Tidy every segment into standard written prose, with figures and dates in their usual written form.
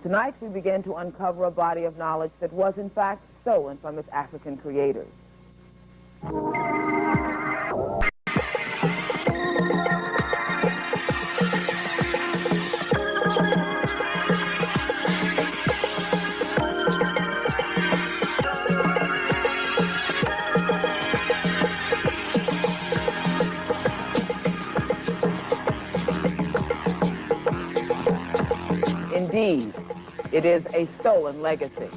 Tonight we begin to uncover a body of knowledge that was in fact stolen from its African creators. Indeed, it is a stolen legacy.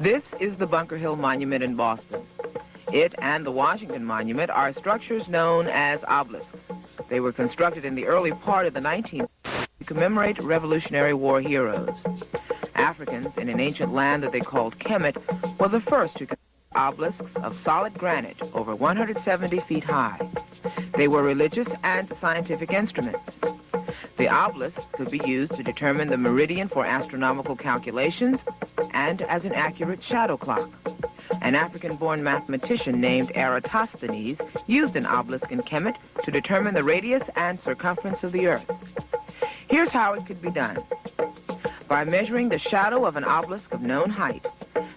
This is the Bunker Hill Monument in Boston. It and the Washington Monument are structures known as obelisks. They were constructed in the early part of the 19th century to commemorate Revolutionary War heroes. Africans in an ancient land that they called Kemet were the first to construct obelisks of solid granite over 170 feet high. They were religious and scientific instruments. The obelisk could be used to determine the meridian for astronomical calculations and as an accurate shadow clock. An African-born mathematician named Eratosthenes used an obelisk in Kemet to determine the radius and circumference of the Earth. Here's how it could be done. By measuring the shadow of an obelisk of known height,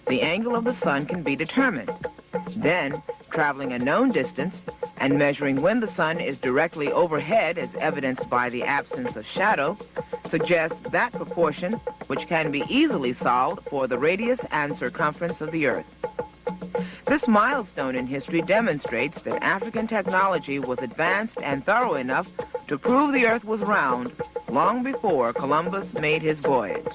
the angle of the sun can be determined. Then, traveling a known distance and measuring when the sun is directly overhead, as evidenced by the absence of shadow, suggests that proportion which can be easily solved for the radius and circumference of the Earth. This milestone in history demonstrates that African technology was advanced and thorough enough to prove the Earth was round long before Columbus made his voyage.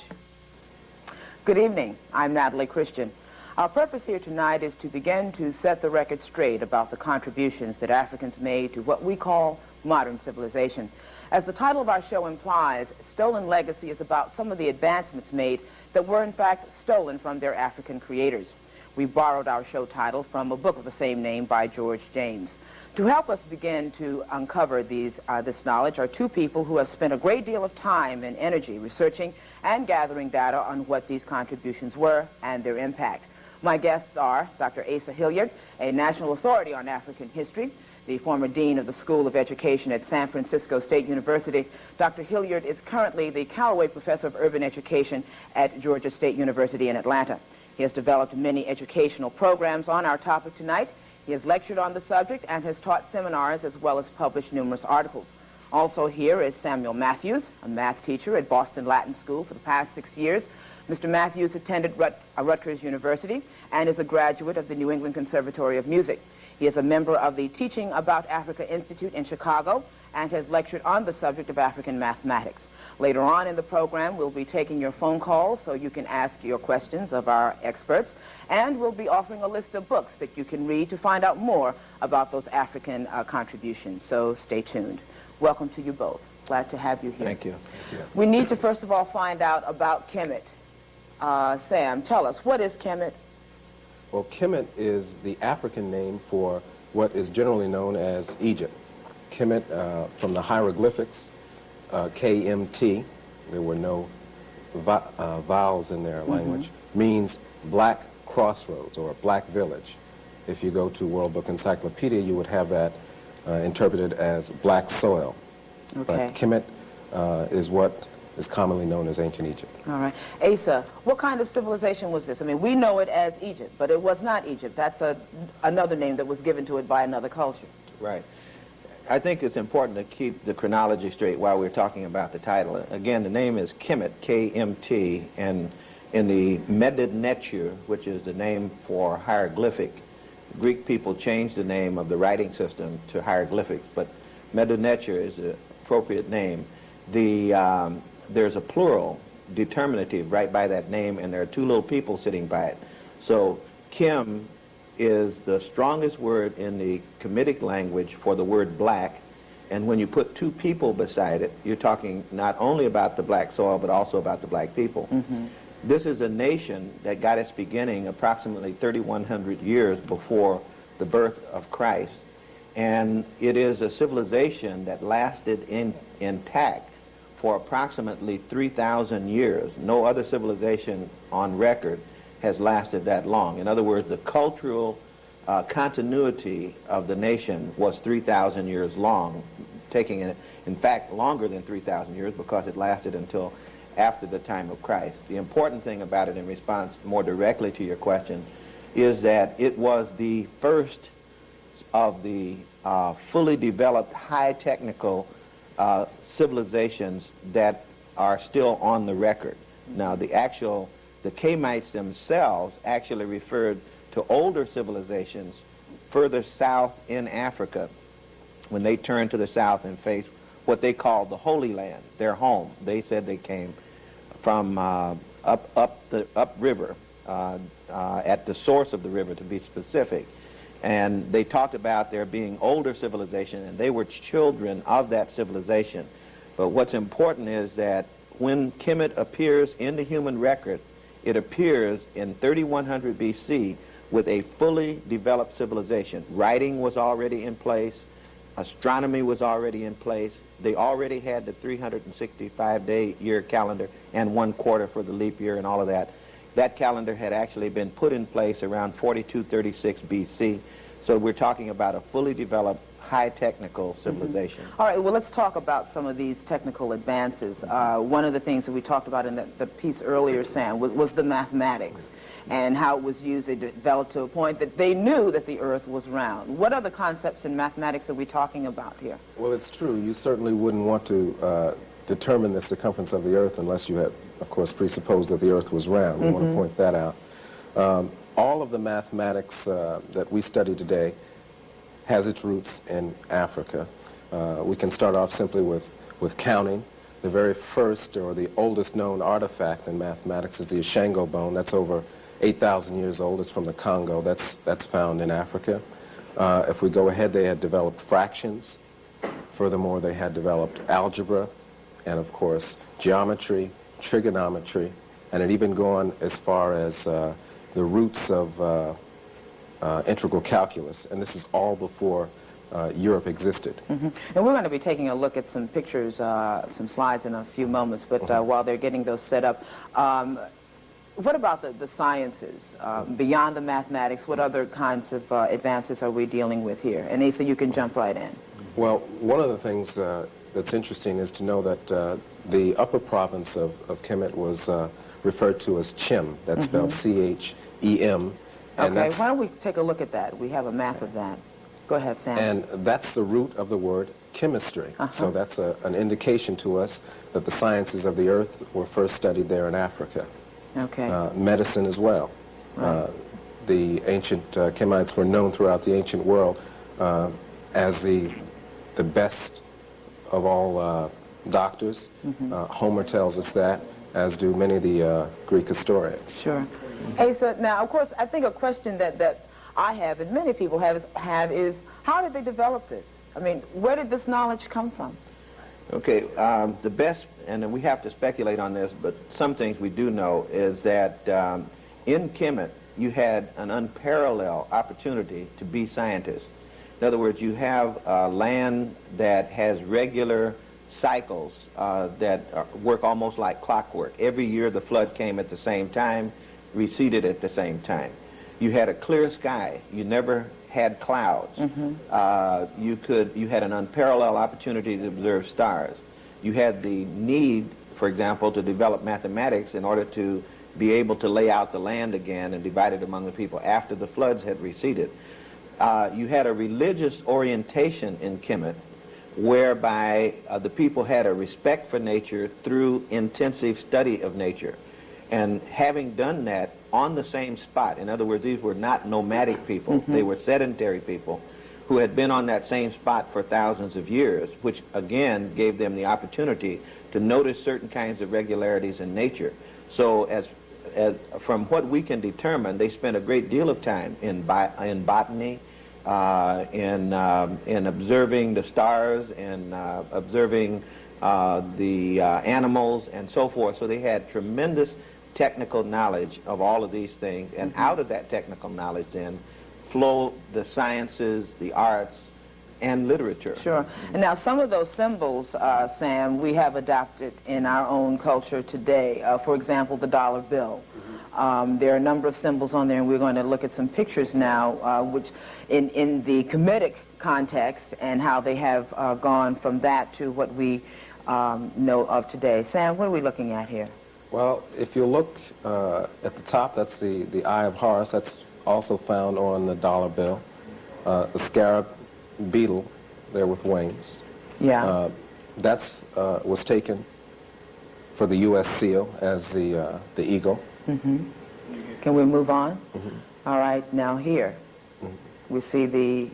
Good evening. I'm Natalie Christian. Our purpose here tonight is to begin to set the record straight about the contributions that Africans made to what we call modern civilization. As the title of our show implies, Stolen Legacy is about some of the advancements made that were in fact stolen from their African creators. We borrowed our show title from a book of the same name by George James. To help us begin to uncover this knowledge are two people who have spent a great deal of time and energy researching and gathering data on what these contributions were and their impact. My guests are Dr. Asa Hilliard, a national authority on African history, the former dean of the School of Education at San Francisco State University. Dr. Hilliard is currently the Callaway Professor of Urban Education at Georgia State University in Atlanta. He has developed many educational programs on our topic tonight. He has lectured on the subject and has taught seminars as well as published numerous articles. Also here is Samuel Matthews, a math teacher at Boston Latin School for the past 6 years. Mr. Matthews attended Rutgers University and is a graduate of the New England Conservatory of Music. He is a member of the Teaching About Africa Institute in Chicago and has lectured on the subject of African mathematics. Later on in the program, we'll be taking your phone calls so you can ask your questions of our experts, and we'll be offering a list of books that you can read to find out more about those African contributions. So stay tuned. Welcome to you both. Glad to have you here. Thank you. We need to first of all find out about Kemet. Sam, tell us, what is Kemet? Well, Kemet is the African name for what is generally known as Egypt. Kemet, from the hieroglyphics, KMT, there were no vowels in their language, means black crossroads or black village. If you go to World Book Encyclopedia, you would have that interpreted as black soil. Okay. But Kemet is what is commonly known as ancient Egypt. All right. Asa, what kind of civilization was this? I mean, we know it as Egypt, but it was not Egypt. That's another name that was given to it by another culture. Right. I think it's important to keep the chronology straight while we're talking about the title. Again, the name is Kemet, K-M-T, and in the Medid-Netur, which is the name for hieroglyphic, Greek people changed the name of the writing system to hieroglyphics, but Medid-Netur is the appropriate name. There's a plural determinative right by that name, and there are two little people sitting by it. So Kim is the strongest word in the Kemetic language for the word black, and when you put two people beside it, you're talking not only about the black soil, but also about the black people. This is a nation that got its beginning approximately 3,100 years before the birth of Christ, and it is a civilization that lasted intact for approximately 3,000 years. No other civilization on record has lasted that long. In other words, the cultural continuity of the nation was 3,000 years long, taking it, in fact, longer than 3,000 years because it lasted until after the time of Christ. The important thing about it, in response more directly to your question, is that it was the first of the fully developed high technical civilizations that are still on the record. Now, the Kamites themselves actually referred to older civilizations further south in Africa when they turned to the south and faced what they called the Holy Land, their home. They said they came from upriver, at the source of the river, to be specific. And they talked about there being older civilization, and they were children of that civilization. But what's important is that when Kemet appears in the human record, it appears in 3100 BC with a fully developed civilization. Writing was already in place. Astronomy was already in place. They already had the 365-day year calendar and 1 quarter for the leap year and all of that. That calendar had actually been put in place around 4236 BC. So we're talking about a fully developed, high technical civilization. All right, well, let's talk about some of these technical advances. One of the things that we talked about in the piece earlier, Sam, was the mathematics and how it was used. It developed to a point that they knew that the Earth was round. What other concepts in mathematics are we talking about here? Well, it's true. You certainly wouldn't want to determine the circumference of the Earth unless you had, of course, presupposed that the Earth was round. We want to point that out. All of the mathematics that we study today has its roots in Africa. We can start off simply with counting. The very first or the oldest known artifact in mathematics is the Ashango bone. That's over 8,000 years old. It's from the Congo. That's found in Africa. If we go ahead, they had developed fractions. Furthermore, they had developed algebra and, of course, geometry, trigonometry, and it even gone as far as the roots of integral calculus, and this is all before Europe existed. And we're going to be taking a look at some pictures, some slides in a few moments, but while they're getting those set up, what about the sciences? Beyond the mathematics, what other kinds of advances are we dealing with here? And Asa, you can jump right in. Well, one of the things that's interesting is to know that the upper province of Kemet was referred to as Chem. That's spelled C-H-E-M. Okay, why don't we take a look at that? We have a map of that. Go ahead, Sam. And that's the root of the word chemistry. So that's an indication to us that the sciences of the earth were first studied there in Africa. Okay. Medicine as well. Right. The ancient Kemites were known throughout the ancient world as the best of all doctors. Homer tells us that, as do many of the Greek historians. Sure. Asa, now, of course, I think a question that I have, and many people have is, how did they develop this? I mean, where did this knowledge come from? Okay, the best, and we have to speculate on this, but some things we do know is that in Kemet, you had an unparalleled opportunity to be scientists. In other words, you have land that has regular cycles that work almost like clockwork. Every year the flood came at the same time, receded at the same time. You had a clear sky. You never had clouds. You had an unparalleled opportunity to observe stars. You had the need, for example, to develop mathematics in order to be able to lay out the land again and divide it among the people after the floods had receded. You had a religious orientation in Kemet whereby the people had a respect for nature through intensive study of nature. And having done that on the same spot, in other words, these were not nomadic people, they were sedentary people who had been on that same spot for thousands of years, which again gave them the opportunity to notice certain kinds of regularities in nature. So as from what we can determine, they spent a great deal of time in botany, in observing the stars, and observing the animals and so forth. So they had tremendous technical knowledge of all of these things, and out of that technical knowledge then flow the sciences, the arts, and literature. Sure. And now some of those symbols, Sam, we have adopted in our own culture today. For example, the dollar bill. There are a number of symbols on there, and we're going to look at some pictures now, which in the Kemetic context, and how they have gone from that to what we know of today. Sam, what are we looking at here? Well, if you look at the top, that's the Eye of Horus. That's also found on the dollar bill. The scarab beetle there with wings. Yeah. That was taken for the U.S. seal as the eagle. Mm-hmm. Can we move on? Mm-hmm. All right, now here we see the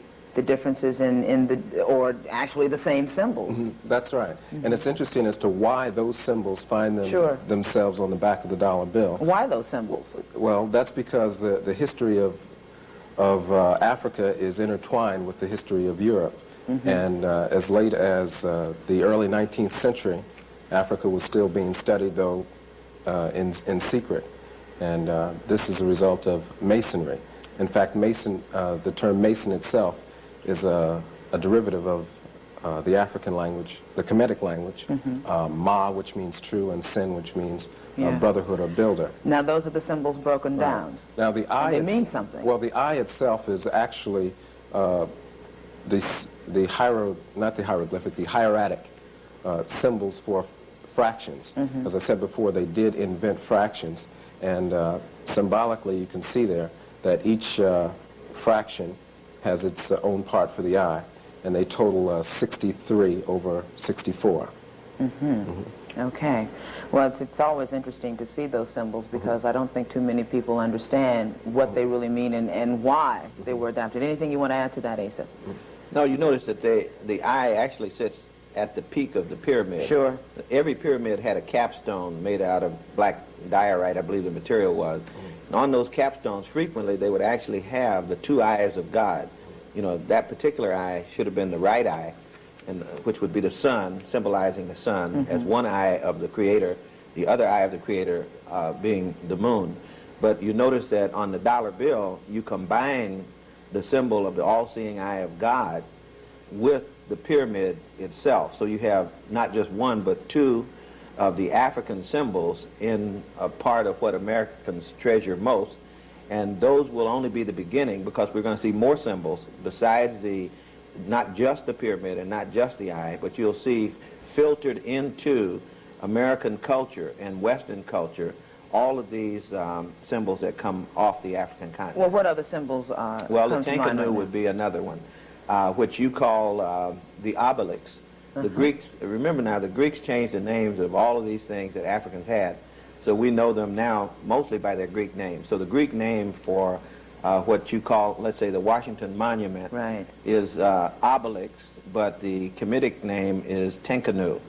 differences in the, or actually the same symbols. Mm-hmm. That's right. Mm-hmm. And it's interesting as to why those symbols find themselves on the back of the dollar bill. Why those symbols? Well, that's because the history of Africa is intertwined with the history of Europe. Mm-hmm. And as late as the early 19th century, Africa was still being studied, though in secret. And this is a result of masonry. In fact, the term mason itself is a derivative of the African language, the Kemetic language, mm-hmm. Ma, which means true, and Sin, which means brotherhood or builder. Now, those are the symbols broken down. Now, the eye... And they mean something. Well, the eye itself is actually not the hieroglyphic, the hieratic symbols for fractions. Mm-hmm. As I said before, they did invent fractions, and symbolically you can see there that each fraction has its own part for the eye, and they total 63 over 64. Mm-hmm. Mm-hmm. Okay. Well, it's always interesting to see those symbols because mm-hmm. I don't think too many people understand what they really mean and why they were adapted. Anything you want to add to that, Asa? No, you notice that the eye actually sits at the peak of the pyramid. Sure. Every pyramid had a capstone made out of black diorite, I believe the material was. And on those capstones, frequently, they would actually have the two eyes of God. You know, that particular eye should have been the right eye, and which would be the sun, symbolizing the sun, mm-hmm. as one eye of the Creator, the other eye of the Creator being the moon. But you notice that on the dollar bill, you combine the symbol of the all-seeing eye of God with the pyramid itself. So you have not just one, but two of the African symbols in a part of what Americans treasure most. And those will only be the beginning because we're going to see more symbols besides not just the pyramid and not just the eye, but you'll see filtered into American culture and Western culture all of these symbols that come off the African continent. Well, what other symbols well, the Tenkanu would be another one, which you call the obelix. Uh-huh. The Greeks, remember now, the Greeks changed the names of all of these things that Africans had, so we know them now mostly by their Greek names. So the Greek name for what you call, let's say, the Washington Monument is obelix, but the Kemetic name is Tenkanu.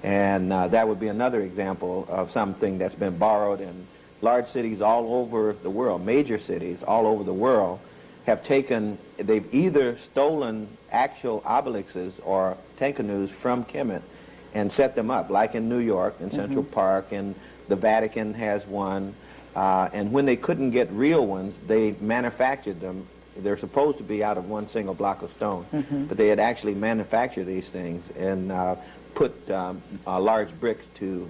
And that would be another example of something that's been borrowed in large cities all over the world, major cities all over the world have taken, they've either stolen actual obelixes or Tenkanus from Kemet and set them up, like in New York, in Central mm-hmm. Park, and the Vatican has one. And when they couldn't get real ones, they manufactured them. They're supposed to be out of one single block of stone, mm-hmm. but they had actually manufactured these things and put large bricks to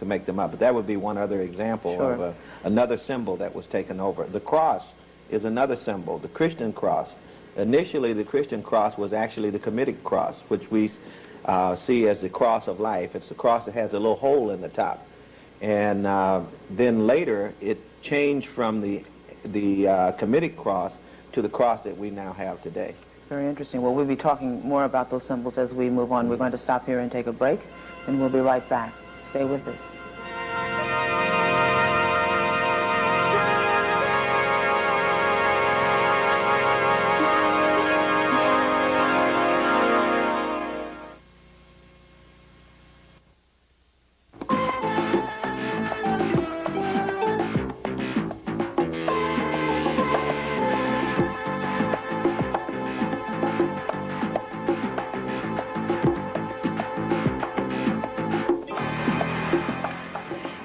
make them up. But that would be one other example sure. of another symbol that was taken over. The cross is another symbol, the Christian cross. Initially, the Christian cross was actually the Kemetic cross, which we see as the cross of life. It's the cross that has a little hole in the top. And then later, it changed from the Kemetic cross to the cross that we now have today. Very interesting. Well, we'll be talking more about those symbols as we move on. We're going to stop here and take a break, and we'll be right back. Stay with us.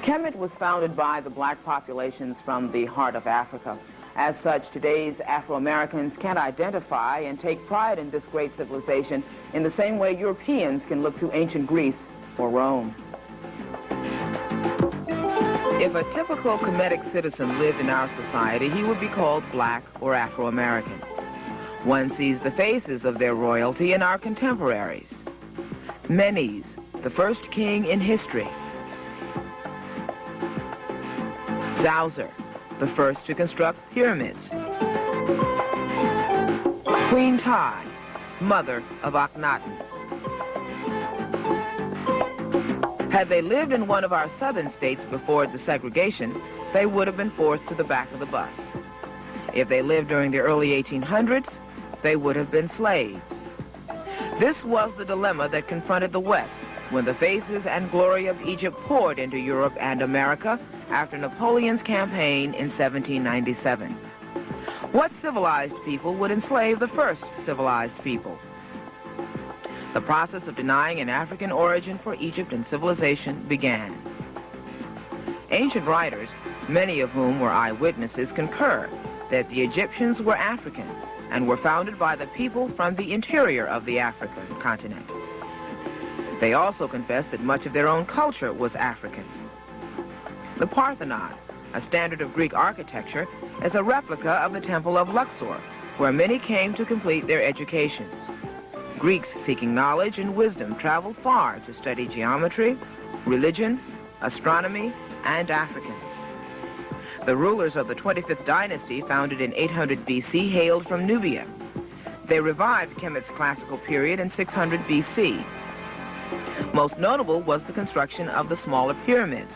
Kemet was founded by the black populations from the heart of Africa. As such, today's Afro-Americans can identify and take pride in this great civilization in the same way Europeans can look to ancient Greece or Rome. If a typical Kemetic citizen lived in our society, he would be called black or Afro-American. One sees the faces of their royalty in our contemporaries. Menes, the first king in history. Zauser, the first to construct pyramids. Queen Todd, mother of Akhenaten. Had they lived in one of our southern states before desegregation, they would have been forced to the back of the bus. If they lived during the early 1800s, they would have been slaves. This was the dilemma that confronted the West when the faces and glory of Egypt poured into Europe and America after Napoleon's campaign in 1797. What civilized people would enslave the first civilized people? The process of denying an African origin for Egypt and civilization began. Ancient writers, many of whom were eyewitnesses, concur that the Egyptians were African and were founded by the people from the interior of the African continent. They also confess that much of their own culture was African. The Parthenon, a standard of Greek architecture, is a replica of the Temple of Luxor, where many came to complete their educations. Greeks seeking knowledge and wisdom traveled far to study geometry, religion, astronomy, and Africans. The rulers of the 25th dynasty, founded in 800 BC, hailed from Nubia. They revived Kemet's classical period in 600 BC. Most notable was the construction of the smaller pyramids.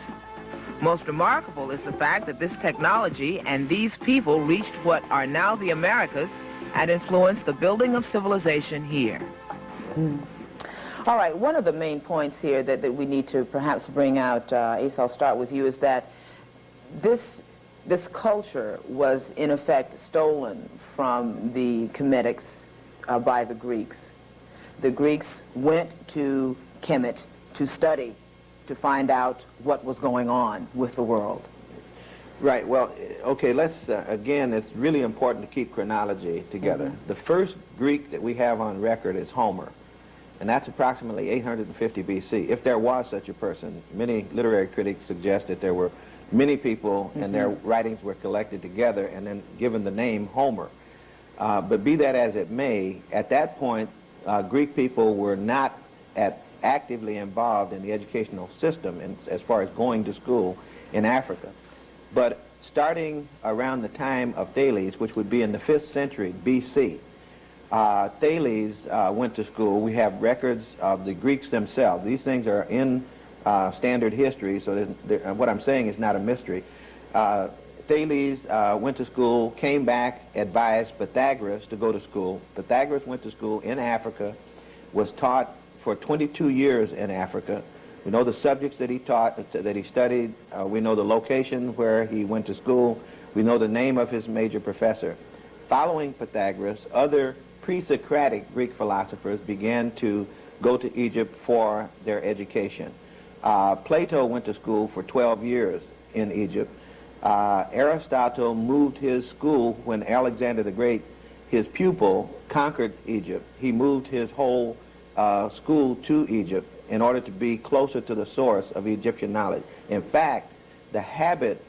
Most remarkable is the fact that this technology and these people reached what are now the Americas and influenced the building of civilization here. All right, one of the main points here that we need to perhaps bring out, Ace, I'll start with you, is that this culture was in effect stolen from the Kemetics by the Greeks. The Greeks went to Kemet to study, to find out what was going on with the world. Right, well, okay, let's, again, it's really important to keep chronology together. The first Greek that we have on record is Homer, and that's approximately 850 BC, if there was such a person. Many literary critics suggest that there were many people and their writings were collected together and then given the name Homer. But be that as it may, at that point, Greek people were not actively involved in the educational system as far as going to school in Africa. But starting around the time of Thales, which would be in the 5th century BC, Thales went to school. We have records of the Greeks themselves. These things are in standard history, so what I'm saying is not a mystery. Thales went to school, came back, advised Pythagoras to go to school. Pythagoras went to school in Africa, was taught for 22 years in Africa. We know the subjects that he taught, that he studied. We know the location where he went to school. We know the name of his major professor. Following Pythagoras, other pre-Socratic Greek philosophers began to go to Egypt for their education. Plato went to school for 12 years in Egypt. Aristotle moved his school when Alexander the Great, his pupil, conquered Egypt. He moved his whole school to Egypt in order to be closer to the source of Egyptian knowledge. In fact, the habit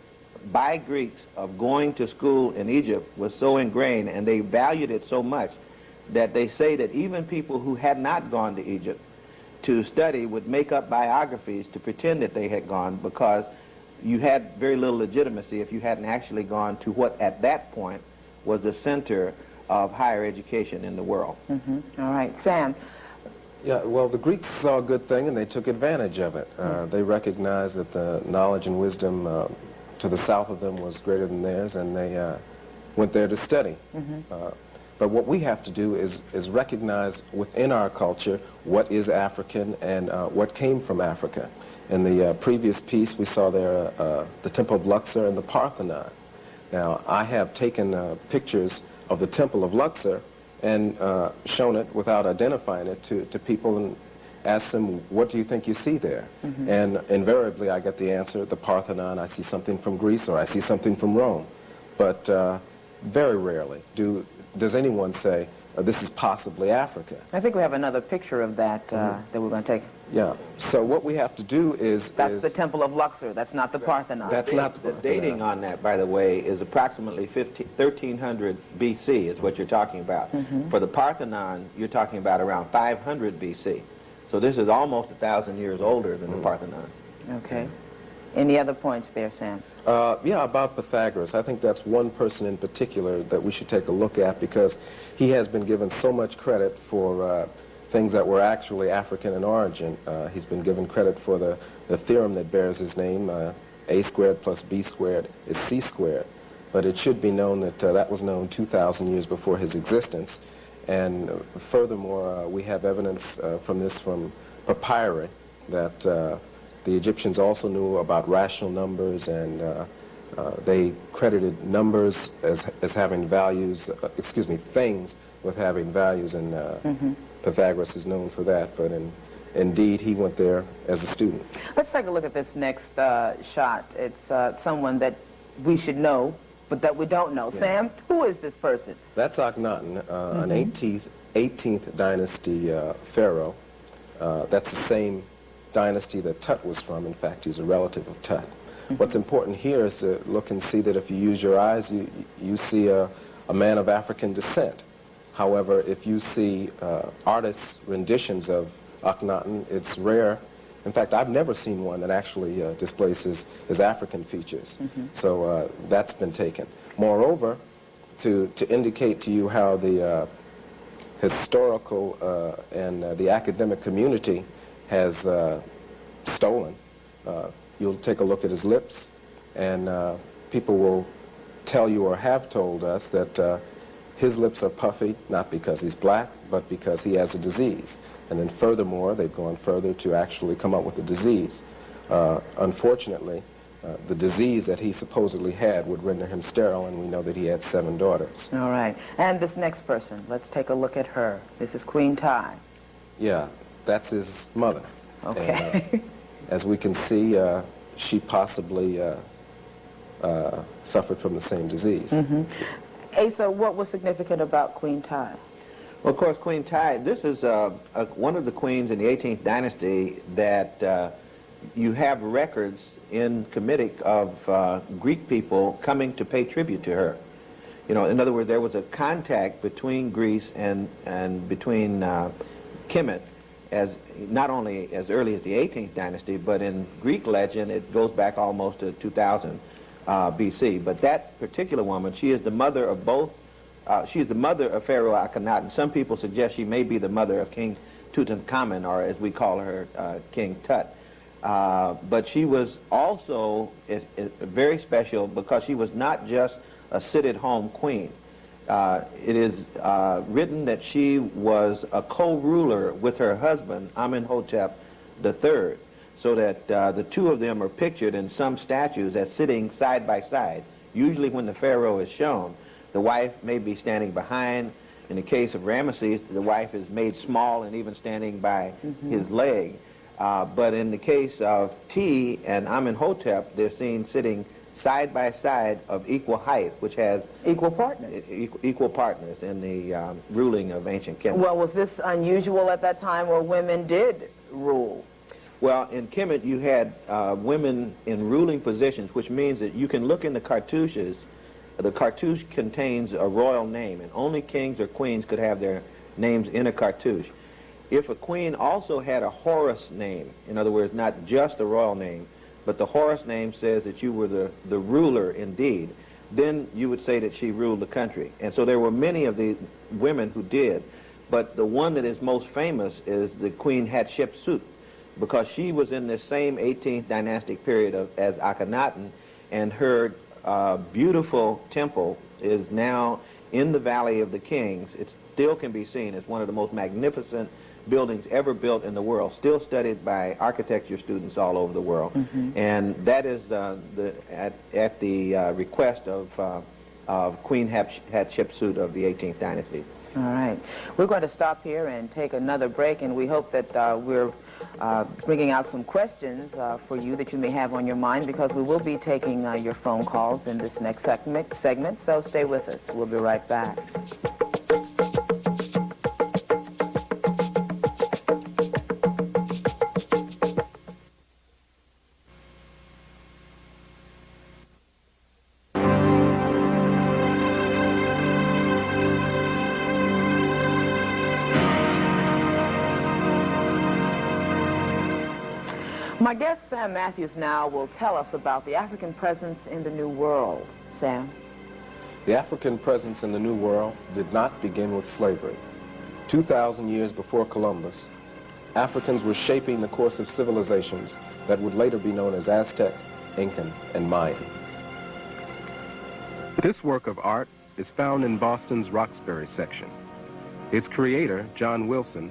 by Greeks of going to school in Egypt was so ingrained, and they valued it so much, that they say that even people who had not gone to Egypt to study would make up biographies to pretend that they had gone, because you had very little legitimacy if you hadn't actually gone to what at that point was the center of higher education in the world. All right, Sam. Yeah, well, the Greeks saw a good thing and they took advantage of it. They recognized that the knowledge and wisdom to the south of them was greater than theirs, and they went there to study. But what we have to do is recognize within our culture what is African and what came from Africa. In the previous piece, we saw there the Temple of Luxor and the Parthenon. Now, I have taken pictures of the Temple of Luxor and shown it without identifying it to people and asked them, what do you think you see there? And invariably I get the answer, the Parthenon, I see something from Greece, or I see something from Rome. But very rarely does anyone say, this is possibly Africa. I think we have another picture of that that we're going to take. Yeah, so what we have to do is... That's the Temple of Luxor, that's not the Parthenon. That's not the Parthenon. The dating on that, by the way, is approximately 1300 BC is what you're talking about. For the Parthenon, you're talking about around 500 BC. So this is almost 1,000 years older than the Parthenon. Okay. Any other points there, Sam? Yeah, about Pythagoras. I think that's one person in particular that we should take a look at because he has been given so much credit for things that were actually African in origin. He's been given credit for the theorem that bears his name, a squared plus b squared is c squared. But it should be known that that was known 2,000 years before his existence. And furthermore, we have evidence from papyri that the Egyptians also knew about rational numbers, and they credited numbers as having values, things with having values, and Pythagoras is known for that. But indeed, he went there as a student. Let's take a look at this next shot. It's someone that we should know, but that we don't know. Yeah. Sam, who is this person? That's Akhenaten, an 18th dynasty pharaoh. That's the same dynasty that Tut was from. In fact, he's a relative of Tut. What's important here is to look and see that if you use your eyes, you see a man of African descent. However, if you see artists' renditions of Akhenaten, it's rare. In fact, I've never seen one that actually displays his African features. So that's been taken. Moreover, to indicate to you how the historical and the academic community has stolen, you'll take a look at his lips, and people will tell you or have told us that his lips are puffy, not because he's black, but because he has a disease. And then furthermore, they've gone further to actually come up with a disease. Unfortunately, the disease that he supposedly had would render him sterile, and we know that he had 7 daughters. All right. And this next person, let's take a look at her. This is Queen Ty. Yeah, that's his mother. Okay. And, as we can see, she possibly suffered from the same disease. Asa, what was significant about Queen Ty? Well, of course, Queen Ty, this is one of the queens in the 18th dynasty that you have records in Kemetic of Greek people coming to pay tribute to her. You know, in other words, there was a contact between Greece and between Kemet, as not only as early as the 18th dynasty, but in Greek legend it goes back almost to 2000 BC. But that particular woman, she is the mother of both. She is the mother of Pharaoh Akhenaten. Some people suggest she may be the mother of King Tutankhamun, or as we call her, King Tut. But she was also very special because she was not just a sit-at-home queen. It is written that she was a co-ruler with her husband, Amenhotep III, so that the two of them are pictured in some statues as sitting side by side. Usually when the pharaoh is shown, the wife may be standing behind. In the case of Ramesses, the wife is made small and even standing by his leg. But in the case of T and Amenhotep, they're seen sitting side by side of equal height, which has Equal partners. equal partners in the ruling of ancient Kemet. Well, was this unusual at that time where women did rule? Well, in Kemet, you had women in ruling positions, which means that you can look in the cartouches. The cartouche contains a royal name, and only kings or queens could have their names in a cartouche. If a queen also had a Horus name, in other words, not just a royal name, but the Horus name says that you were the ruler indeed, then you would say that she ruled the country. And so there were many of the women who did, but the one that is most famous is the Queen Hatshepsut, because she was in this same 18th dynastic period as Akhenaten, and her beautiful temple is now in the Valley of the Kings. It still can be seen as one of the most magnificent buildings ever built in the world, still studied by architecture students all over the world. And that is at the request of Queen Hatshepsut of the 18th dynasty. All right. We're going to stop here and take another break, and we hope that we're bringing out some questions for you that you may have on your mind, because we will be taking your phone calls in this next segment, so stay with us. We'll be right back. My guest, Sam Matthews, now will tell us about the African presence in the New World. Sam? The African presence in the New World did not begin with slavery. 2,000 years before Columbus, Africans were shaping the course of civilizations that would later be known as Aztec, Incan, and Mayan. This work of art is found in Boston's Roxbury section. Its creator, John Wilson,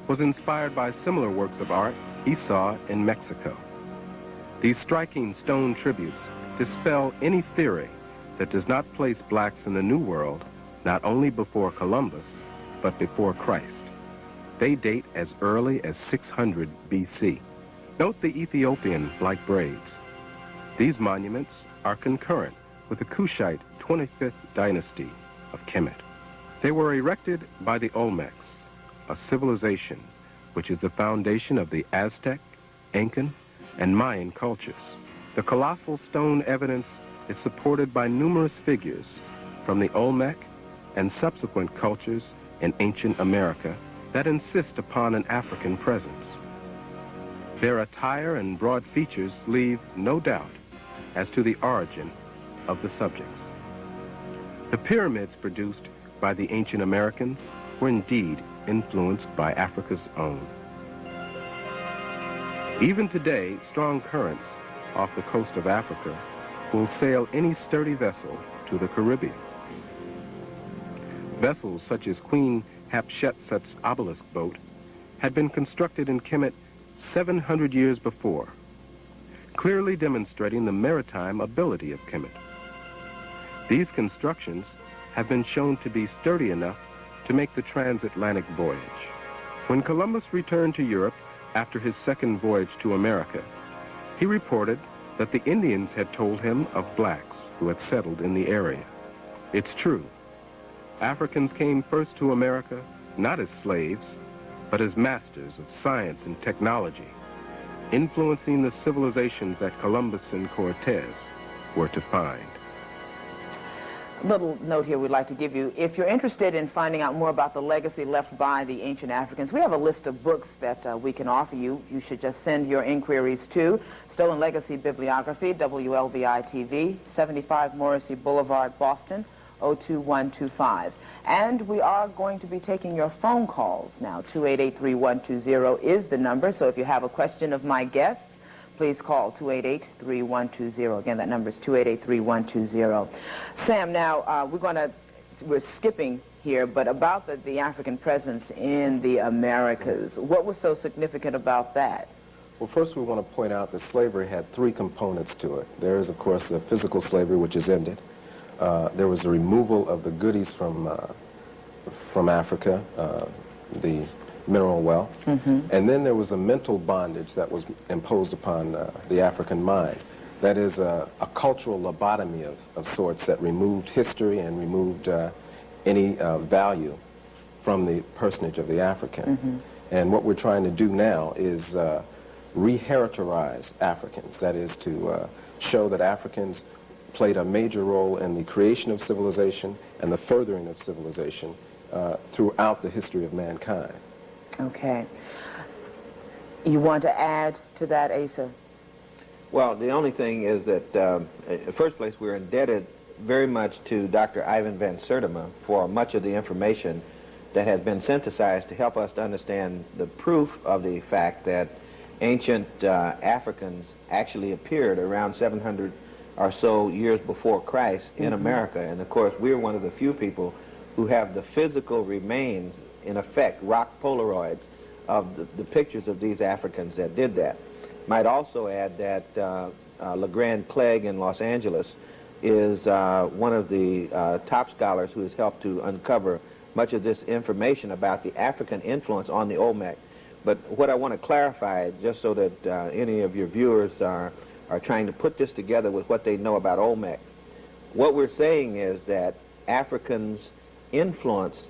was inspired by similar works of art he saw in Mexico. These striking stone tributes dispel any theory that does not place blacks in the New World not only before Columbus, but before Christ. They date as early as 600 BC. Note the Ethiopian-like braids. These monuments are concurrent with the Kushite 25th dynasty of Kemet. They were erected by the Olmecs, a civilization which is the foundation of the Aztec, Incan, and Mayan cultures. The colossal stone evidence is supported by numerous figures from the Olmec and subsequent cultures in ancient America that insist upon an African presence. Their attire and broad features leave no doubt as to the origin of the subjects. The pyramids produced by the ancient Americans were indeed influenced by Africa's own. Even today, strong currents off the coast of Africa will sail any sturdy vessel to the Caribbean. Vessels such as Queen Hatshepsut's obelisk boat had been constructed in Kemet 700 years before, clearly demonstrating the maritime ability of Kemet. These constructions have been shown to be sturdy enough to make the transatlantic voyage. When Columbus returned to Europe after his second voyage to America, he reported that the Indians had told him of blacks who had settled in the area. It's true. Africans came first to America not as slaves, but as masters of science and technology, influencing the civilizations that Columbus and Cortez were to find. A little note here we'd like to give you. If you're interested in finding out more about the legacy left by the ancient Africans, we have a list of books that we can offer you. You should just send your inquiries to Stolen Legacy Bibliography, WLVI-TV, 75 Morrissey Boulevard, Boston, 02125. And we are going to be taking your phone calls now. 288-3120 is the number, so if you have a question of my guests, please call 288-3120. Again, that number is 288-3120. Sam, now we're skipping here, but about the African presence in the Americas, what was so significant about that? Well, first we want to point out that slavery had three components to it. There is, of course, the physical slavery, which is ended. There was the removal of the goodies from Africa, the mineral wealth. And then there was a mental bondage that was imposed upon the African mind. That is a cultural lobotomy of sorts that removed history and removed any value from the personage of the African. And what we're trying to do now is re-heritorize Africans. That is to show that Africans played a major role in the creation of civilization and the furthering of civilization throughout the history of mankind. Okay. You want to add to that, Asa? Well, the only thing is that, in the first place, we're indebted very much to Dr. Ivan van Sertima for much of the information that has been synthesized to help us to understand the proof of the fact that ancient Africans actually appeared around 700 or so years before Christ in America. And, of course, we're one of the few people who have the physical remains, in effect, rock Polaroids of the pictures of these Africans that did that. Might also add that LeGrand Clegg in Los Angeles is one of the top scholars who has helped to uncover much of this information about the African influence on the Olmec. But what I want to clarify, just so that any of your viewers are trying to put this together with what they know about Olmec, what we're saying is that Africans influenced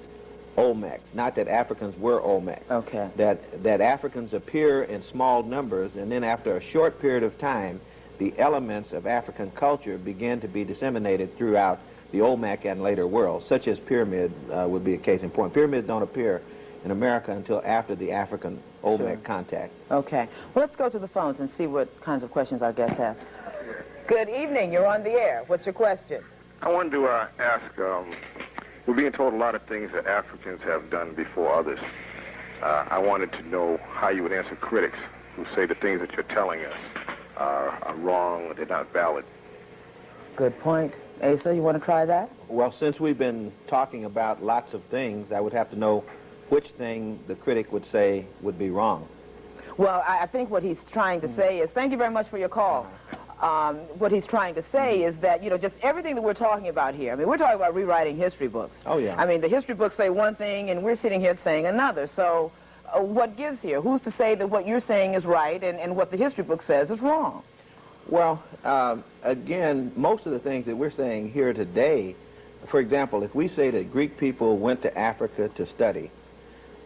Olmec, not that Africans were Olmec. Okay. That Africans appear in small numbers, and then after a short period of time, the elements of African culture begin to be disseminated throughout the Olmec and later world, such as pyramid would be a case in point. Pyramids don't appear in America until after the African Olmec contact. Okay. Well, let's go to the phones and see what kinds of questions our guests have. Good evening. You're on the air. What's your question? I wanted to ask, we're being told a lot of things that Africans have done before others. I wanted to know how you would answer critics who say the things that you're telling us are wrong or they're not valid. Good point. Asa, you want to try that? Well, since we've been talking about lots of things, I would have to know which thing the critic would say would be wrong. Well, I think what he's trying to say is, thank you very much for your call. What he's trying to say is that, you know, just everything that we're talking about here, I mean, we're talking about rewriting history books. Oh, yeah. I mean, the history books say one thing, and we're sitting here saying another. So what gives here? Who's to say that what you're saying is right and what the history book says is wrong? Well, again, most of the things that we're saying here today, for example, if we say that Greek people went to Africa to study,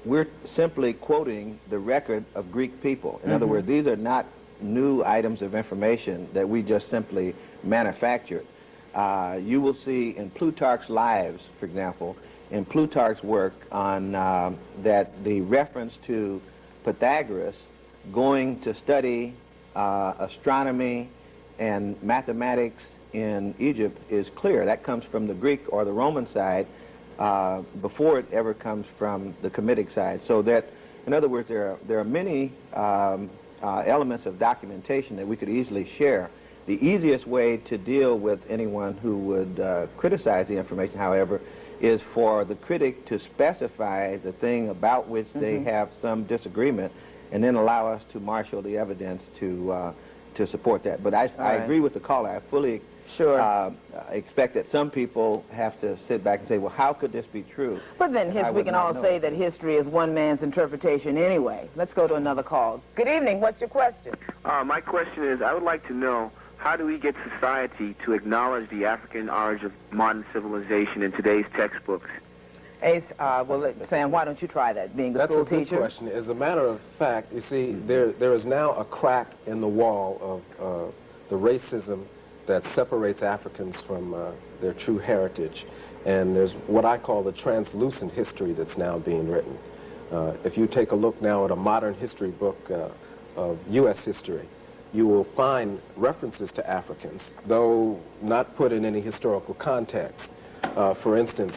we're simply quoting the record of Greek people. In other words, these are not new items of information that we just simply manufactured. You will see in Plutarch's Lives, for example, in Plutarch's work on that the reference to Pythagoras going to study astronomy and mathematics in Egypt is clear. That comes from the Greek or the Roman side before it ever comes from the Kemetic side. So that, in other words, there are many elements of documentation that we could easily share. The easiest way to deal with anyone who would criticize the information, however, is for the critic to specify the thing about which they have some disagreement, and then allow us to marshal the evidence to support that. But I agree with the caller. I fully expect that some people have to sit back and say, well, how could this be true? But then we can all say that history is one man's interpretation anyway. Let's go to another call. Good evening. What's your question? My question is, I would like to know, how do we get society to acknowledge the African origin of modern civilization in today's textbooks? Ace, well, Sam, why don't you try that, being a school teacher? That's a good question. As a matter of fact, you see, there is now a crack in the wall of the racism that separates Africans from their true heritage. And there's what I call the translucent history that's now being written. If you take a look now at a modern history book of U.S. history, you will find references to Africans, though not put in any historical context. For instance,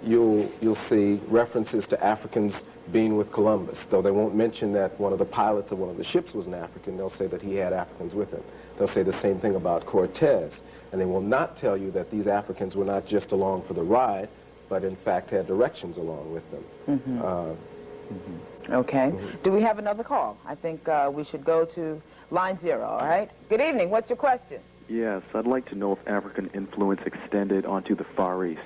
you'll see references to Africans being with Columbus, though they won't mention that one of the pilots of one of the ships was an African. They'll say that he had Africans with him. They'll say the same thing about Cortez, and they will not tell you that these Africans were not just along for the ride, but in fact had directions along with them. Okay. Do we have another call? I think we should go to line 0, all right? Good evening. What's your question? Yes, I'd like to know if African influence extended onto the Far East.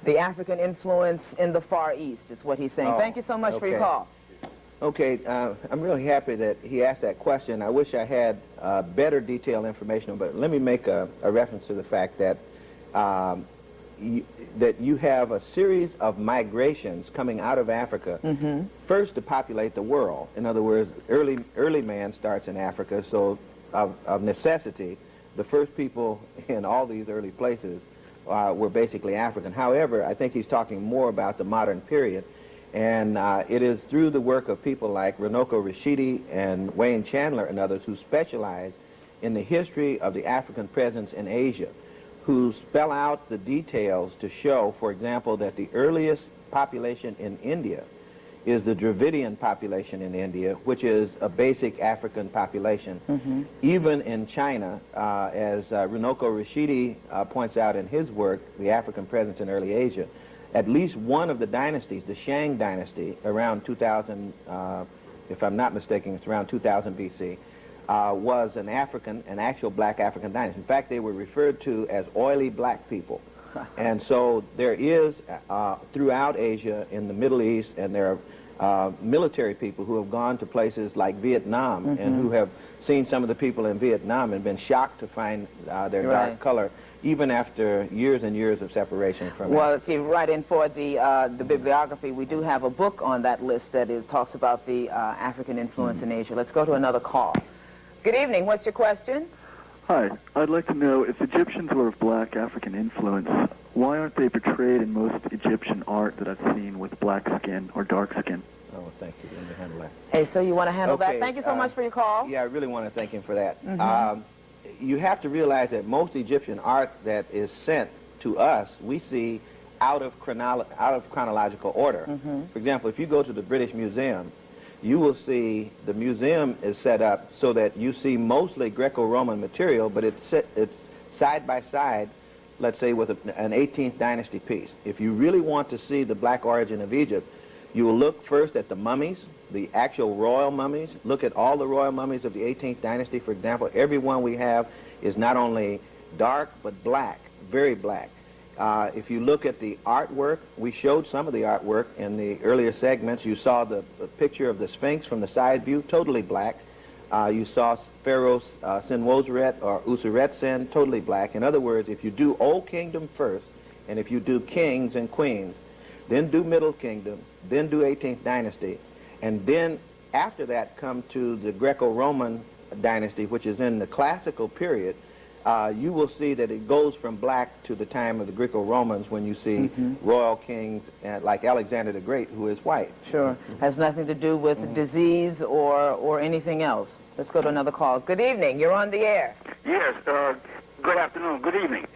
The African influence in the Far East is what he's saying. Thank you so much for your call. Okay, I'm really happy that he asked that question. I wish I had better detailed information, but let me make a reference to the fact that that you have a series of migrations coming out of Africa, first to populate the world. In other words, early man starts in Africa, so of necessity, the first people in all these early places were basically African. However, I think he's talking more about the modern period, and it is through the work of people like Runoko Rashidi and Wayne Chandler and others who specialize in the history of the African presence in Asia, who spell out the details to show, for example, that the earliest population in India is the Dravidian population in India, which is a basic African population. Even in China, as Runoko Rashidi points out in his work, the African presence in early Asia, at least one of the dynasties, the Shang dynasty, around 2000, if I'm not mistaken, it's around 2000 BC, was an actual black African dynasty. In fact, they were referred to as oily black people. And so there is, throughout Asia, in the Middle East, and there are military people who have gone to places like Vietnam and who have seen some of the people in Vietnam and been shocked to find their dark color, even after years and years of separation from Well, if you write in for the bibliography, we do have a book on that list that talks about the African influence in Asia. Let's go to another call. Good evening. What's your question? Hi. I'd like to know, if Egyptians were of black African influence, Why aren't they portrayed in most Egyptian art that I've seen with black skin or dark skin? Oh, thank you. Let me handle that. Hey, so you want to handle Okay, that? Thank you so much for your call. Yeah, I really want to thank him for that. You have to realize that most Egyptian art that is sent to us, we see out of chronological order. For example, if you go to the British Museum, you will see the museum is set up so that you see mostly Greco-Roman material, but it's side by side, let's say, with an 18th dynasty piece. If you really want to see the black origin of Egypt, you will look first at the mummies, the actual royal mummies. Look at all the royal mummies of the 18th dynasty. For example, every one we have is not only dark, but black, very black. If you look at the artwork, we showed some of the artwork in the earlier segments. You saw the picture of the Sphinx from the side view, totally black. You saw Pharaoh Senwosret or Usertsen, totally black. In other words, if you do Old Kingdom first, and if you do kings and queens, then do Middle Kingdom, then do 18th dynasty, and then after that come to the Greco-Roman dynasty, which is in the classical period, you will see that it goes from black to the time of the Greco-Romans when you see royal kings like Alexander the Great, who is white. Sure. Has nothing to do with disease or anything else. Let's go to another call. Good evening. You're on the air. Yes. Good afternoon. Good evening.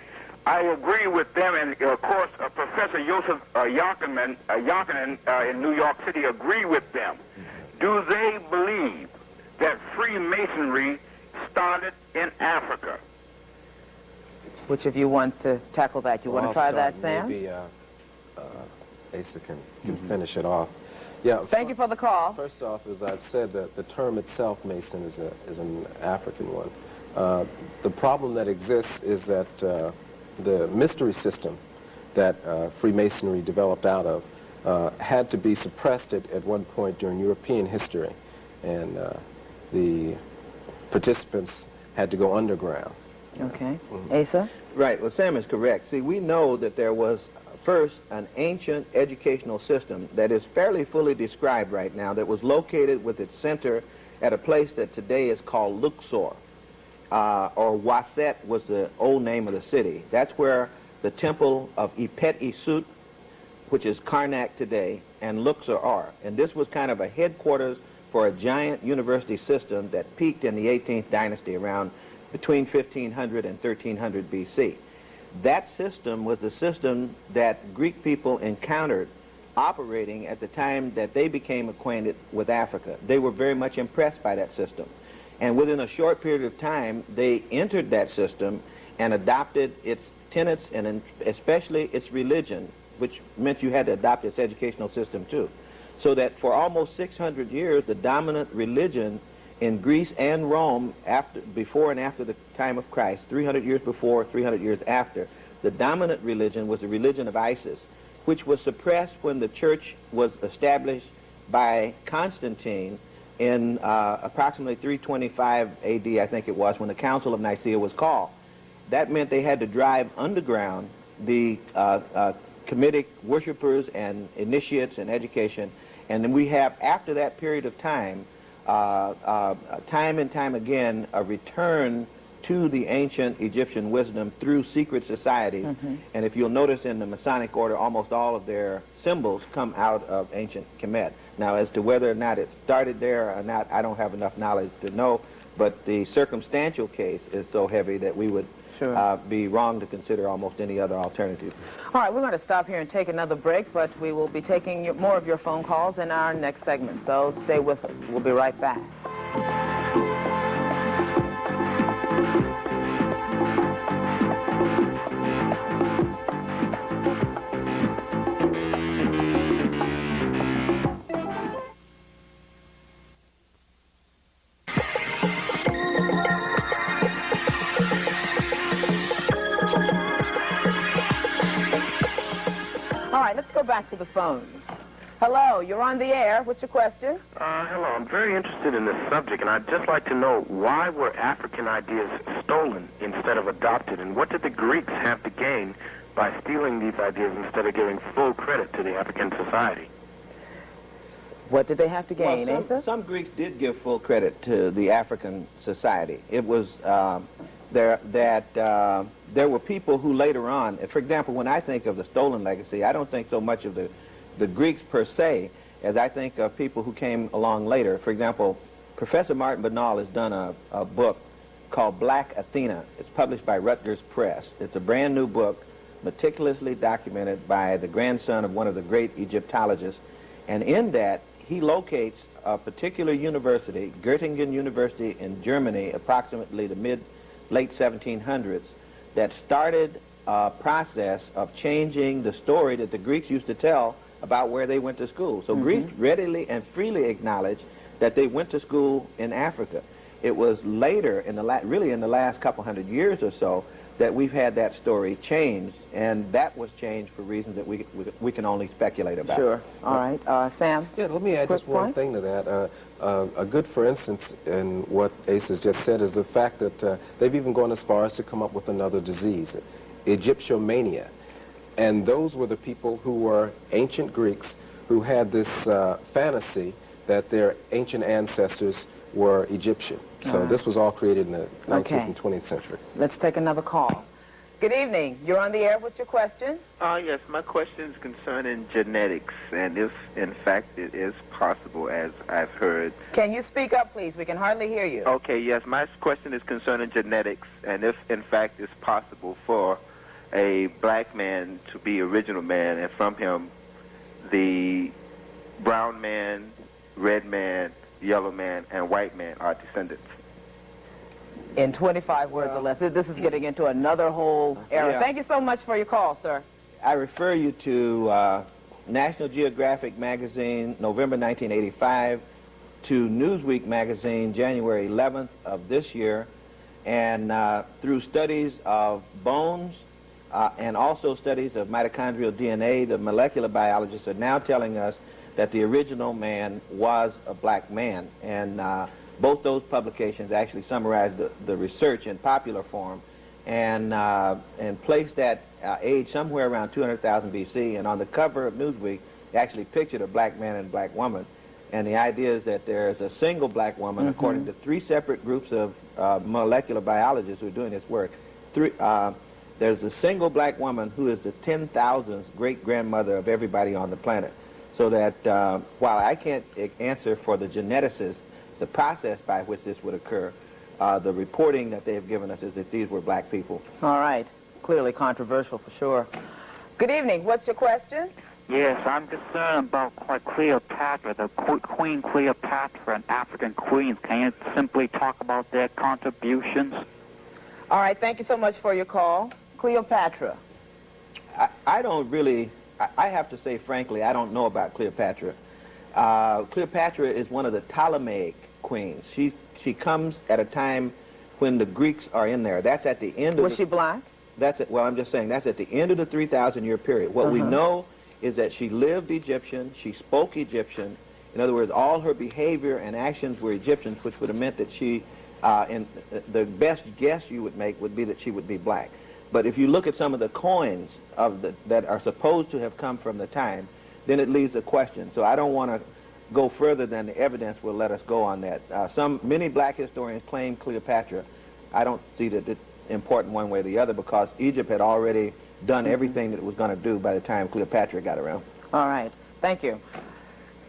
I agree with them, and of course, Professor Joseph Jonkanen in New York City agree with them. Do they believe that Freemasonry started in Africa? Which of you want to tackle that? You want to try that, Sam? Maybe Asa can finish it off. Yeah. Thank you for the call. First off, as I've said, the term itself, Mason, is an African one. The problem that exists is that the mystery system that Freemasonry developed out of had to be suppressed at one point during European history, and the participants had to go underground. Okay. Asa? Right. Well, Sam is correct. See, we know that there was first an ancient educational system that is fairly fully described right now, that was located with its center at a place that today is called Luxor, or Waset was the old name of the city. That's where the temple of Ipet Isut, which is Karnak today, and Luxor are. And this was kind of a headquarters for a giant university system that peaked in the 18th dynasty around between 1500 and 1300 BC. That system was the system that Greek people encountered operating at the time that they became acquainted with Africa. They were very much impressed by that system. And within a short period of time, they entered that system and adopted its tenets and especially its religion, which meant you had to adopt its educational system too. So that for almost 600 years, the dominant religion in Greece and Rome, before and after the time of Christ, 300 years before, 300 years after, the dominant religion was the religion of Isis, which was suppressed when the church was established by Constantine in approximately 325 AD, I think it was, when the Council of Nicaea was called. That meant they had to drive underground the Kemetic worshipers and initiates and education. And then we have, after that period of time, time and time again, a return to the ancient Egyptian wisdom through secret societies. And if you'll notice in the Masonic order, almost all of their symbols come out of ancient Kemet. Now, as to whether or not it started there or not, I don't have enough knowledge to know, but the circumstantial case is so heavy that we would be wrong to consider almost any other alternative. All right, we're going to stop here and take another break, but we will be taking more of your phone calls in our next segment, so stay with us. We'll be right back. All right, let's go back to the phones. Hello, you're on the air. What's your question? Hello, I'm very interested in this subject, and I'd just like to know why were African ideas stolen instead of adopted, and what did the Greeks have to gain by stealing these ideas instead of giving full credit to the African society? What did they have to gain, Well, some Greeks did give full credit to the African society. It was there were people who later on, for example, when I think of the stolen legacy, I don't think so much of the Greeks per se as I think of people who came along later. For example, Professor Martin Bernal has done a book called Black Athena. It's published by Rutgers Press. It's a brand new book, meticulously documented by the grandson of one of the great Egyptologists. And in that, he locates a particular university, Göttingen University in Germany, approximately the late 1700s, that started a process of changing the story that the Greeks used to tell about where they went to school. So Greeks readily and freely acknowledged that they went to school in Africa. It was later, really in the last couple hundred years or so, that we've had that story changed, and that was changed for reasons that we can only speculate about. Sure. All right. Sam? Yeah, let me add just one thing to that. A good for instance in what Ace has just said is the fact that they've even gone as far as to come up with another disease, Egyptomania. And those were the people who were ancient Greeks who had this fantasy that their ancient ancestors were Egyptian. So this was all created in the 19th and 20th century. Let's take another call. Good evening. You're on the air. What's your question? Yes, my question is concerning genetics, and if, in fact, it is possible, as I've heard. Can you speak up, please? We can hardly hear you. Okay, yes, my question is concerning genetics, and if, in fact, it's possible for a black man to be original man, and from him, the brown man, red man, yellow man, and white man are descendants. In 25 words or less. This is getting into another whole era. Yeah. Thank you so much for your call, sir. I refer you to National Geographic magazine, November 1985, to Newsweek magazine, January 11th of this year, and through studies of bones and also studies of mitochondrial DNA, the molecular biologists are now telling us that the original man was a black man. And both those publications actually summarize the research in popular form and placed that age somewhere around 200,000 BC. And on the cover of Newsweek, they actually pictured a black man and a black woman. And the idea is that there's a single black woman, according to 3 separate groups of molecular biologists who are doing this work. There's a single black woman who is the 10,000th great-grandmother of everybody on the planet. So that while I can't answer for the geneticists, the process by which this would occur, the reporting that they have given us is that these were black people. All right. Clearly controversial for sure. Good evening. What's your question? Yes, I'm concerned about Cleopatra, the Queen Cleopatra and African queens. Can you simply talk about their contributions? All right. Thank you so much for your call. Cleopatra. I don't really... I have to say, frankly, I don't know about Cleopatra. Cleopatra is one of the Ptolemaic queens. She comes at a time when the Greeks are in there. That's at the end of Was she black? Well, I'm just saying, that's at the end of the 3,000-year period. What we know is that she lived Egyptian, she spoke Egyptian. In other words, all her behavior and actions were Egyptian, which would have meant that she, the best guess you would make would be that she would be black. But if you look at some of the coins that are supposed to have come from the time, then it leaves a question. So I don't want to go further than the evidence will let us go on that. Many black historians claim Cleopatra. I don't see that it's important one way or the other because Egypt had already done everything that it was going to do by the time Cleopatra got around. All right. Thank you.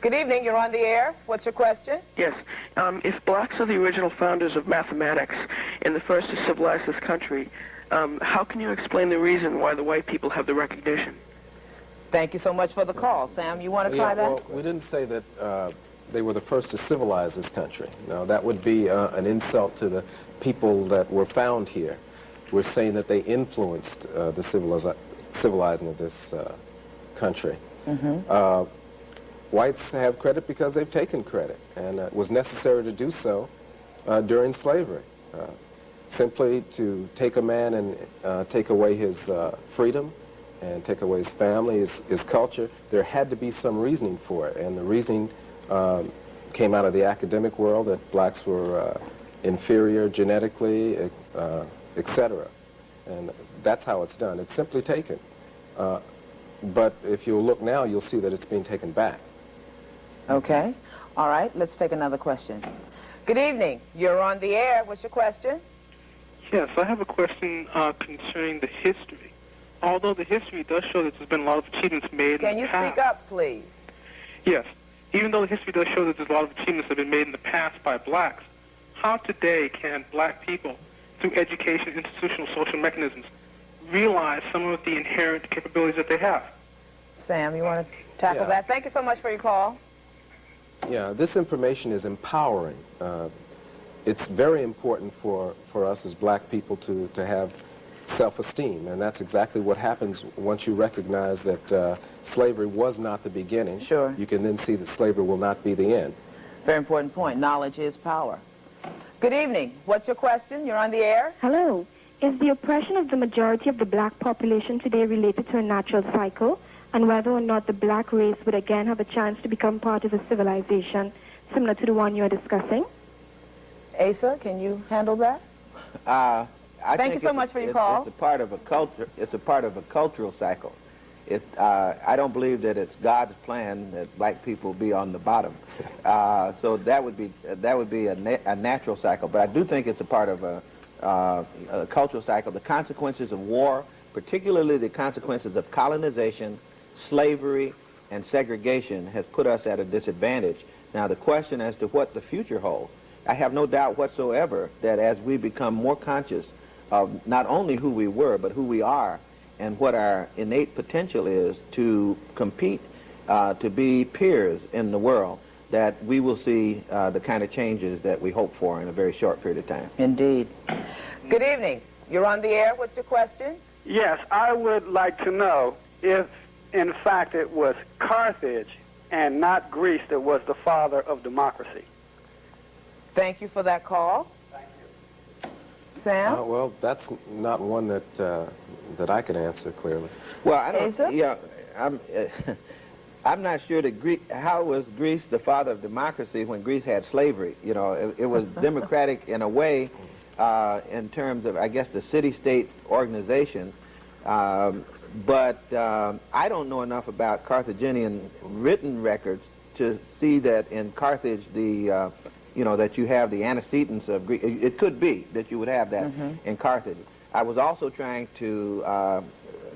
Good evening. You're on the air. What's your question? Yes. If blacks are the original founders of mathematics and the first to civilize this country, how can you explain the reason why the white people have the recognition? Thank you so much for the call. Sam, you want to try that? Well, we didn't say that they were the first to civilize this country. Now, that would be an insult to the people that were found here. We're saying that they influenced the civilizing of this country. Whites have credit because they've taken credit, and it was necessary to do so during slavery. Simply to take a man and take away his freedom and take away his family, his culture, there had to be some reasoning for it. And the reasoning came out of the academic world that blacks were inferior genetically, etc. And that's how it's done. It's simply taken. But if you look now, you'll see that it's being taken back. Okay. All right. Let's take another question. Good evening. You're on the air. What's your question? Yes, I have a question concerning the history. Although the history does show that there's been a lot of achievements made Can in you the past. speak up, please? Yes. Even though the history does show that there's a lot of achievements that have been made in the past by blacks, how today can black people, through education, institutional, social mechanisms, realize some of the inherent capabilities that they have? Sam, you want to tackle that? Thank you so much for your call. Yeah, this information is empowering. It's very important for us as black people to have self-esteem, and that's exactly what happens once you recognize that slavery was not the beginning. Sure. You can then see that slavery will not be the end. Very important point. Knowledge is power. Good evening. What's your question? You're on the air. Hello. Is the oppression of the majority of the black population today related to a natural cycle, and whether or not the black race would again have a chance to become part of a civilization similar to the one you're discussing? Asa, can you handle that? Thank you so much for your call. It's a part of a culture. It's a part of a cultural cycle. I don't believe that it's God's plan that black people be on the bottom. So that would be a natural cycle. But I do think it's a part of a cultural cycle. The consequences of war, particularly the consequences of colonization, slavery, and segregation, has put us at a disadvantage. Now, the question as to what the future holds, I have no doubt whatsoever that as we become more conscious of not only who we were, but who we are, and what our innate potential is to compete, to be peers in the world, that we will see the kind of changes that we hope for in a very short period of time. Indeed. Good evening. You're on the air. What's your question? Yes, I would like to know if, in fact, it was Carthage and not Greece that was the father of democracy. Thank you for that call. Thank you. Sam? Well, that's not one that I can answer clearly. Well, I don't. Yeah, I'm not sure that how was Greece the father of democracy when Greece had slavery? You know, it was democratic in a way, in terms of, I guess, the city-state organization. But I don't know enough about Carthaginian written records to see that in Carthage that you have the antecedents of Greek. It could be that you would have that in Carthage. I was also trying to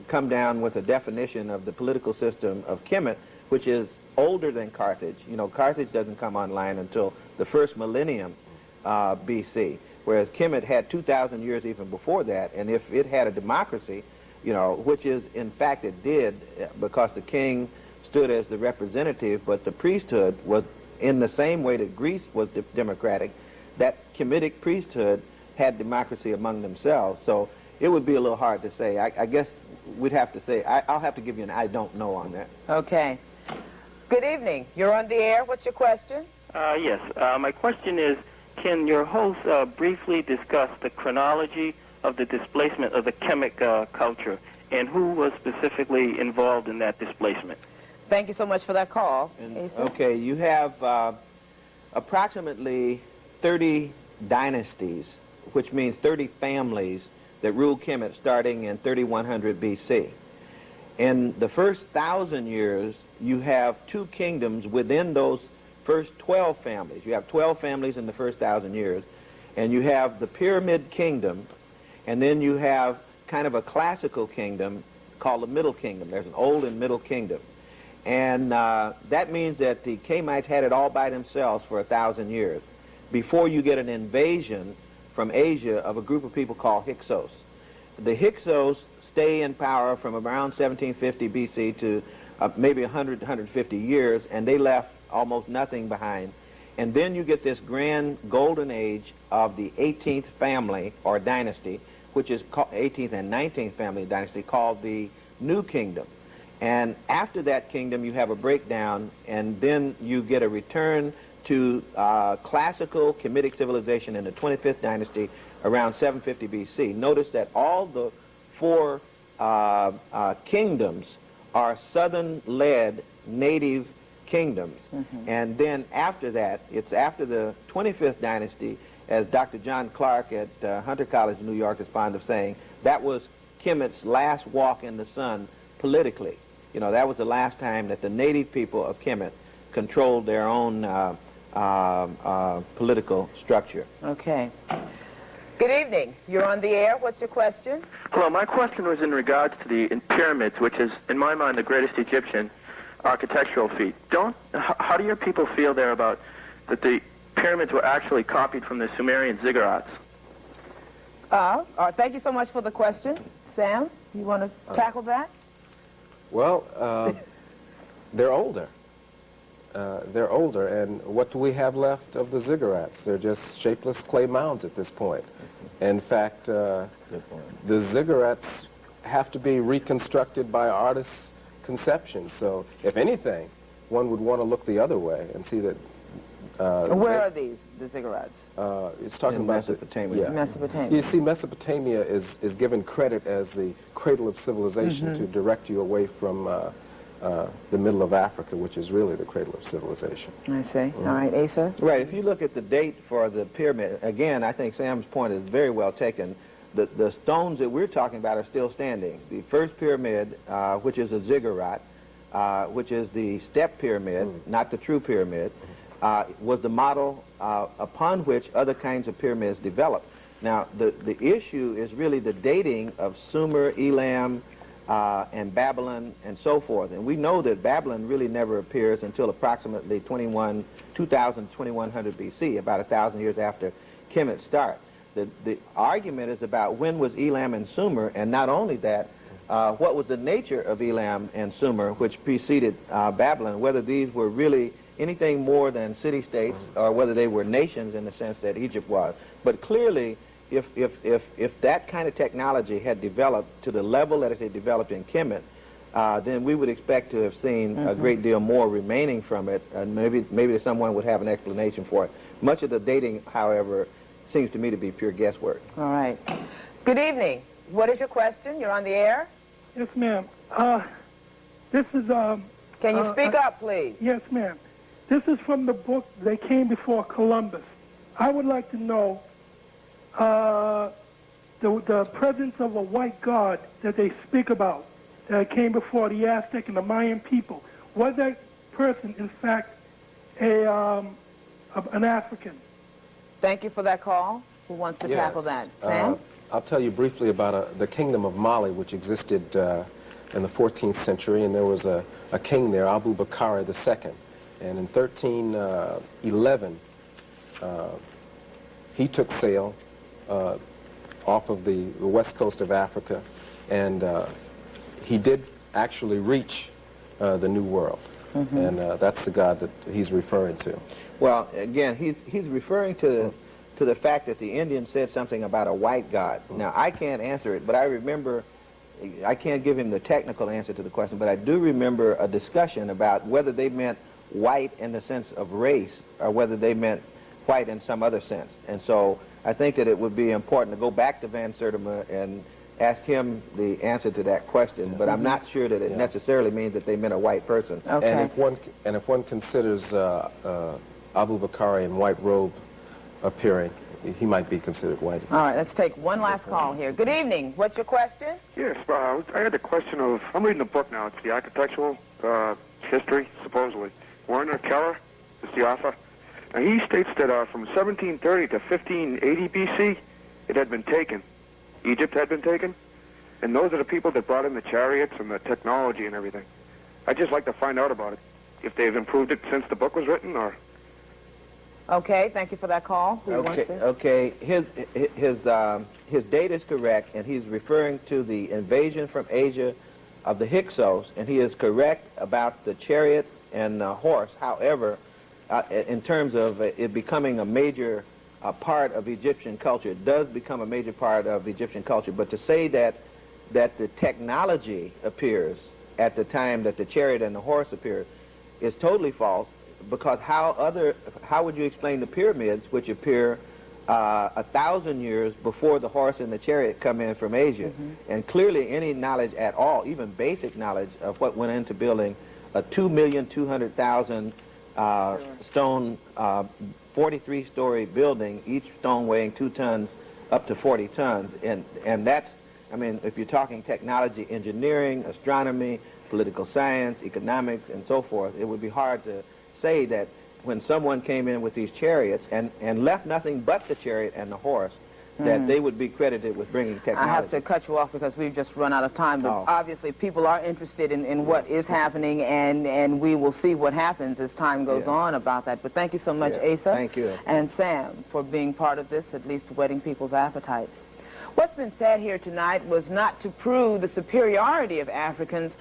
come down with a definition of the political system of Kemet, which is older than Carthage. You know, Carthage doesn't come online until the first millennium BC, whereas Kemet had 2,000 years even before that. And if it had a democracy, you know, which is, in fact, it did, because the king stood as the representative, but the priesthood was in the same way that Greece was democratic, that Kemetic priesthood had democracy among themselves. So it would be a little hard to say. I guess we'd have to say, I'll have to give you an I don't know on that. Okay. Good evening. You're on the air. What's your question? Yes. My question is, can your host briefly discuss the chronology of the displacement of the Kemet culture and who was specifically involved in that displacement? Thank you so much for that call. Okay, you have approximately 30 dynasties, which means 30 families that ruled Kemet starting in 3100 BC. In the first 1,000 years, you have two kingdoms within those first 12 families. You have 12 families in the first 1,000 years, and you have the Pyramid Kingdom, and then you have kind of a classical kingdom called the Middle Kingdom. There's an Old and Middle Kingdom. And that means that the Kemites had it all by themselves for 1,000 years before you get an invasion from Asia of a group of people called Hyksos. The Hyksos stay in power from around 1750 BC to maybe 100, 150 years, and they left almost nothing behind. And then you get this grand golden age of the 18th family or dynasty, which is 18th and 19th family dynasty, called the New Kingdom. And after that kingdom, you have a breakdown, and then you get a return to classical Kemetic civilization in the 25th dynasty around 750 BC. Notice that all the four kingdoms are southern-led native kingdoms. And then after that, it's after the 25th dynasty, as Dr. John Clark at Hunter College, New York, is fond of saying, that was Kemet's last walk in the sun politically. You know, that was the last time that the native people of Kemet controlled their own political structure. Okay. Good evening. You're on the air. What's your question? Hello, my question was in regards to the pyramids, which is, in my mind, the greatest Egyptian architectural feat. How do your people feel there about that the pyramids were actually copied from the Sumerian ziggurats? Thank you so much for the question. Sam, you want to tackle that? Well, they're older. They're older, and what do we have left of the ziggurats? They're just shapeless clay mounds at this point. In fact, the ziggurats have to be reconstructed by artists' conception. So, if anything, one would want to look the other way and see that... Where are these, the ziggurats? It's talking about Mesopotamia. Mesopotamia. You see, Mesopotamia is given credit as the cradle of civilization to direct you away from the middle of Africa, which is really the cradle of civilization. I see. All right, Asa? Right. If you look at the date for the pyramid, again, I think Sam's point is very well taken. The stones that we're talking about are still standing. The first pyramid, which is a ziggurat, which is the step pyramid, not the true pyramid, was the model upon which other kinds of pyramids developed. Now, the issue is really the dating of Sumer, Elam, and Babylon, and so forth. And we know that Babylon really never appears until approximately 2100 BC, about 1,000 years after Kemet start. The argument is about when was Elam and Sumer, and not only that, what was the nature of Elam and Sumer, which preceded Babylon, whether these were really anything more than city-states or whether they were nations in the sense that Egypt was. But clearly, if that kind of technology had developed to the level that it had developed in Kemet, then we would expect to have seen a great deal more remaining from it, and maybe someone would have an explanation for it. Much of the dating, however, seems to me to be pure guesswork. All right. Good evening. What is your question? You're on the air. Yes, ma'am. This is... Can you speak up, please? Yes, ma'am. This is from the book They Came Before Columbus. I would like to know the presence of a white god that they speak about that came before the Aztec and the Mayan people. Was that person, in fact, an African? Thank you for that call. Who wants to tackle that? Sam? I'll tell you briefly about the kingdom of Mali, which existed in the 14th century, and there was a king there, Abu Bakr II. And in 1311, he took sail off of the west coast of Africa, and he did actually reach the New World. And that's the God that he's referring to. Well, again, he's referring to the fact that the Indians said something about a white god. Now, I can't answer it, but I remember, I can't give him the technical answer to the question, but I do remember a discussion about whether they meant white in the sense of race or whether they meant white in some other sense. And so I think that it would be important to go back to Van Sertima and ask him the answer to that question, but I'm not sure that it necessarily means that they meant a white person. Okay. And if one considers Abu Bakr in white robe appearing, he might be considered white. All right, let's take one last call here. Good evening. What's your question? Yes, I had a question of, I'm reading a book now, it's the architectural history, supposedly. Werner Keller is the author. And he states that from 1730 to 1580 BC, it had been taken. Egypt had been taken. And those are the people that brought in the chariots and the technology and everything. I'd just like to find out about it, if they've improved it since the book was written, or... Okay, thank you for that call. Okay. His date is correct, and he's referring to the invasion from Asia of the Hyksos, and he is correct about the chariot and horse. However, in terms of it becoming a major part of Egyptian culture, it does become a major part of Egyptian culture. But to say that the technology appears at the time that the chariot and the horse appear is totally false. Because how would you explain the pyramids, which appear 1,000 years before the horse and the chariot come in from Asia? And clearly any knowledge at all, even basic knowledge of what went into building a 2,200,000 stone 43-story building, each stone weighing 2 tons up to 40 tons. And that's, I mean, if you're talking technology, engineering, astronomy, political science, economics, and so forth, it would be hard to say that when someone came in with these chariots and left nothing but the chariot and the horse, that they would be credited with bringing technology. I have to cut you off because we've just run out of time, but obviously people are interested in what is happening, and we will see what happens as time goes on about that. But thank you so much, Asa. Thank you. And Sam, for being part of this, at least whetting people's appetites. What's been said here tonight was not to prove the superiority of Africans,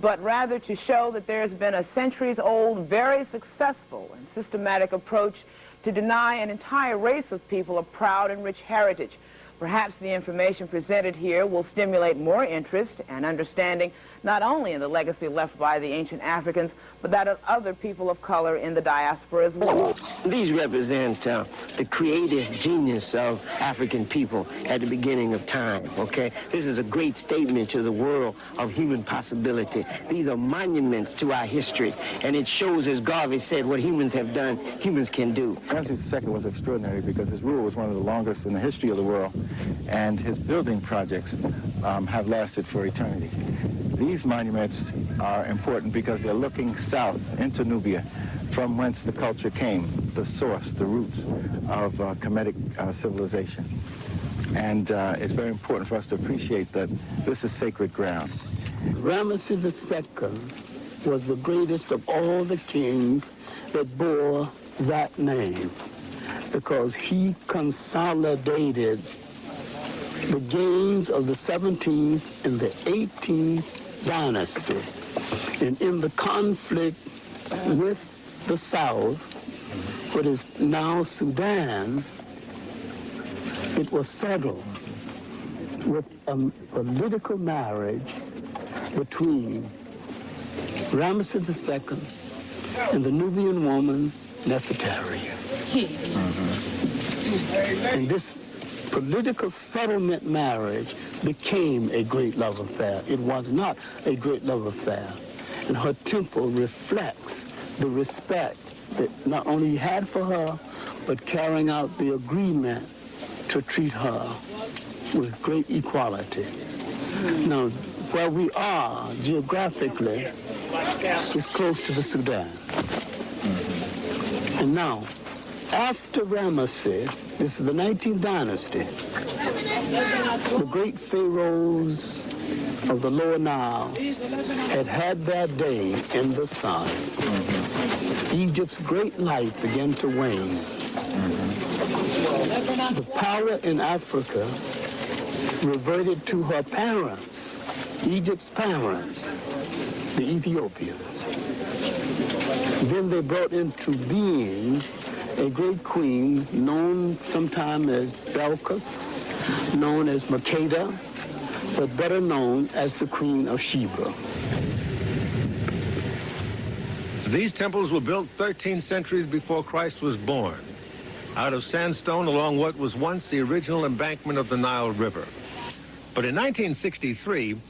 but rather to show that there's been a centuries-old, very successful and systematic approach to deny an entire race of people a proud and rich heritage. Perhaps the information presented here will stimulate more interest and understanding not only in the legacy left by the ancient Africans, but that of other people of color in the diaspora as well. These represent the creative genius of African people at the beginning of time, okay? This is a great statement to the world of human possibility. These are monuments to our history, and it shows, as Garvey said, what humans have done, humans can do. Ramses II was extraordinary because his rule was one of the longest in the history of the world, and his building projects have lasted for eternity. These monuments are important because they're looking south into Nubia, from whence the culture came, the source, the roots of Kemetic civilization. And it's very important for us to appreciate that this is sacred ground. Ramses II was the greatest of all the kings that bore that name because he consolidated the gains of the 17th and the 18th dynasty. And in the conflict with the South, what is now Sudan, it was settled with a political marriage between Ramses II and the Nubian woman, Nefertari. And this political settlement marriage became a great love affair. It was not a great love affair. And her temple reflects the respect that not only he had for her, but carrying out the agreement to treat her with great equality. Now, where we are geographically is close to the Sudan. And now, after Ramesses, this is the 19th dynasty, the great pharaohs of the Lower Nile had their day in the sun. Egypt's great light began to wane. The power in Africa reverted to her parents, Egypt's parents, the Ethiopians. Then they brought into being a great queen known sometime as Belkis, known as Makeda, but better known as the Queen of Sheba. These temples were built 13 centuries before Christ was born, out of sandstone along what was once the original embankment of the Nile River. But in 1963,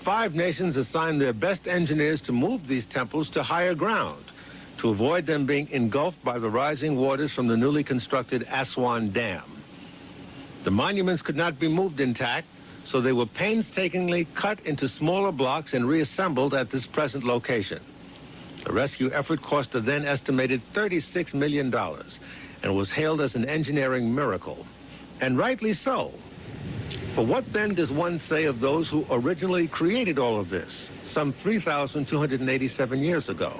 5 nations assigned their best engineers to move these temples to higher ground, to avoid them being engulfed by the rising waters from the newly constructed Aswan Dam. The monuments could not be moved intact, so they were painstakingly cut into smaller blocks and reassembled at this present location. The rescue effort cost a then estimated $36 million and was hailed as an engineering miracle, and rightly so. But what then does one say of those who originally created all of this, some 3,287 years ago?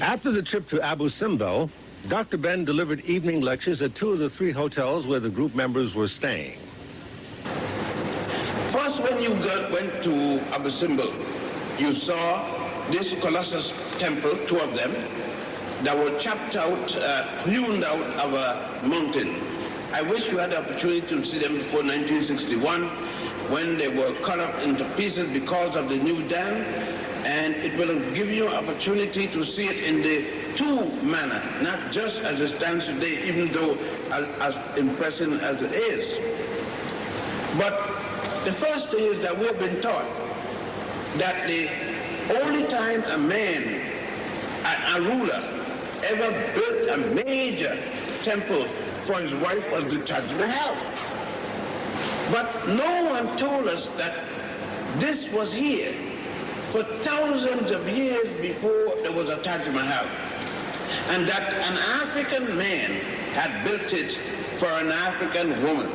After the trip to Abu Simbel, Dr. Ben delivered evening lectures at 2 of the 3 hotels where the group members were staying. First, when you went to Abu Simbel, you saw this Colossus temple, 2 of them, that were chopped out, hewn out of a mountain. I wish you had the opportunity to see them before 1961, when they were cut up into pieces because of the new dam, and it will give you an opportunity to see it in the 2 manner, not just as it stands today, even though as impressive as it is. But the first thing is that we have been taught that the only time a man, a ruler, ever built a major temple for his wife was the Taj Mahal. But no one told us that this was here for thousands of years before there was a Taj Mahal, and that an African man had built it for an African woman.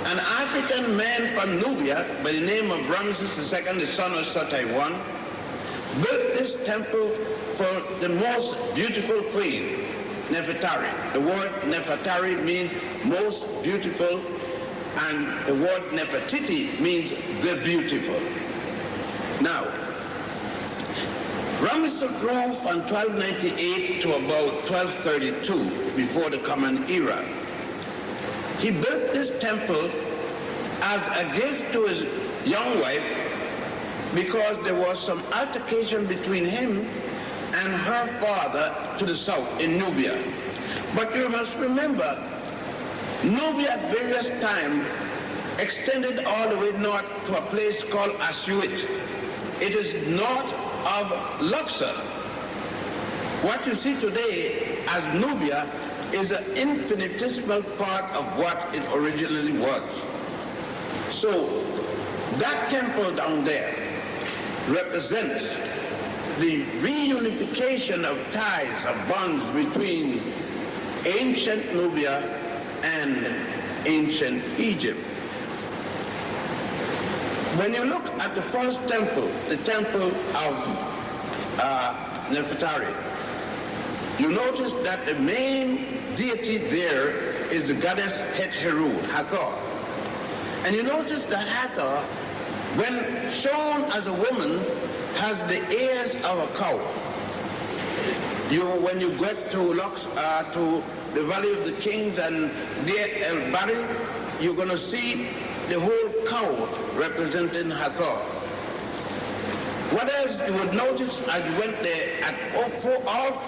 An African man from Nubia by the name of Ramses II, the son of Satai I, built this temple for the most beautiful queen, Nefertari. The word Nefertari means most beautiful, and the word Nefertiti means the beautiful. Now, Ramses ruled from 1298 to about 1232 before the Common Era. He built this temple as a gift to his young wife because there was some altercation between him and her father to the south in Nubia. But you must remember, Nubia at various times extended all the way north to a place called Assuit. It is north of Luxor. What you see today as Nubia is an infinitesimal part of what it originally was. So that temple down there represents the reunification of ties, of bonds between ancient Nubia and ancient Egypt. When you look at the first temple, the temple of Nefertari, you notice that the main deity there is the goddess Het-Heru, Hathor. And you notice that Hathor, when shown as a woman, has the ears of a cow. When you get to to the Valley of the Kings and Deir el-Bari, you're going to see the whole cow representing Hathor. What else you would notice as you went there, at all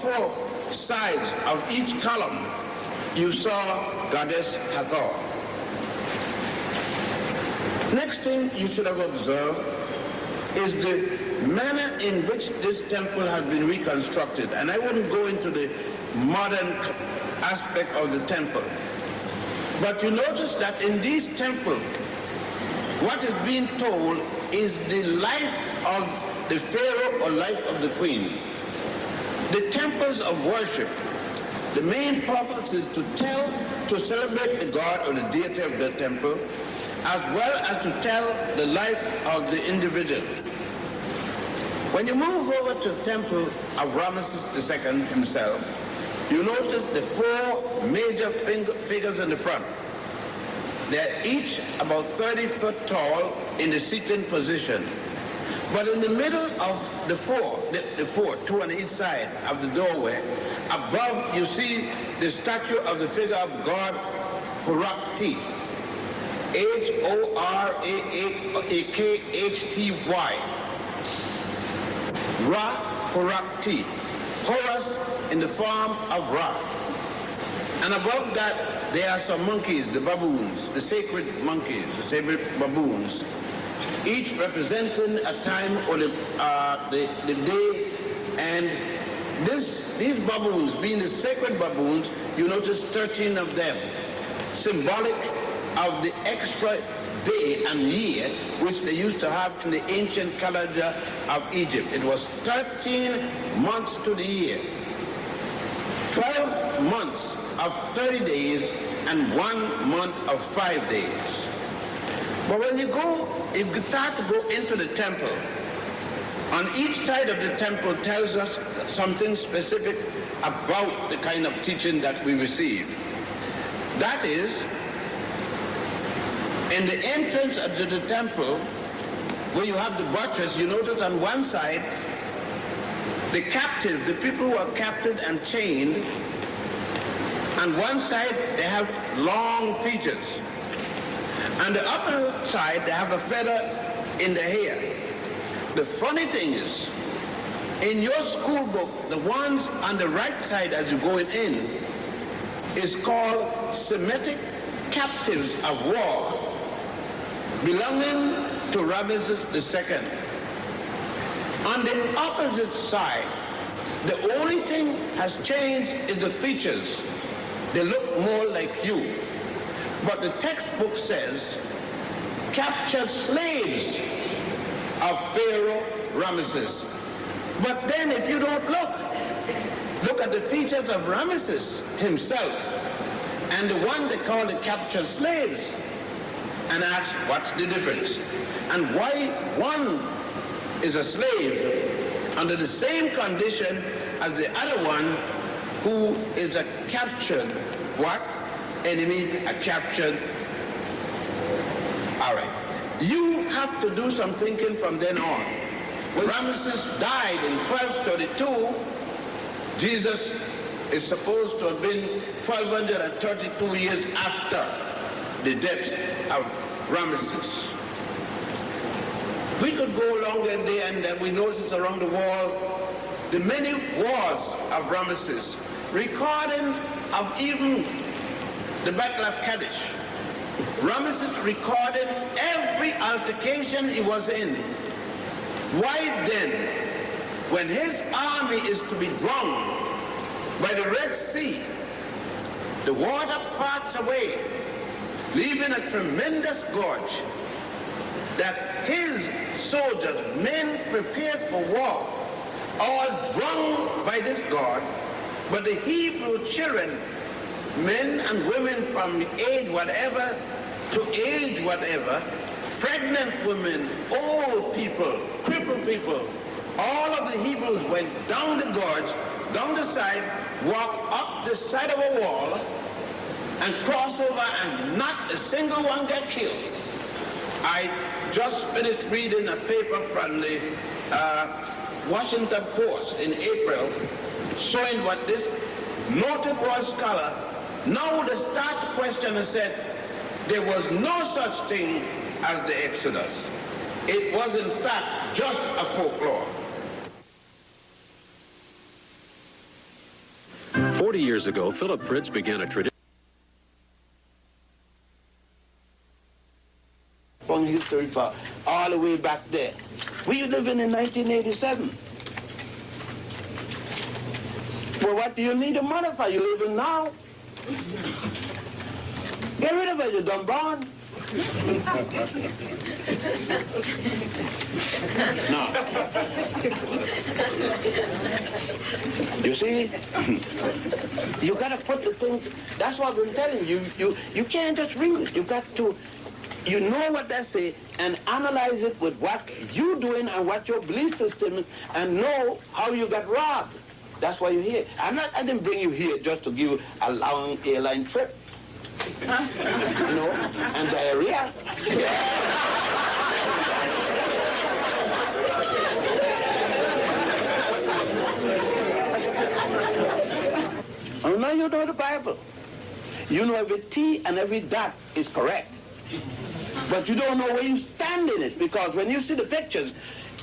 four sides of each column, you saw Goddess Hathor. Next thing you should have observed is the manner in which this temple has been reconstructed. And I wouldn't go into the modern aspect of the temple. But you notice that in these temples, what is being told is the life of the pharaoh or life of the queen. The temples of worship, the main purpose is to celebrate the god or the deity of the temple, as well as to tell the life of the individual. When you move over to the temple of Ramses II himself, you notice the four major figures in the front. They're each about 30 foot tall in the sitting position. But in the middle of the four, two on each side of the doorway, above you see the statue of the figure of God Horakti. Horakthty. Ra Horakti. Horus in the form of Ra. And above that, there are some monkeys, the baboons, the sacred monkeys, the sacred baboons, each representing a time or the day. And these baboons, being the sacred baboons, you notice 13 of them, symbolic of the extra day and year which they used to have in the ancient calendar of Egypt. It was 13 months to the year, 12 months of 30 days, and 1 month of 5 days. But when you start to go into the temple, on each side of the temple tells us something specific about the kind of teaching that we receive. That is, in the entrance to the temple, where you have the buttress, you notice on one side, the captives, the people who are captured and chained, on one side they have long features. On the upper side, they have a feather in the hair. The funny thing is, in your school book, the ones on the right side as you're going in is called Semitic captives of war belonging to Ramses II. On the opposite side, the only thing has changed is the features. They look more like you. But the textbook says, captured slaves of Pharaoh Ramesses. But then if you don't look at the features of Ramesses himself, and the one they call the captured slaves, and ask what's the difference and why one is a slave under the same condition as the other one who is a captured what? Enemy, a captured. All right. You have to do some thinking from then on. When Ramesses died in 1232, Jesus is supposed to have been 1232 years after the death of Ramesses. We could go along that day and we notice around the wall the many wars of Ramesses, recording of even the Battle of Kadesh. Ramesses recorded every altercation he was in. Why then, when his army is to be drowned by the Red Sea, the water parts away, leaving a tremendous gorge, that his soldiers, men prepared for war, all drowned by this gorge, but the Hebrew children, men and women from age whatever to age whatever, pregnant women, old people, crippled people, all of the Hebrews went down the gorge, down the side, walked up the side of a wall, and crossed over, and not a single one got killed. I just finished reading a paper from the Washington Post in April, showing what this noted scholar now would start the question and said, there was no such thing as the Exodus. It was in fact just a folklore. 40 years ago, Philip Fritz began a tradition. From history for all the way back there. We living in 1987. Well, what do you need a money for? You living now? Get rid of it, you dumb born. No. You see, you got to put the thing, that's what I've been telling you. You can't just read it. You got to, you know what they say, and analyze it with what you're doing and what your belief system is, and know how you got robbed. That's why you're here. I didn't bring you here just to give you a long airline trip. You know, and diarrhea. Oh, no, you know the Bible. You know every T and every dot is correct. But you don't know where you stand in it, because when you see the pictures,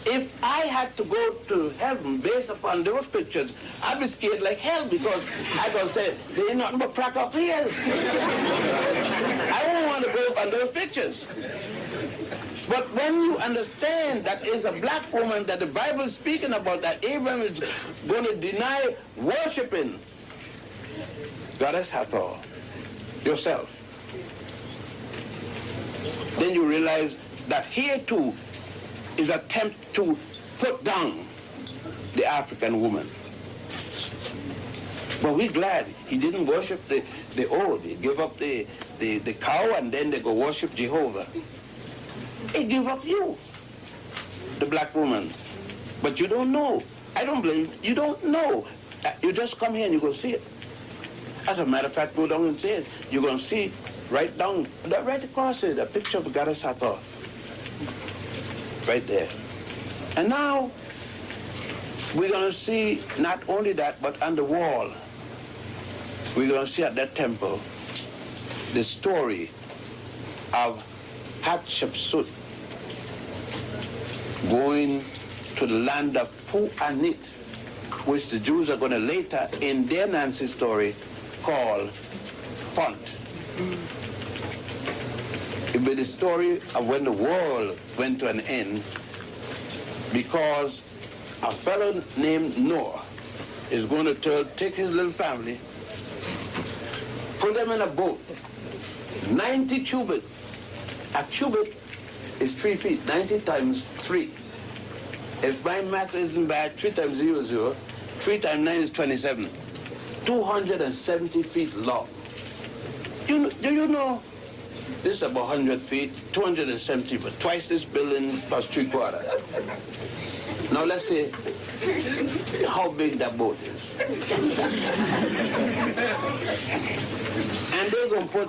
if I had to go to heaven based upon those pictures, I'd be scared like hell, because I gonna say, there ain't nothing but crack up here. I don't want to go on those pictures. But when you understand that it's a black woman that the Bible is speaking about, that Abraham is going to deny worshiping Goddess Hathor, yourself, then you realize that here too is an attempt to put down the African woman. But we're glad he didn't worship the old. He gave up the cow, and then they go worship Jehovah. He gave up you, the black woman. But you don't know. I don't blame you. You don't know. You just come here and you go see it. As a matter of fact, go down and see it. You're going to see right down, right across it, a picture of Goddess Hathor. Right there. And now, we're going to see not only that, but on the wall, we're going to see at that temple the story of Hatshepsut going to the land of Pu-Anit, which the Jews are going to later, in their Nancy story, call Punt. It will be the story of when the world went to an end, because a fellow named Noah is going to take his little family, put them in a boat, 90 cubits. A cubit is 3 feet, 90 times 3. If my math isn't bad, 3 times 0 is 0, 3 times 9 is 27. 270 feet long. Do you know this is about 100 feet, 270 foot, twice this building plus 3/4. Now let's say how big that boat is. And they're going to put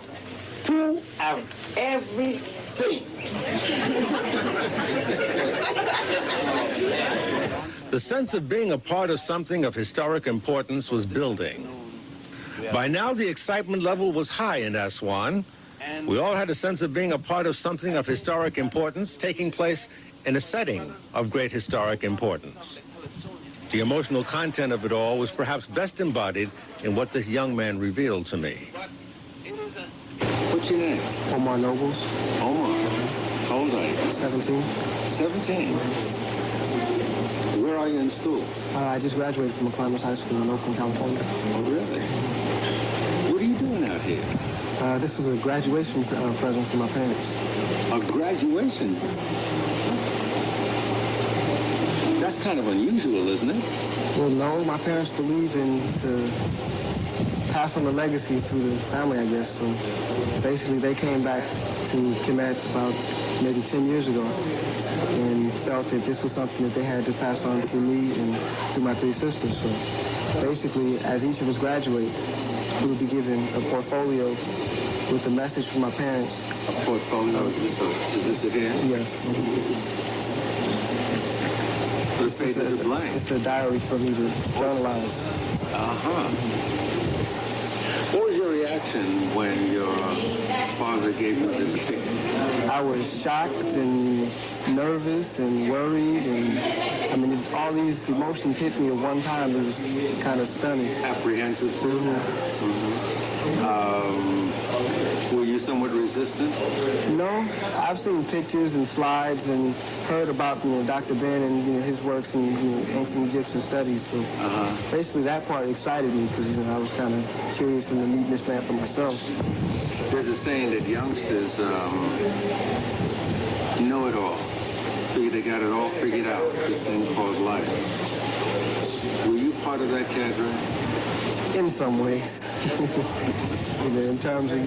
2 of everything. The sense of being a part of something of historic importance was building. By now, the excitement level was high in Aswan. We all had a sense of being a part of something of historic importance taking place in a setting of great historic importance. The emotional content of it all was perhaps best embodied in what this young man revealed to me. What's your name? Omar Nobles. Omar. How old are you? 17. 17? Where are you in school? I just graduated from Climbers High School in Oakland, California. Oh, really? What are you doing out here? This was a graduation present for my parents. A graduation? That's kind of unusual, isn't it? Well, no, my parents believe in to pass on the legacy to the family, I guess. So basically, they came back to Kemet about maybe 10 years ago and felt that this was something that they had to pass on to me and to my 3 sisters. So basically, as each of us graduate, we will be given a portfolio with a message from my parents. A portfolio? Is this it here? Yes. Let's say this is blank. It's a diary for me to journalize. Uh-huh. What was your reaction when your father gave you this ticket? I was shocked and nervous and worried, and I mean, all these emotions hit me at one time. It was kind of stunning. Apprehensive too? Were you somewhat resistant? No, I've seen pictures and slides and heard about Dr. Ben and his works in ancient Egyptian studies. So basically, that part excited me because I was kind of curious in the meeting this man for myself. There's a saying that youngsters know it all. They got it all figured out. This thing called life. Were you part of that cadre? In some ways. In terms of,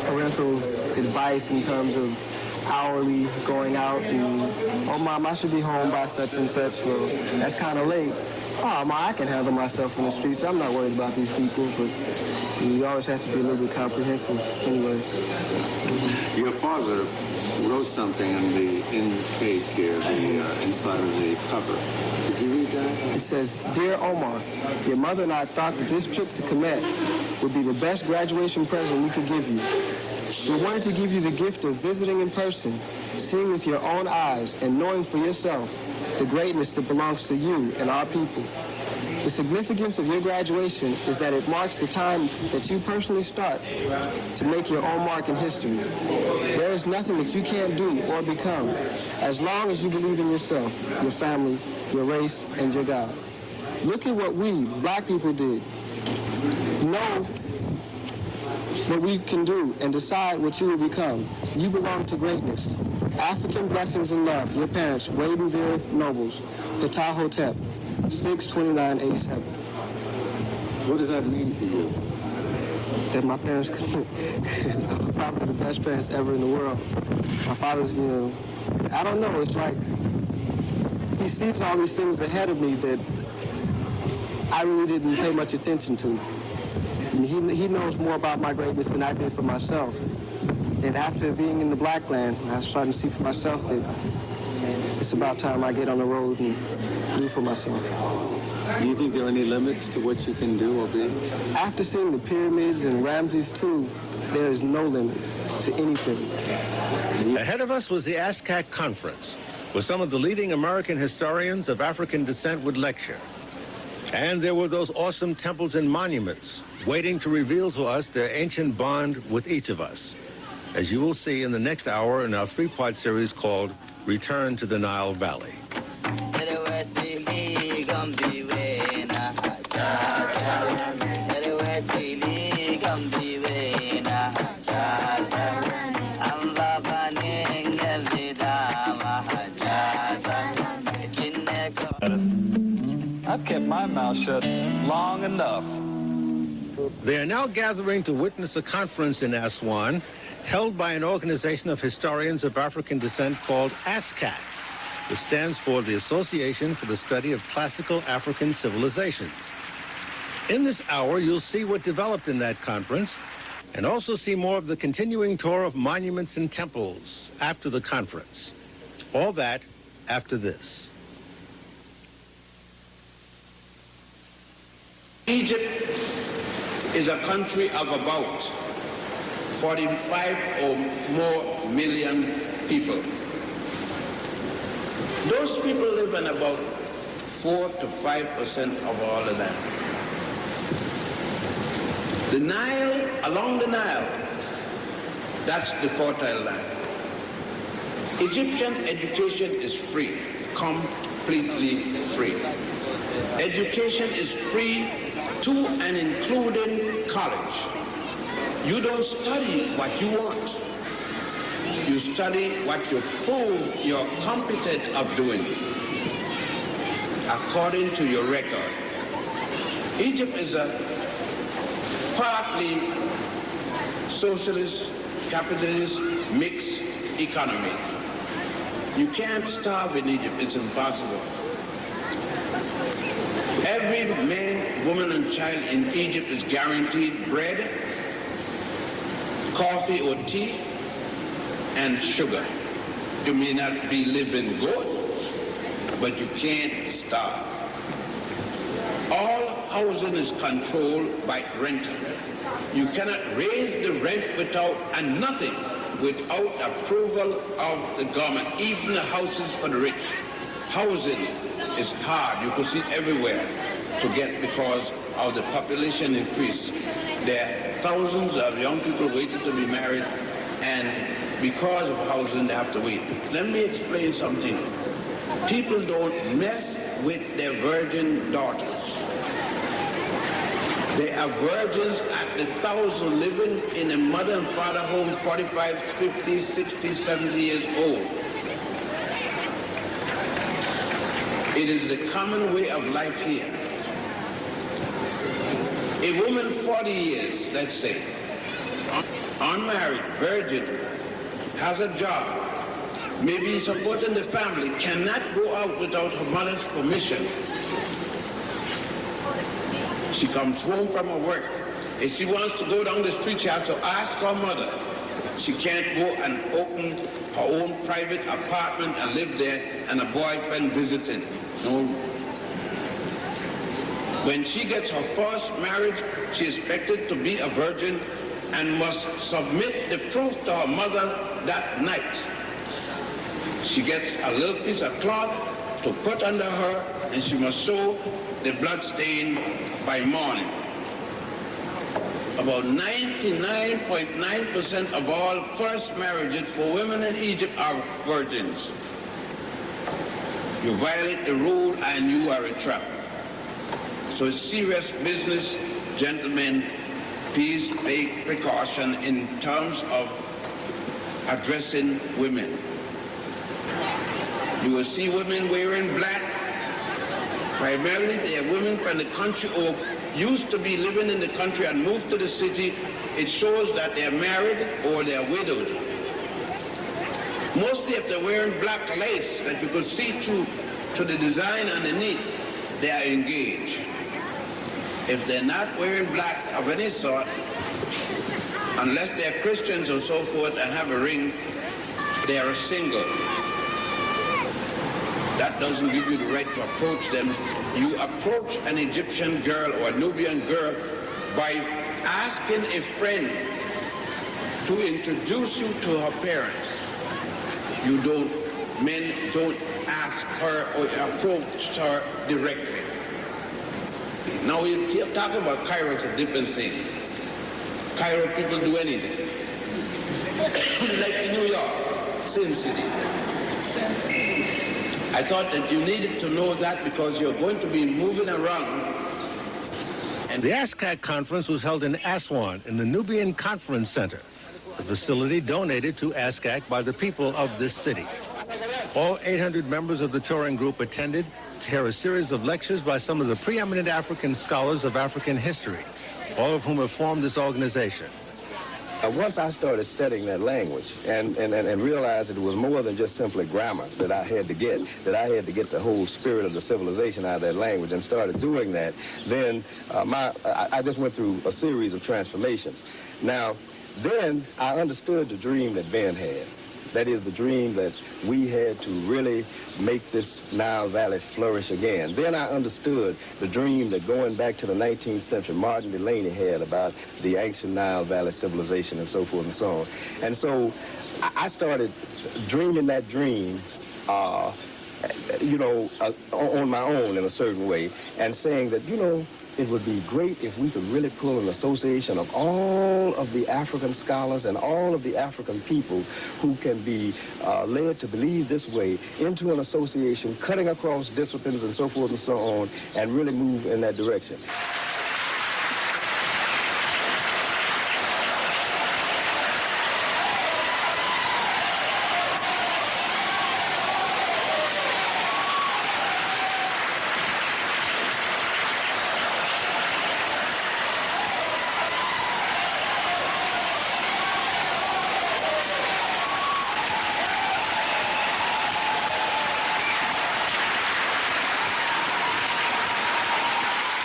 parental advice, in terms of hourly going out and, oh, Mom, I should be home by such and such. Well, that's kind of late. Oh, Mom, I can handle myself in the streets. I'm not worried about these people, but you always have to be a little bit comprehensive anyway. Your father wrote something on the end page here, the inside of the cover. Did you read that? It says, Dear Omar, your mother and I thought that this trip to Kemet would be the best graduation present we could give you. We wanted to give you the gift of visiting in person, seeing with your own eyes, and knowing for yourself the greatness that belongs to you and our people. The significance of your graduation is that it marks the time that you personally start to make your own mark in history. There is nothing that you can't do or become as long as you believe in yourself, your family, your race, and your God. Look at what we, black people, did. Know what we can do and decide what you will become. You belong to greatness. African blessings and love. Your parents, Wade and Vera Nobles, Ptah Hotep, 6/29/87. What does that mean to you? That my parents are probably the best parents ever in the world. My father's, I don't know, it's like he sees all these things ahead of me that I really didn't pay much attention to. And he knows more about my greatness than I did for myself. And after being in the black land, I was starting to see for myself that it's about time I get on the road and do for myself. Do you think there are any limits to what you can do or be? After seeing the pyramids and Ramses too, there is no limit to anything. Ahead of us was the ASCAC conference, where some of the leading American historians of African descent would lecture. And there were those awesome temples and monuments waiting to reveal to us their ancient bond with each of us, as you will see in the next hour in our 3-part series called Return to the Nile Valley. I've kept my mouth shut long enough. They are now gathering to witness a conference in Aswan held by an organization of historians of African descent called ASCAC, which stands for the Association for the Study of Classical African Civilizations. In this hour, you'll see what developed in that conference and also see more of the continuing tour of monuments and temples after the conference. All that after this. Egypt is a country of about 45 or more million people. Those people live in about 4 to 5% of all the land. The Nile, along the Nile, that's the fertile land. Egyptian education is free, completely free. Education is free to and including college. You don't study what you want. You study what you prove you're competent of doing according to your record. Egypt is a partly socialist, capitalist, mixed economy. You can't starve in Egypt, it's impossible. Every man, woman, and child in Egypt is guaranteed bread, coffee or tea, and sugar. You may not be living good, but you can't starve. All housing is controlled by rental. You cannot raise the rent without approval of the government, even the houses for the rich. Housing is hard. You can see it everywhere to get because of the population increase. There are thousands of young people waiting to be married, and because of housing, they have to wait. Let me explain something. People don't mess with their virgin daughters. They are virgins at the thousand living in a mother and father home, 45, 50, 60, 70 years old. It is the common way of life here. A woman 40 years, let's say, unmarried, virgin, has a job, maybe supporting the family, cannot go out without her mother's permission. She comes home from her work. If she wants to go down the street, she has to ask her mother. She can't go and open her own private apartment and live there and a boyfriend visiting. No. When she gets her first marriage, she is expected to be a virgin and must submit the proof to her mother that night. She gets a little piece of cloth to put under her, and she must show the blood stain by morning. About 99.9% of all first marriages for women in Egypt are virgins. You violate the rule and you are a trap. So it's serious business, gentlemen. Please take precaution in terms of addressing women. You will see women wearing black. Primarily they are women from the country or used to be living in the country and moved to the city. It shows that they're married or they're widowed. Mostly if they're wearing black lace that you could see through to the design underneath, they are engaged. If they're not wearing black of any sort, unless they're Christians or so forth and have a ring, they are single. That doesn't give you the right to approach them. You approach an Egyptian girl or a Nubian girl by asking a friend to introduce you to her parents. Men don't ask her or approach her directly. Now you're talking about Cairo, it's a different thing. Cairo people do anything. Like in New York, Sin City. I thought that you needed to know that because you're going to be moving around. And the ASCAC conference was held in Aswan in the Nubian Conference Center, a facility donated to ASCAC by the people of this city. All 800 members of the touring group attended to hear a series of lectures by some of the preeminent African scholars of African history. all of whom have formed this organization. Once I started studying that language and realized that it was more than just simply grammar that I had to get, the whole spirit of the civilization out of that language, and started doing that, then I just went through a series of transformations. Now, then I understood the dream that Ben had. That is the dream that we had to really make this Nile Valley flourish again. Then I understood the dream that going back to the 19th century, Martin Delaney had about the ancient Nile Valley civilization and so forth and so on. And so I started dreaming that dream, on my own in a certain way, and saying that, it would be great if we could really pull an association of all of the African scholars and all of the African people who can be led to believe this way into an association, cutting across disciplines and so forth and so on, and really move in that direction.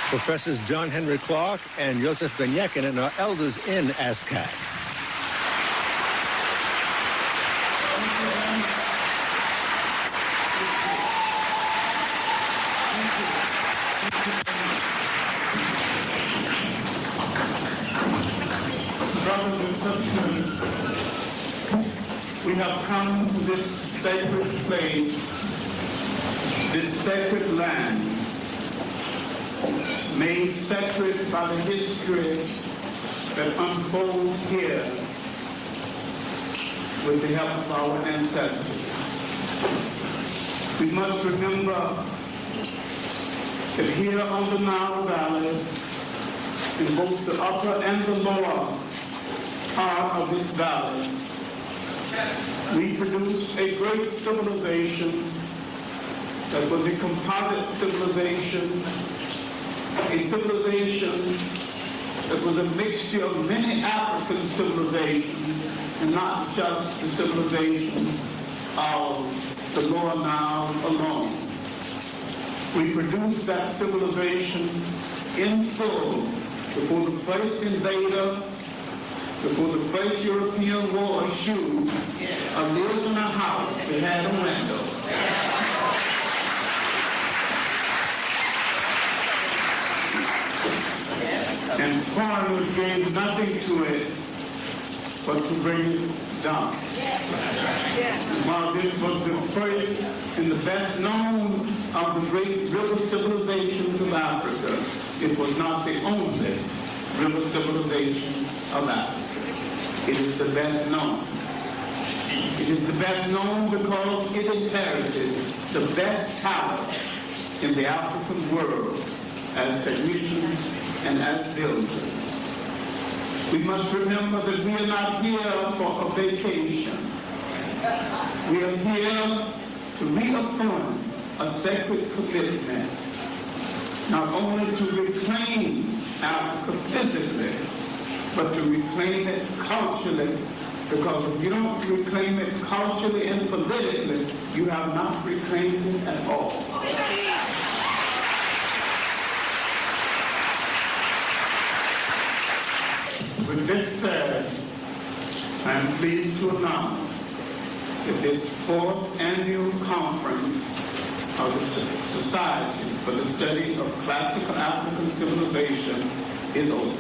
Professors John Henry Clark and Joseph Ben-Jekinen are elders in ASCAC. Brothers and sisters, we have come to this sacred place, this sacred land, made sacred by the history that unfolds here with the help of our ancestors. We must remember that here on the Nile Valley, in both the upper and the lower part of this valley, we produced a great civilization that was a composite civilization, a civilization that was a mixture of many African civilizations and not just the civilization of the Lower Nile alone. We produced that civilization in full before the first invader, before the first European warship lived in a house that had a window. And foreigners gave nothing to it but to bring it down. While this was the first and the best known of the great river civilizations of Africa, it was not the only river civilization of Africa. It is the best known. It is the best known because it inherited the best talent in the African world as technicians and as builders. We must remember that we are not here for a vacation. We are here to reaffirm a sacred commitment, not only to reclaim Africa physically, but to reclaim it culturally, because if you don't reclaim it culturally and politically, you have not reclaimed it at all. With this said, I am pleased to announce that this fourth annual conference of the Society for the Study of Classical African Civilization is over.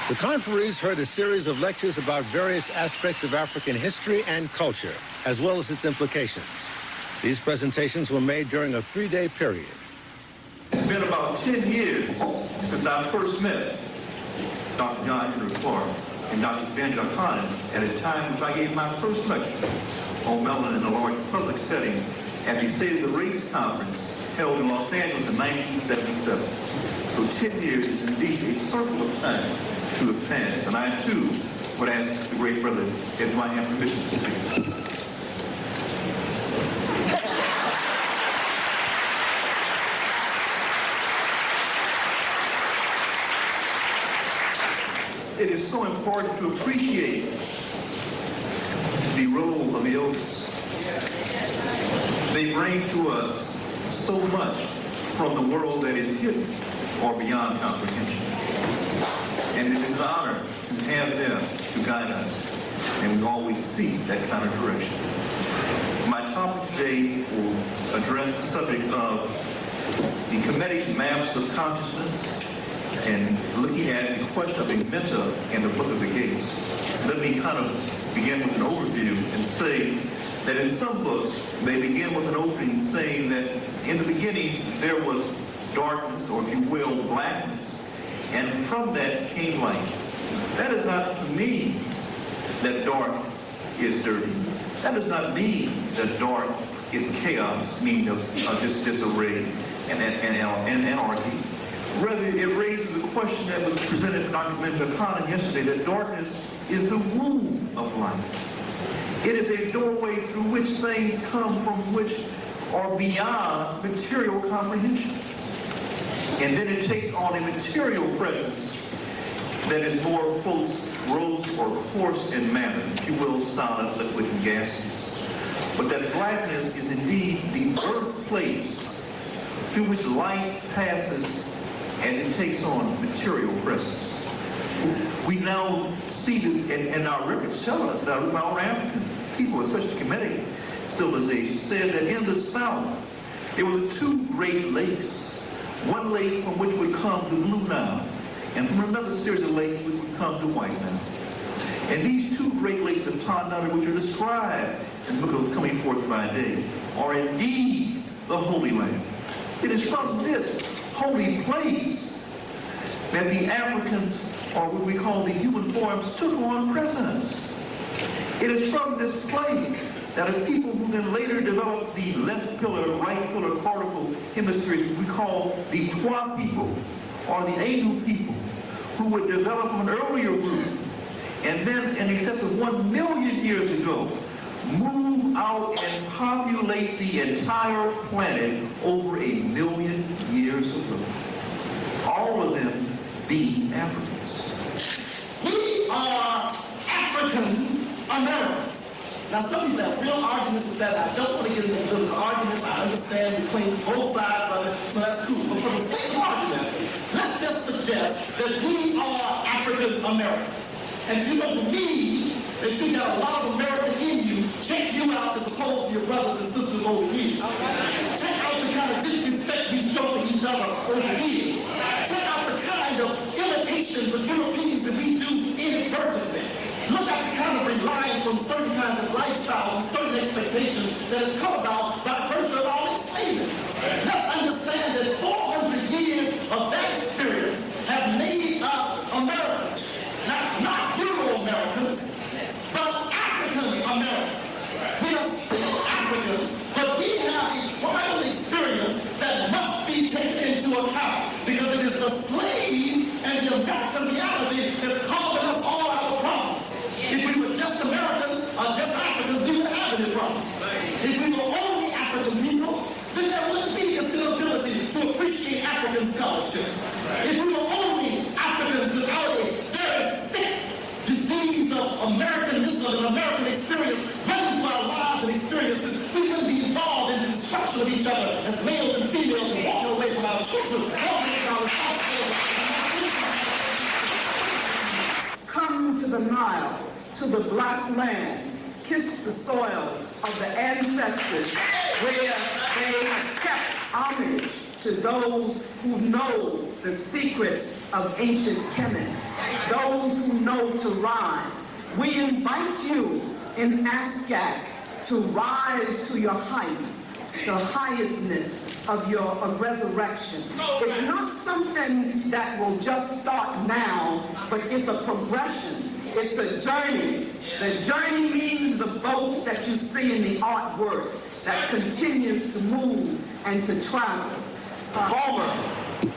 The conferees heard a series of lectures about various aspects of African history and culture, as well as its implications. These presentations were made during a 3-day period. It's been about 10 years since I first met Dr. John Henry Clark and Dr. Ben Jekinen at a time which I gave my first lecture on melanin in a large public setting at the State of the Race Conference held in Los Angeles in 1977. So 10 years is indeed a circle of time to the past, and I too would ask the great brother if I have permission to speak. so important to appreciate the role of the elders. They bring to us so much from the world that is hidden or beyond comprehension. And it is an honor to have them to guide us, and we always seek that kind of direction. My topic today will address the subject of the Kemetic maps of consciousness and looking at the question of a mentor in the Book of the Gates. Let me kind of begin with an overview and say that in some books, they begin with an opening saying that in the beginning there was darkness, or if you will, blackness, and from that came light. That does not mean that dark is dirty. That does not mean that dark is chaos, meaning of just disarray and anarchy. Rather, it raises the question that was presented by Dr. Benjamin Conant yesterday, that darkness is the womb of life. It is a doorway through which things come from which are beyond material comprehension. And then it takes on a material presence that is more gross or coarse in manner, if you will, solid, liquid, and gaseous. But that blackness is indeed the birthplace through which light passes as it takes on material presence. We now see, and our records tell us that our African people, especially Kemetic civilization, said that in the south there were two great lakes. One lake from which would come the Blue Nile, and from another series of lakes which would come the White Nile. And these two great lakes of Tanana, which are described in the book of Coming Forth by Day, are indeed the Holy Land. It is from this holy place that the Africans, or what we call the human forms, took on presence. It is from this place that a people who then later developed the left pillar, right pillar, cortical hemispheres, we call the Twa people, or the Anu people, who would develop from an earlier root, and then in excess of 1 million years ago, move out and populate the entire planet over 1 million years ago. All of them being Africans. We are African Americans. Now, some people have real arguments with that. I don't want to get into the argument. I understand between both sides of it, so that's cool. But for the sake of argument, let's just suggest that we are African Americans. And if you don't believe that you got a lot of American in you, check you out as opposed to your brothers and sisters over here. Check out the kind of disrespect we show to each other over here. Check out the kind of imitations of Europeans that we do inadvertently. Look at the kind of reliance on certain kinds of lifestyles and certain expectations that has come about by virtue of our enslavement. Let's understand that 400 years of that experience have made us Americans. Not Euro-Americans, but African Americans. We are still Africans, but we have a tribal experience that must be taken into account, because it is the slave and the American reality that's causing us all our problems. If we were just Americans or just Africans, we wouldn't have any problems. If we were only African people, then there wouldn't be a ability to appreciate African scholarship. If we were only Africans without a very thick disease of Americanism and American experience running through our lives and experiences, we wouldn't be involved in the destruction of each other as males and females and walking away from our children, walking from our responsibilities. Come to the Nile, to the black land, kiss the soil of the ancestors where they have kept homage to those who know the secrets of ancient Kemet, those who know to rise. We invite you in Ascaq to rise to your heights, the highestness of your resurrection. It's not something that will just start now, but it's a progression. It's a journey. The journey means the boats that you see in the artwork that continues to move and to travel. Homer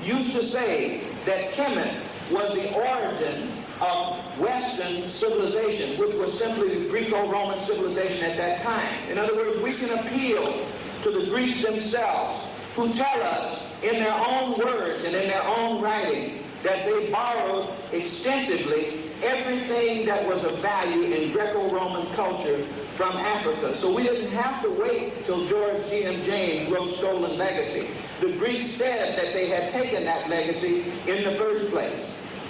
used to say that Kemet was the origin of Western civilization, which was simply the Greco-Roman civilization at that time. In other words, we can appeal to the Greeks themselves, who tell us in their own words and in their own writing that they borrowed extensively everything that was of value in Greco-Roman culture from Africa. So we didn't have to wait till George G.M. James wrote Stolen Legacy. The Greeks said that they had taken that legacy in the first place.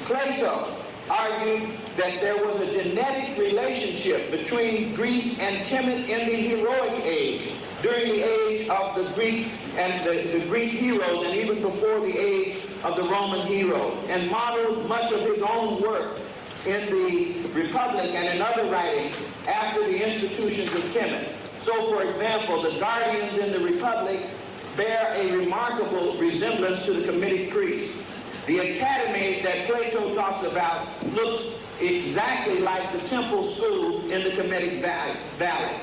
Plato argued that there was a genetic relationship between Greece and Kemet in the heroic age, during the age of the Greek and the Greek heroes, and even before the age of the Roman heroes, and modeled much of his own work in the Republic and in other writings after the institutions of Kemet. So, for example, the guardians in the Republic bear a remarkable resemblance to the Kemetic priests. The academy that Plato talks about looks exactly like the temple school in the Kemetic Valley.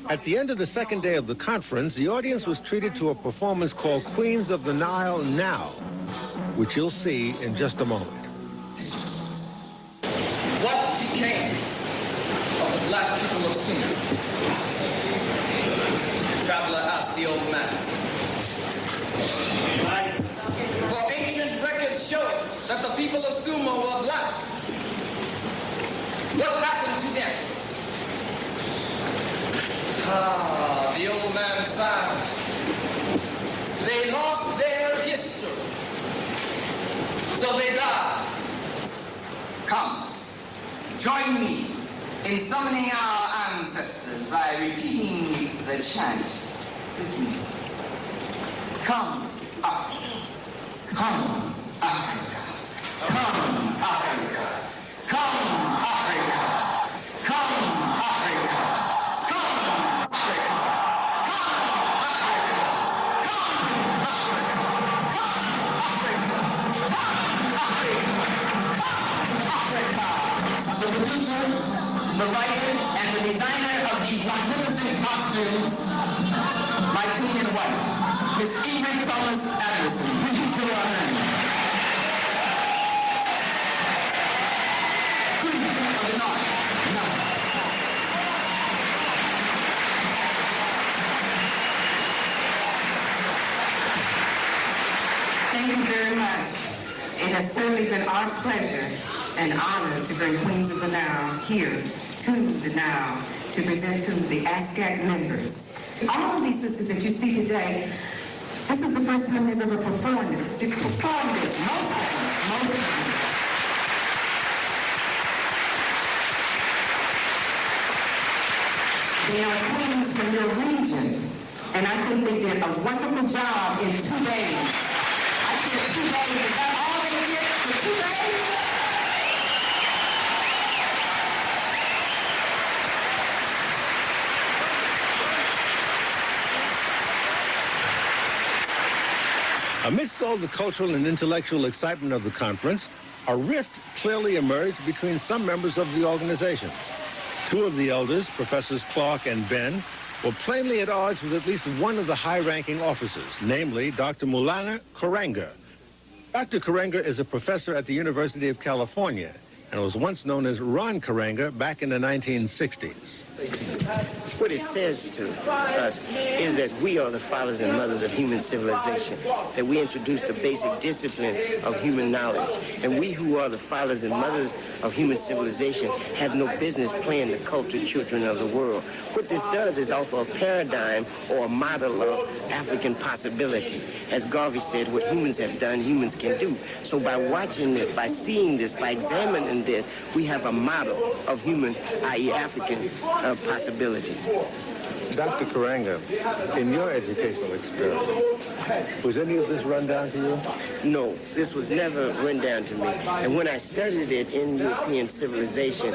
At the end of the second day of the conference, the audience was treated to a performance called Queens of the Nile Now, which you'll see in just a moment. What became of the black people of Sumer? The traveler asked the old man. For ancient records show that the people of Sumer were black. What happened to them? Ah, the old man sighed. They lost their history, so they died. Come, join me in summoning our ancestors by repeating the chant with me. Come, Africa. Come, Africa. Come, Africa. Come, Africa. Come, Africa. Come, Africa. The producer, the writer, and the designer of these magnificent costumes, my queen and wife, Miss Ingrid Thomas Anderson. Please do our hand. Queen of the North. Thank you very much. It has certainly been our pleasure and honor to bring Queens of the Nile here to the Nile to present to the ASCAC members. All of these sisters that you see today, this is the first time they've ever performed it. Most of them. They are queens from your region, and I think they did a wonderful job in 2 days. I said 2 days, is that all they did for 2 days? Amidst all the cultural and intellectual excitement of the conference, a rift clearly emerged between some members of the organizations. Two of the elders, Professors Clark and Ben, were plainly at odds with at least one of the high-ranking officers, namely Dr. Maulana Karenga. Dr. Karenga is a professor at the University of California and was once known as Ron Karenga back in the 1960s. What it says to us is that we are the fathers and mothers of human civilization, that we introduce the basic discipline of human knowledge, and we who are the fathers and mothers of human civilization have no business playing the cultured children of the world. What this does is offer a paradigm or a model of African possibility. As Garvey said, what humans have done, humans can do. So by watching this, by seeing this, by examining this, we have a model of human, i.e. African possibility. Dr. Karenga, in your educational experience, was any of this run down to you? No, this was never run down to me. And when I studied it in European civilization,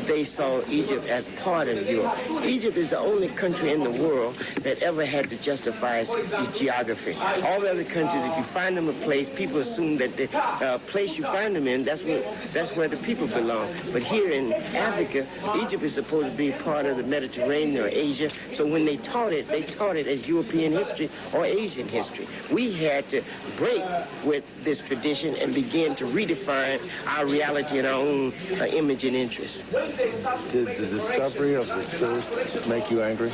they saw Egypt as part of Europe. Egypt is the only country in the world that ever had to justify its geography. All the other countries, if you find them a place, people assume that the place you find them in, that's where the people belong. But here in Africa, Egypt is supposed to be part of the Mediterranean or Asia, so So when they taught it as European history or Asian history. We had to break with this tradition and begin to redefine our reality and our own image and interest. Did the discovery of the truth make you angry?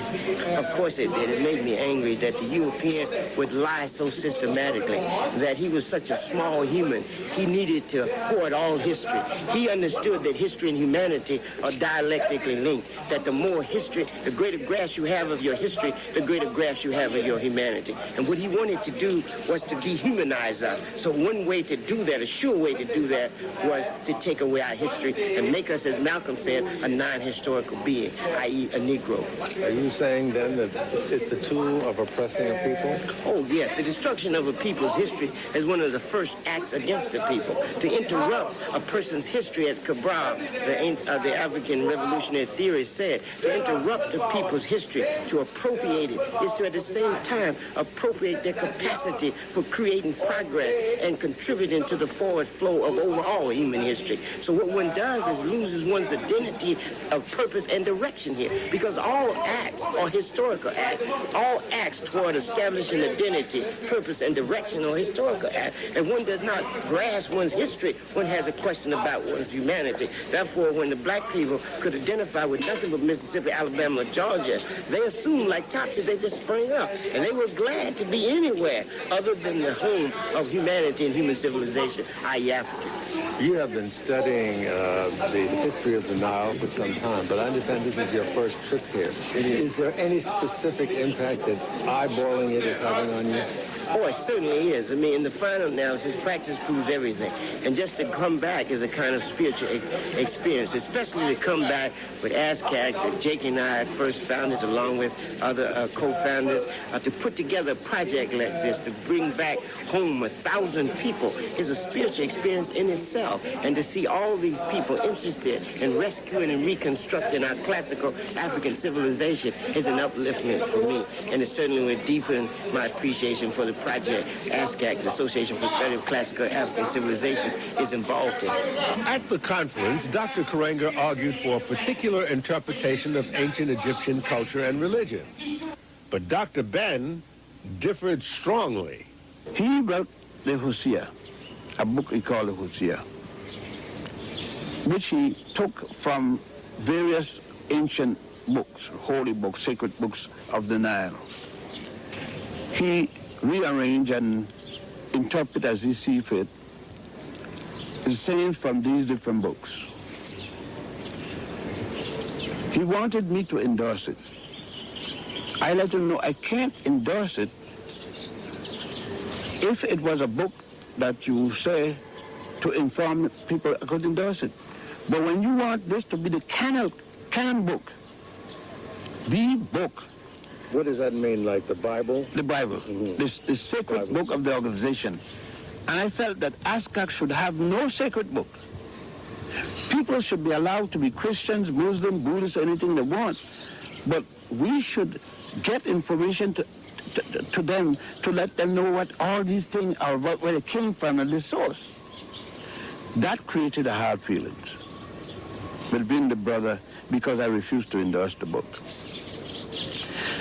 Of course it did. It made me angry that the European would lie so systematically, that he was such a small human. He needed to hoard all history. He understood that history and humanity are dialectically linked, that the more history, the greater grasp you have of your history, the greater grasp you have of your humanity. And what he wanted to do was to dehumanize us. So one way to do that, a sure way to do that, was to take away our history and make us, as Malcolm said, a non-historical being, i.e. a Negro. Are you saying then that it's a tool of oppressing a people? Oh, yes. The destruction of a people's history is one of the first acts against the people. To interrupt a person's history, as Cabral, the African revolutionary theorist, said, to interrupt a people's history, to appropriate it, is to at the same time appropriate their capacity for creating progress and contributing to the forward flow of overall human history. So what one does is loses one's identity of purpose and direction here, because all acts are historical acts. All acts toward establishing identity, purpose, and direction are historical acts. And one does not grasp one's history, one has a question about one's humanity. Therefore, when the black people could identify with nothing but Mississippi, Alabama, Georgia, they assumed, like Topsy, they just sprang up. And they were glad to be anywhere other than the home of humanity and human civilization, i.e. Africa. You have been studying the history of the Nile for some time, but I understand this is your first trip here. Is there any specific impact that eyeballing it is having on you? Oh, it certainly is. I mean, in the final analysis, practice proves everything. And just to come back is a kind of spiritual experience, especially to come back with ASCAC that Jake and I first founded along with other co-founders, to put together a project like this, to bring back home 1,000 people, is a spiritual experience in itself. And to see all these people interested in rescuing and reconstructing our classical African civilization is an upliftment for me. And it certainly would deepen my appreciation for the project ASCAC, the Association for Study of Classical African Civilization, is involved in. At the conference, Dr. Karenga argued for a particular interpretation of ancient Egyptian culture and religion. But Dr. Ben differed strongly. He wrote the Hosea, a book he called the Hosea, which he took from various ancient books, holy books, sacred books of the Nile. He rearrange and interpret as he see fit the sayings from these different books. He wanted me to endorse it. I let him know I can't endorse it if it was a book that you say to inform people, I could endorse it. But when you want this to be the canon book, the book. What does that mean, like the Bible? The Bible, the sacred book of the organization. And I felt that ASCAC should have no sacred book. People should be allowed to be Christians, Muslim, Buddhists, anything they want. But we should get information to them to let them know what all these things are, where they came from and the source. That created a hard feelings between the brother because I refused to endorse the book.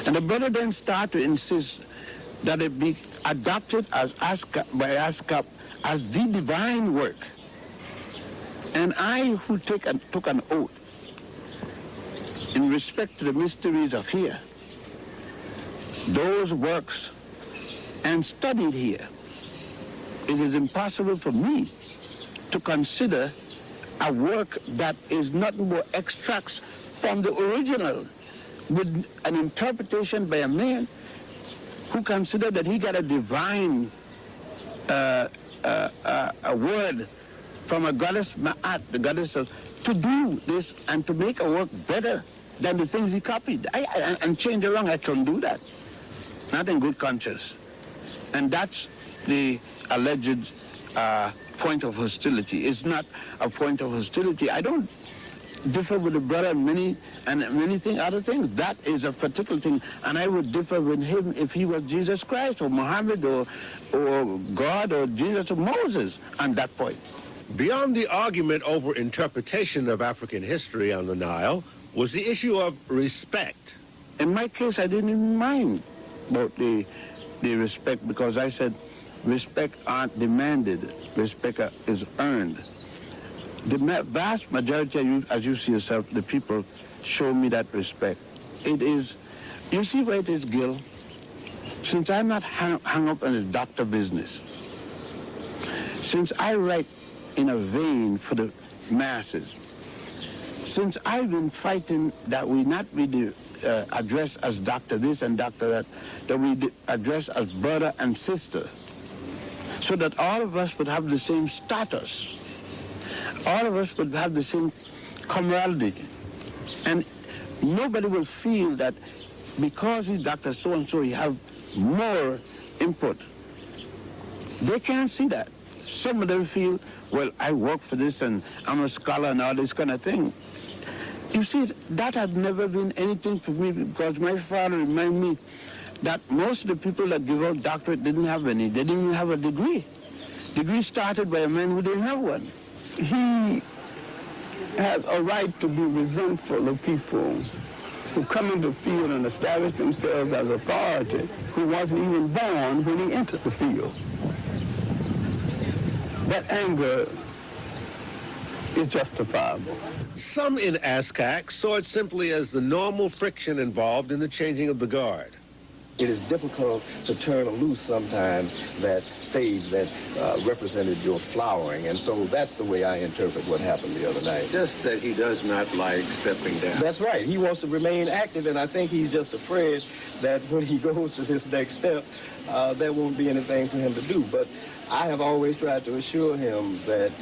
And the brother then started to insist that it be adopted as by ASCAP as the divine work. And I, who took an oath in respect to the mysteries of here, those works, and studied here, it is impossible for me to consider a work that is nothing but extracts from the original, with an interpretation by a man who considered that he got a divine a word from a goddess Ma'at, the goddess of, to do this and to make a work better than the things he copied. And change around, I couldn't do that. Not in good conscience. And that's the alleged point of hostility. It's not a point of hostility. I don't differ with the brother on many other things. That is a particular thing, and I would differ with him if he was Jesus Christ or Muhammad or God or Jesus or Moses on that point. Beyond the argument over interpretation of African history on the Nile was the issue of respect. in my case, I didn't even mind about the respect, because I said, respect aren't demanded, respect is earned. The vast majority of you, as you see yourself, the people show me that respect. It is, you see where it is, Gil? Since I'm not hung up on this doctor business, since I write in a vein for the masses, since I've been fighting that we not be addressed as doctor this and doctor that we address as brother and sister, so that all of us would have the same status. All of us would have the same camaraderie. And nobody will feel that because he's Dr. So-and-so, he have more input. They can't see that. Some of them feel, well, I work for this and I'm a scholar and all this kind of thing. You see, that had never been anything for me, because my father reminded me that most of the people that give out doctorate didn't have any. They didn't even have a degree. Degree started by a man who didn't have one. He has a right to be resentful of people who come into the field and establish themselves as authority, who wasn't even born when he entered the field. That anger is justifiable. Some in ASCAC saw it simply as the normal friction involved in the changing of the guard. It is difficult to turn loose sometimes that stage that represented your flowering, and so that's the way I interpret what happened the other night. Just that he does not like stepping down. That's right. He wants to remain active, and I think he's just afraid that when he goes to this next step, there won't be anything for him to do. But I have always tried to assure him that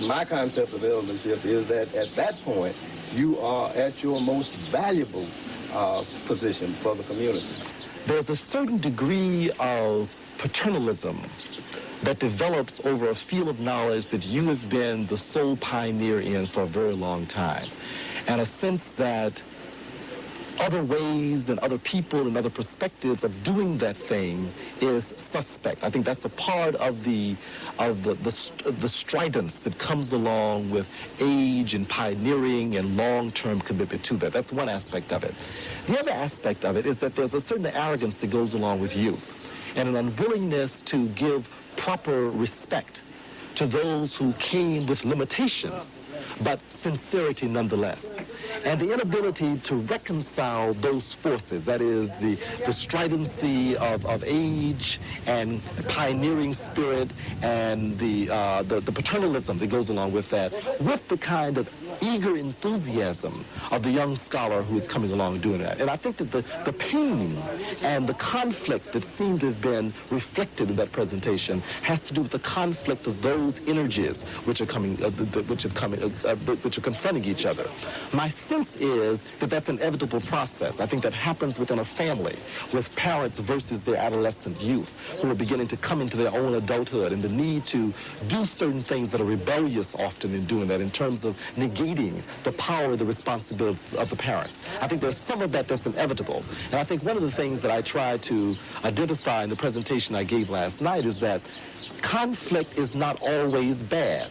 my concept of eldership is that at that point, you are at your most valuable position for the community. There's a certain degree of paternalism that develops over a field of knowledge that you have been the sole pioneer in for a very long time, and a sense that other ways and other people and other perspectives of doing that thing is suspect. I think that's a part of the stridence that comes along with age and pioneering and long-term commitment to that. That's one aspect of it. The other aspect of it is that there's a certain arrogance that goes along with youth and an unwillingness to give proper respect to those who came with limitations, but sincerity nonetheless. And the inability to reconcile those forces, that is the stridency of age and pioneering spirit and the paternalism that goes along with that, with the kind of eager enthusiasm of the young scholar who is coming along doing that. And I think that the pain and the conflict that seemed to have been reflected in that presentation has to do with the conflict of those energies which are confronting each other. My sense is that that's an inevitable process. I think that happens within a family with parents versus their adolescent youth who are beginning to come into their own adulthood, and the need to do certain things that are rebellious often in doing that in terms of negating the power, the responsibility of the parents. I think there's some of that that's inevitable. And I think one of the things that I tried to identify in the presentation I gave last night is that conflict is not always bad.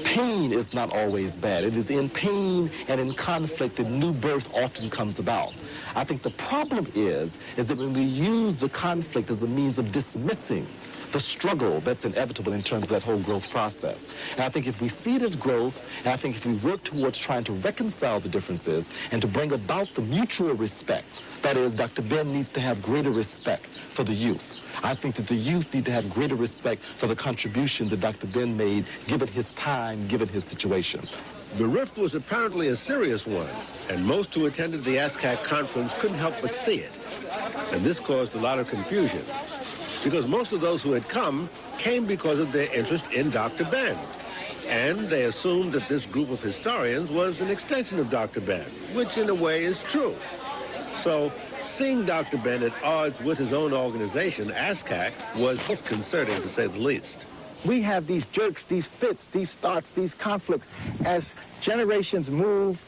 Pain is not always bad. It is in pain and in conflict that new birth often comes about. I think the problem is that when we use the conflict as a means of dismissing the struggle that's inevitable in terms of that whole growth process. And I think if we see it as growth, and I think if we work towards trying to reconcile the differences and to bring about the mutual respect, that is, Dr. Ben needs to have greater respect for the youth. I think that the youth need to have greater respect for the contributions that Dr. Ben made, given his time, given his situation. The rift was apparently a serious one, and most who attended the ASCAC conference couldn't help but see it. And this caused a lot of confusion, because most of those who had come came because of their interest in Dr. Ben. And they assumed that this group of historians was an extension of Dr. Ben, which in a way is true. So seeing Dr. Ben at odds with his own organization, ASCAC, was disconcerting to say the least. We have these jerks, these fits, these starts, these conflicts as generations move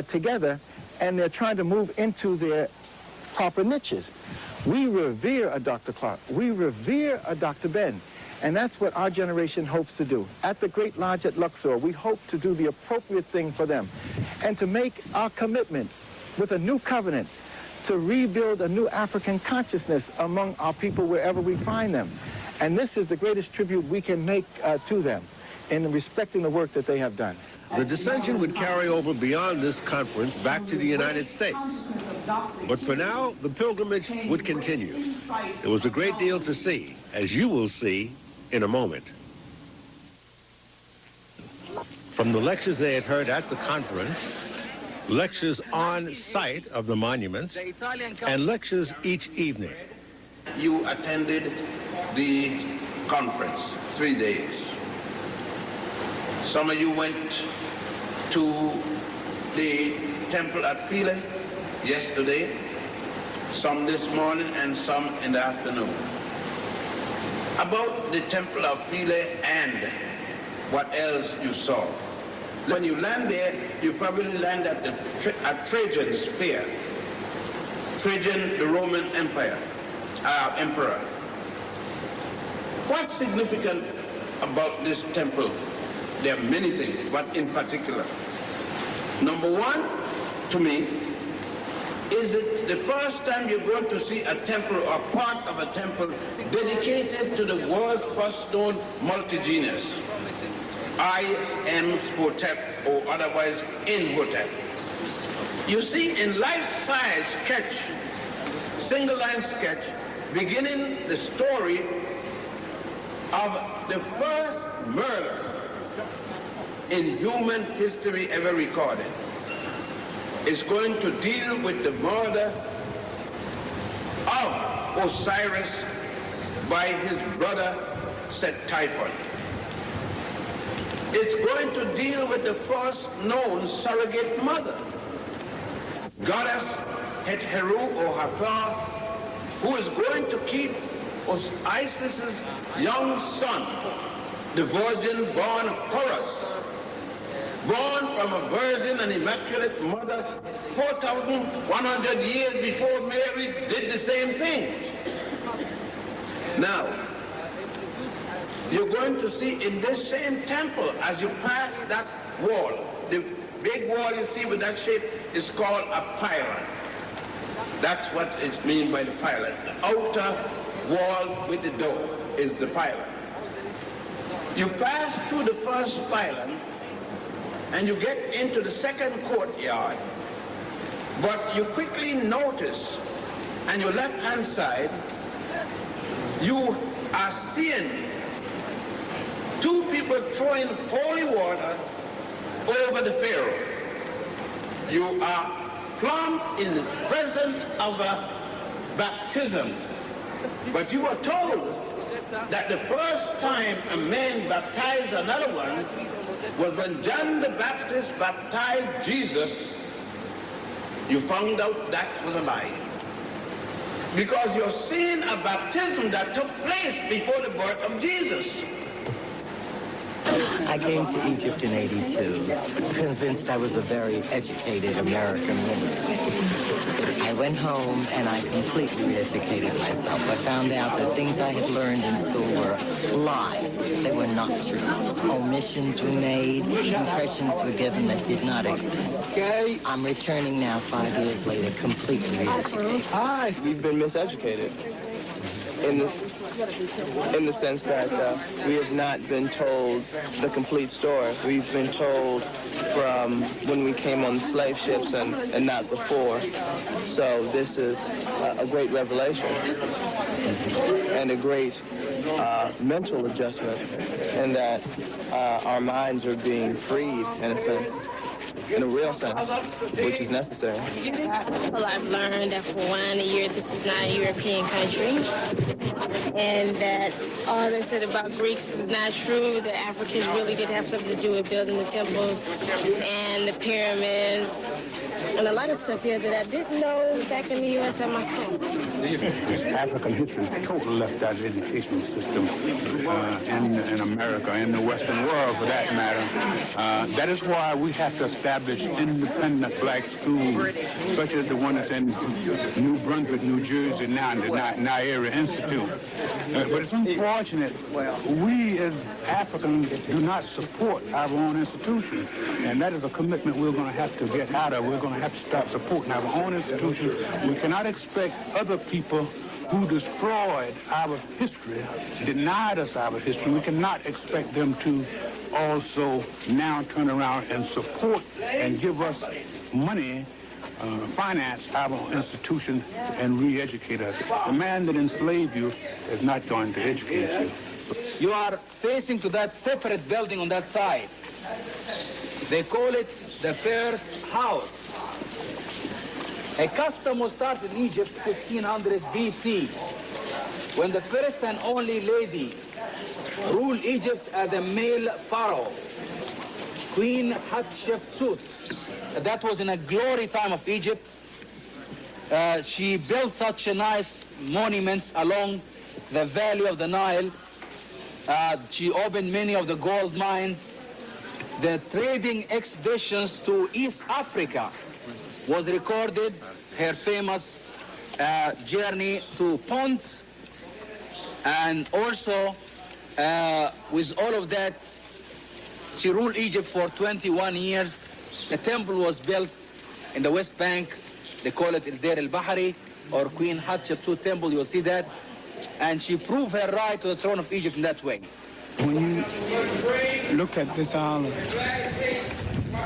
together, and they're trying to move into their proper niches. We revere a Dr. Clark. We revere a Dr. Ben. And that's what our generation hopes to do. At the Great Lodge at Luxor, we hope to do the appropriate thing for them and to make our commitment with a new covenant to rebuild a new African consciousness among our people wherever we find them. And this is the greatest tribute we can make to them in respecting the work that they have done. The dissension would carry over beyond this conference back to the United States. But for now, the pilgrimage would continue. There was a great deal to see, as you will see in a moment. From the lectures they had heard at the conference, lectures on site of the monuments, and lectures each evening. You attended the conference, 3 days. Some of you went to the temple at Philae yesterday, some this morning, and some in the afternoon. About the temple of Philae and what else you saw. When you land there, you probably land at Trajan's Spear. Trajan, the Roman emperor. What's significant about this temple? There are many things, but in particular. Number one, to me, is it the first time you're going to see a temple or part of a temple dedicated to the world's first known multi-genius. I am Hotep, or otherwise Imhotep. You see, in life-size sketch, single-line sketch, beginning the story of the first murder in human history ever recorded. Is going to deal with the murder of Osiris by his brother Set-Typhon. It's going to deal with the first known surrogate mother, goddess Het-Heru or Hathor, who is going to keep Isis's young son, the virgin born of Horus, born from a virgin and immaculate mother 4,100 years before Mary did the same thing. Now, you're going to see in this same temple, as you pass that wall, the big wall you see with that shape is called a pylon. That's what it's mean by the pylon. The outer wall with the door is the pylon. You pass through the first pylon, and you get into the second courtyard, but you quickly notice on your left-hand side, you are seeing two people throwing holy water over the Pharaoh. You are plumb in the presence of a baptism, but you are told that the first time a man baptized another one was when John the Baptist baptized Jesus. You found out that was a lie. Because you're seeing a baptism that took place before the birth of Jesus. I came to Egypt in '82, convinced I was a very educated American woman. I went home and I completely re-educated myself. I found out that things I had learned in school were lies. They were not true. Omissions were made, impressions were given that did not exist. I'm returning now 5 years later, completely re-educated. We've been miseducated in the sense that we have not been told the complete story. We've been told from when we came on the slave ships and not before. So this is a great revelation and a great mental adjustment in that our minds are being freed in a sense. In a real sense, which is necessary. Well, I've learned that for 1 year, this is not a European country, and that all they said about Greeks is not true. The Africans really did have something to do with building the temples and the pyramids, and a lot of stuff here that I didn't know back in the U.S. at my school. African history is totally left out of the educational system in America, in the Western world for that matter. That is why we have to establish independent black schools, such as the one that's in New Brunswick, New Jersey now, the Naira Institute. But it's unfortunate we as Africans do not support our own institutions, and that is a commitment we're going to have to get out of. We're going to have to start supporting our own institutions. We cannot expect other people who destroyed our history, denied us our history. We cannot expect them to also now turn around and support and give us money, finance our institution and re-educate us. The man that enslaved you is not going to educate you. You are facing to that separate building on that side. They call it the First House. A custom was started in Egypt 1500 BC, when the first and only lady ruled Egypt as a male pharaoh, Queen Hatshepsut. That was in a glory time of Egypt. She built such a nice monuments along the valley of the Nile. She opened many of the gold mines. The trading expeditions to East Africa was recorded, her famous journey to Punt, and also with all of that, she ruled Egypt for 21 years. The temple was built in the West Bank. They call it El Deir el-Bahari, or Queen Hatshepsut Temple, you'll see that. And she proved her right to the throne of Egypt in that way. When you look at this island,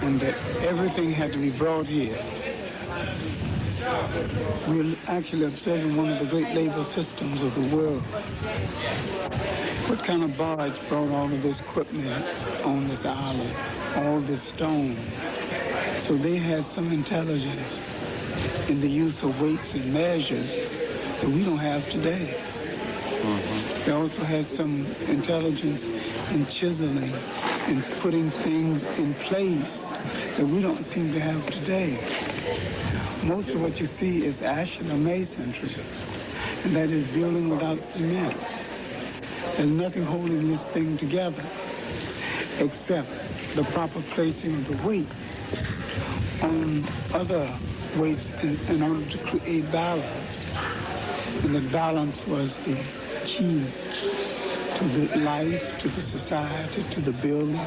and that everything had to be brought here, we're actually observing one of the great labor systems of the world. What kind of barge brought all of this equipment on this island, all this stone? So they had some intelligence in the use of weights and measures that we don't have today. They also had some intelligence in chiseling and putting things in place that we don't seem to have today. Most of what you see is ashen masonry, and that is building without cement. There's nothing holding this thing together except the proper placing of the weight on other weights in order to create balance. And the balance was the key to the life, to the society, to the building,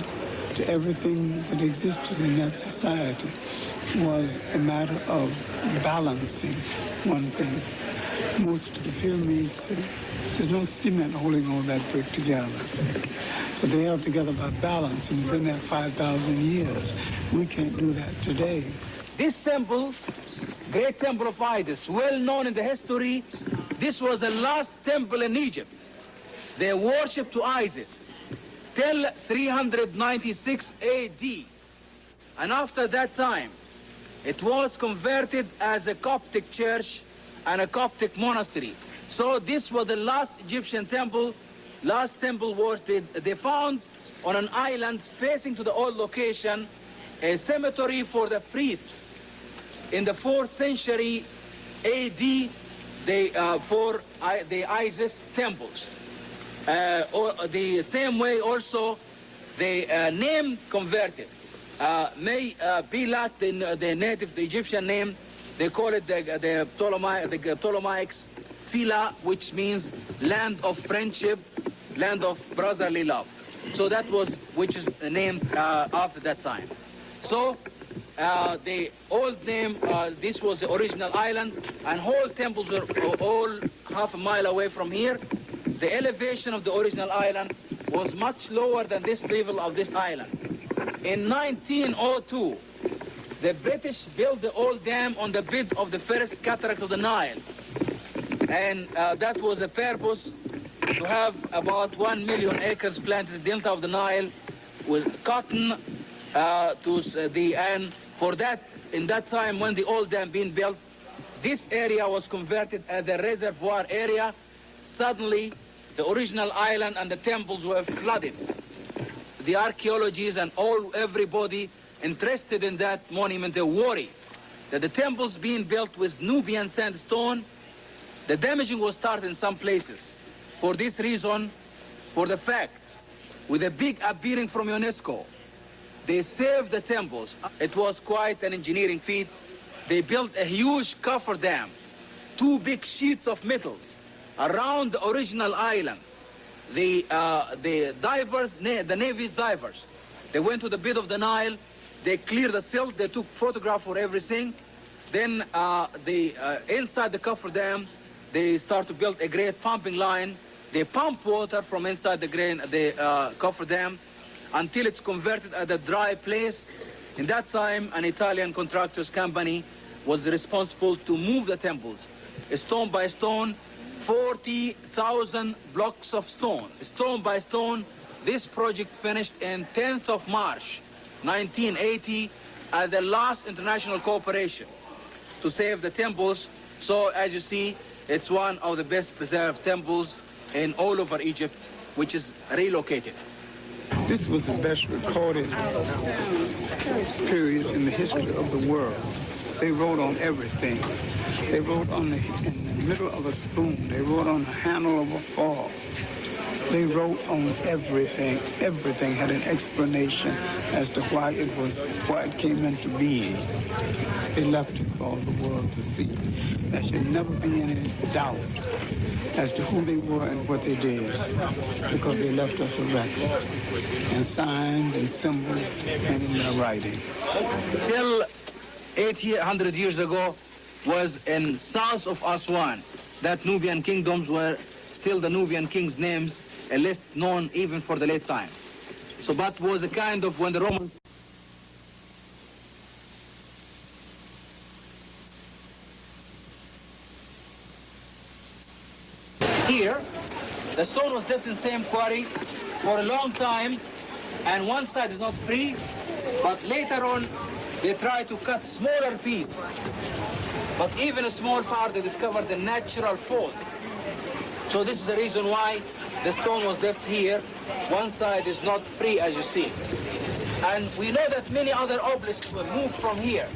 to everything that existed in that society. Was a matter of balancing one thing. Most of the pyramids, there's no cement holding all that brick together. So they held together by balance, and it's been there 5,000 years. We can't do that today. This temple, great temple of Isis, well known in the history, this was the last temple in Egypt. They worshipped to Isis till 396 AD. And after that time, it was converted as a Coptic church and a Coptic monastery. So this was the last Egyptian temple, last temple worshipped. They found on an island facing to the old location a cemetery for the priests. In the 4th century AD, for the Isis temples. Or the same way also, the name converted. May be like the native, the Egyptian name. They call it the Ptolemaics Phila, which means land of friendship, land of brotherly love. So that was, which is the name after that time. So the old name, this was the original island, and whole temples were all half a mile away from here. The elevation of the original island was much lower than this level of this island. In 1902, the British built the old dam on the bed of the first cataract of the Nile. And that was the purpose, to have about 1 million acres planted in the delta of the Nile with cotton and for that, in that time when the old dam being built, this area was converted as a reservoir area. Suddenly, the original island and the temples were flooded. The archaeologists and everybody interested in that monument, they worry that the temples being built with Nubian sandstone, the damaging was started in some places. For this reason, for the fact, with a big appearing from UNESCO, they saved the temples. It was quite an engineering feat. They built a huge cofferdam, 2 big sheets of metals around the original island. The divers, the Navy's divers, they went to the bed of the Nile They clear the silt. They took photograph for everything. Then inside the coffer dam, they start to build a great pumping line. They pump water from inside the coffer dam until it's converted at a dry place. In that time, an Italian contractors company was responsible to move the temples, stone by stone, 40,000 blocks of stone, stone by stone. This project finished in 10th of March, 1980, at the last international cooperation to save the temples. So as you see, it's one of the best preserved temples in all over Egypt, which is relocated. This was the best recorded period in the history of the world. They wrote on everything. They wrote in the middle of a spoon. They wrote on the handle of a fork. They wrote on everything. Everything had an explanation as to why it came into being. They left it for all the world to see. There should never be any doubt as to who they were and what they did, because they left us a record, and signs and symbols and in their writing. Till 800 years ago was in south of Aswan. That Nubian kingdoms were still the Nubian kings' names, a list known even for the late time. So that was a kind of when the Romans... Here, the stone was left in the same quarry for a long time, and one side is not free, but later on they try to cut smaller pieces. But even a small part, they discovered the natural fault. So this is the reason why the stone was left here. One side is not free, as you see. And we know that many other obelisks were moved from here.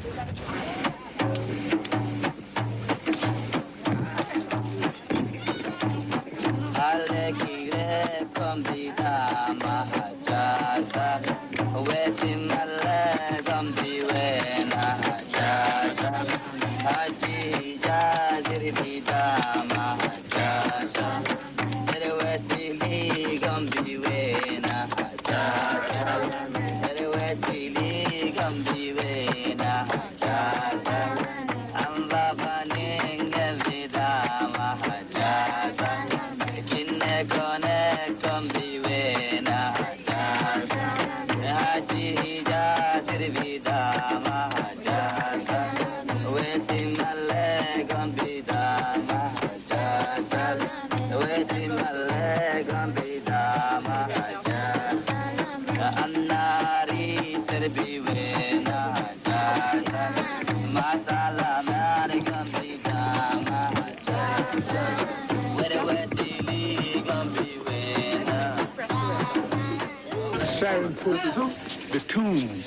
The tomb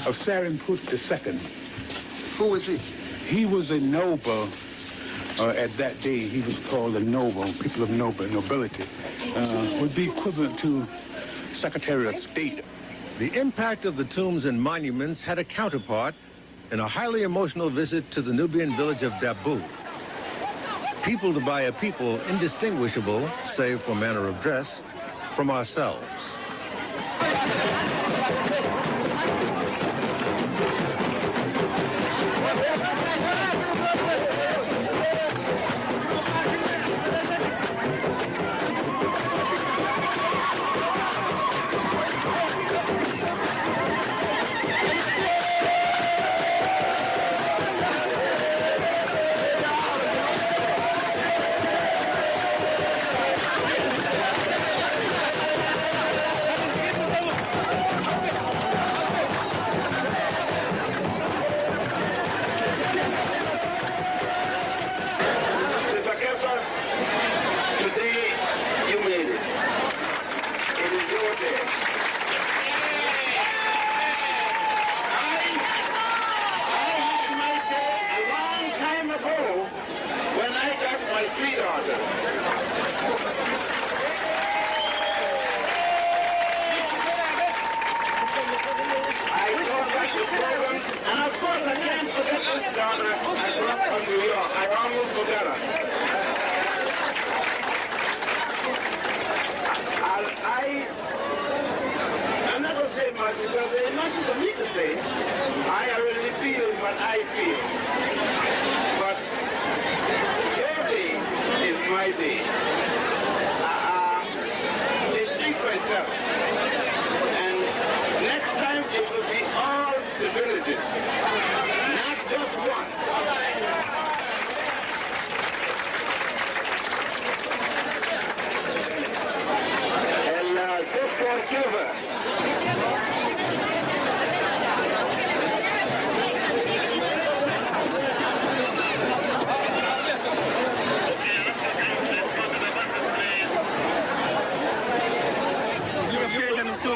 of Sarimput II. Who was he? He was a noble. At that day, he was called a noble, people of nobility. Would be equivalent to Secretary of State. The impact of the tombs and monuments had a counterpart in a highly emotional visit to the Nubian village of Dabu. Peopled by a people indistinguishable, save for manner of dress, from ourselves.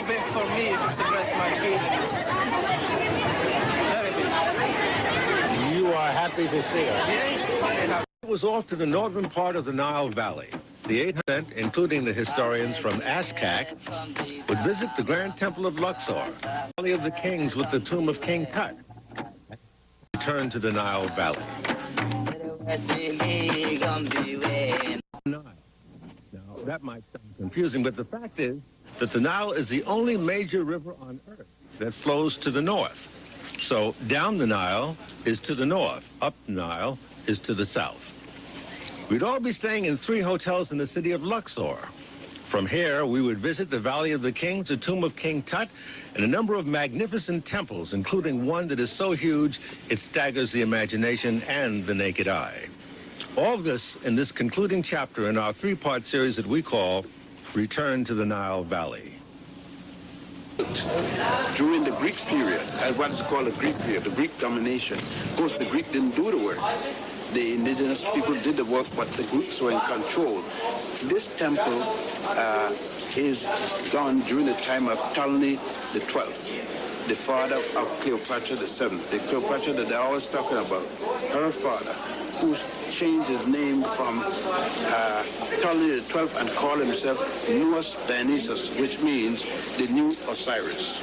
big for me to express my feelings. Very big. You are happy to see it. Yes. It was off to the northern part of the Nile Valley. The 800, including the historians from Azkak, would visit the Grand Temple of Luxor, Valley of the Kings with the tomb of King Tut. Return to the Nile Valley. Now, that might sound confusing, but the fact is that the Nile is the only major river on Earth that flows to the north. So down the Nile is to the north, up the Nile is to the south. We'd all be staying in 3 hotels in the city of Luxor. From here, we would visit the Valley of the Kings, the tomb of King Tut, and a number of magnificent temples, including one that is so huge it staggers the imagination and the naked eye. All of this in this concluding chapter in our 3-part series that we call Return to the Nile Valley. During the Greek period, what is called the Greek period, the Greek domination, of course the Greek didn't do the work. The indigenous people did the work, but the Greeks were in control. This temple is done during the time of Ptolemy the 12th, the father of Cleopatra the 7th. The Cleopatra that they're always talking about, her father, who changed his name from Ptolemy the 12th and called himself Nous Dionysus, which means the new Osiris.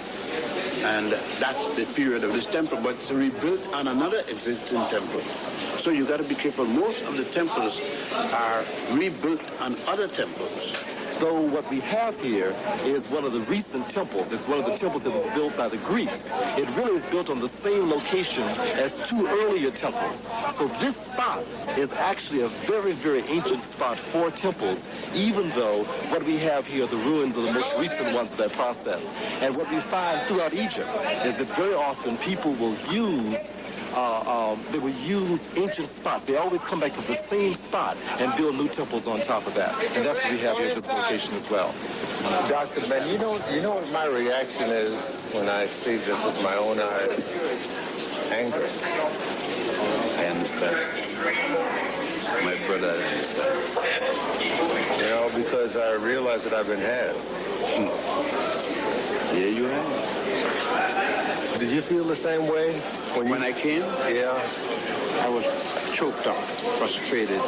And that's the period of this temple, but it's rebuilt on another existing temple. So you got to be careful. Most of the temples are rebuilt on other temples. So what we have here is one of the recent temples. It's one of the temples that was built by the Greeks. It really is built on the same location as 2 earlier temples. So this spot is actually a very, very ancient spot for temples, even though what we have here are the ruins of the most recent ones of that process. And what we find throughout Egypt is that very often people will use ancient spots. They always come back to the same spot and build new temples on top of that. And that's what we have here at this location as well. Dr. Ben, you know what my reaction is when I see this with my own eyes? Anger. I understand. My brother, I understand. You know, because I realize that I've been had. Yeah, you have. Did you feel the same way when I came? Yeah. I was choked up, frustrated.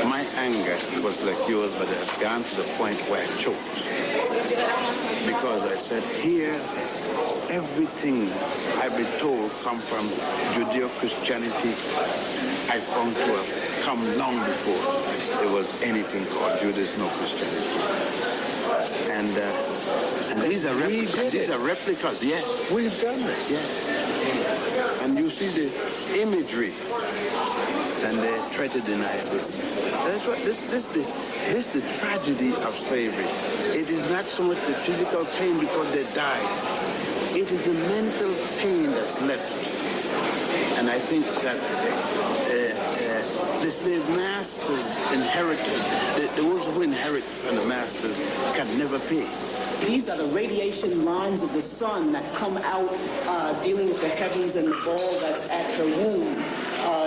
My anger was like yours, but it had gone to the point where I choked. Because I said, here, everything I've been told come from Judeo-Christianity. I found to have come long before there was anything called Judaism or Christianity. And these are replicas. These are replicas, yeah. We've done it. Yeah. And you see the imagery, and they try to deny this. That's what this is the tragedy of slavery. It is not so much the physical pain because they died. It is the mental pain that's left. And I think that the slave masters inherited, the ones who inherit from the masters can never pay. These are the radiation lines of the sun that come out dealing with the heavens and the ball that's at her womb.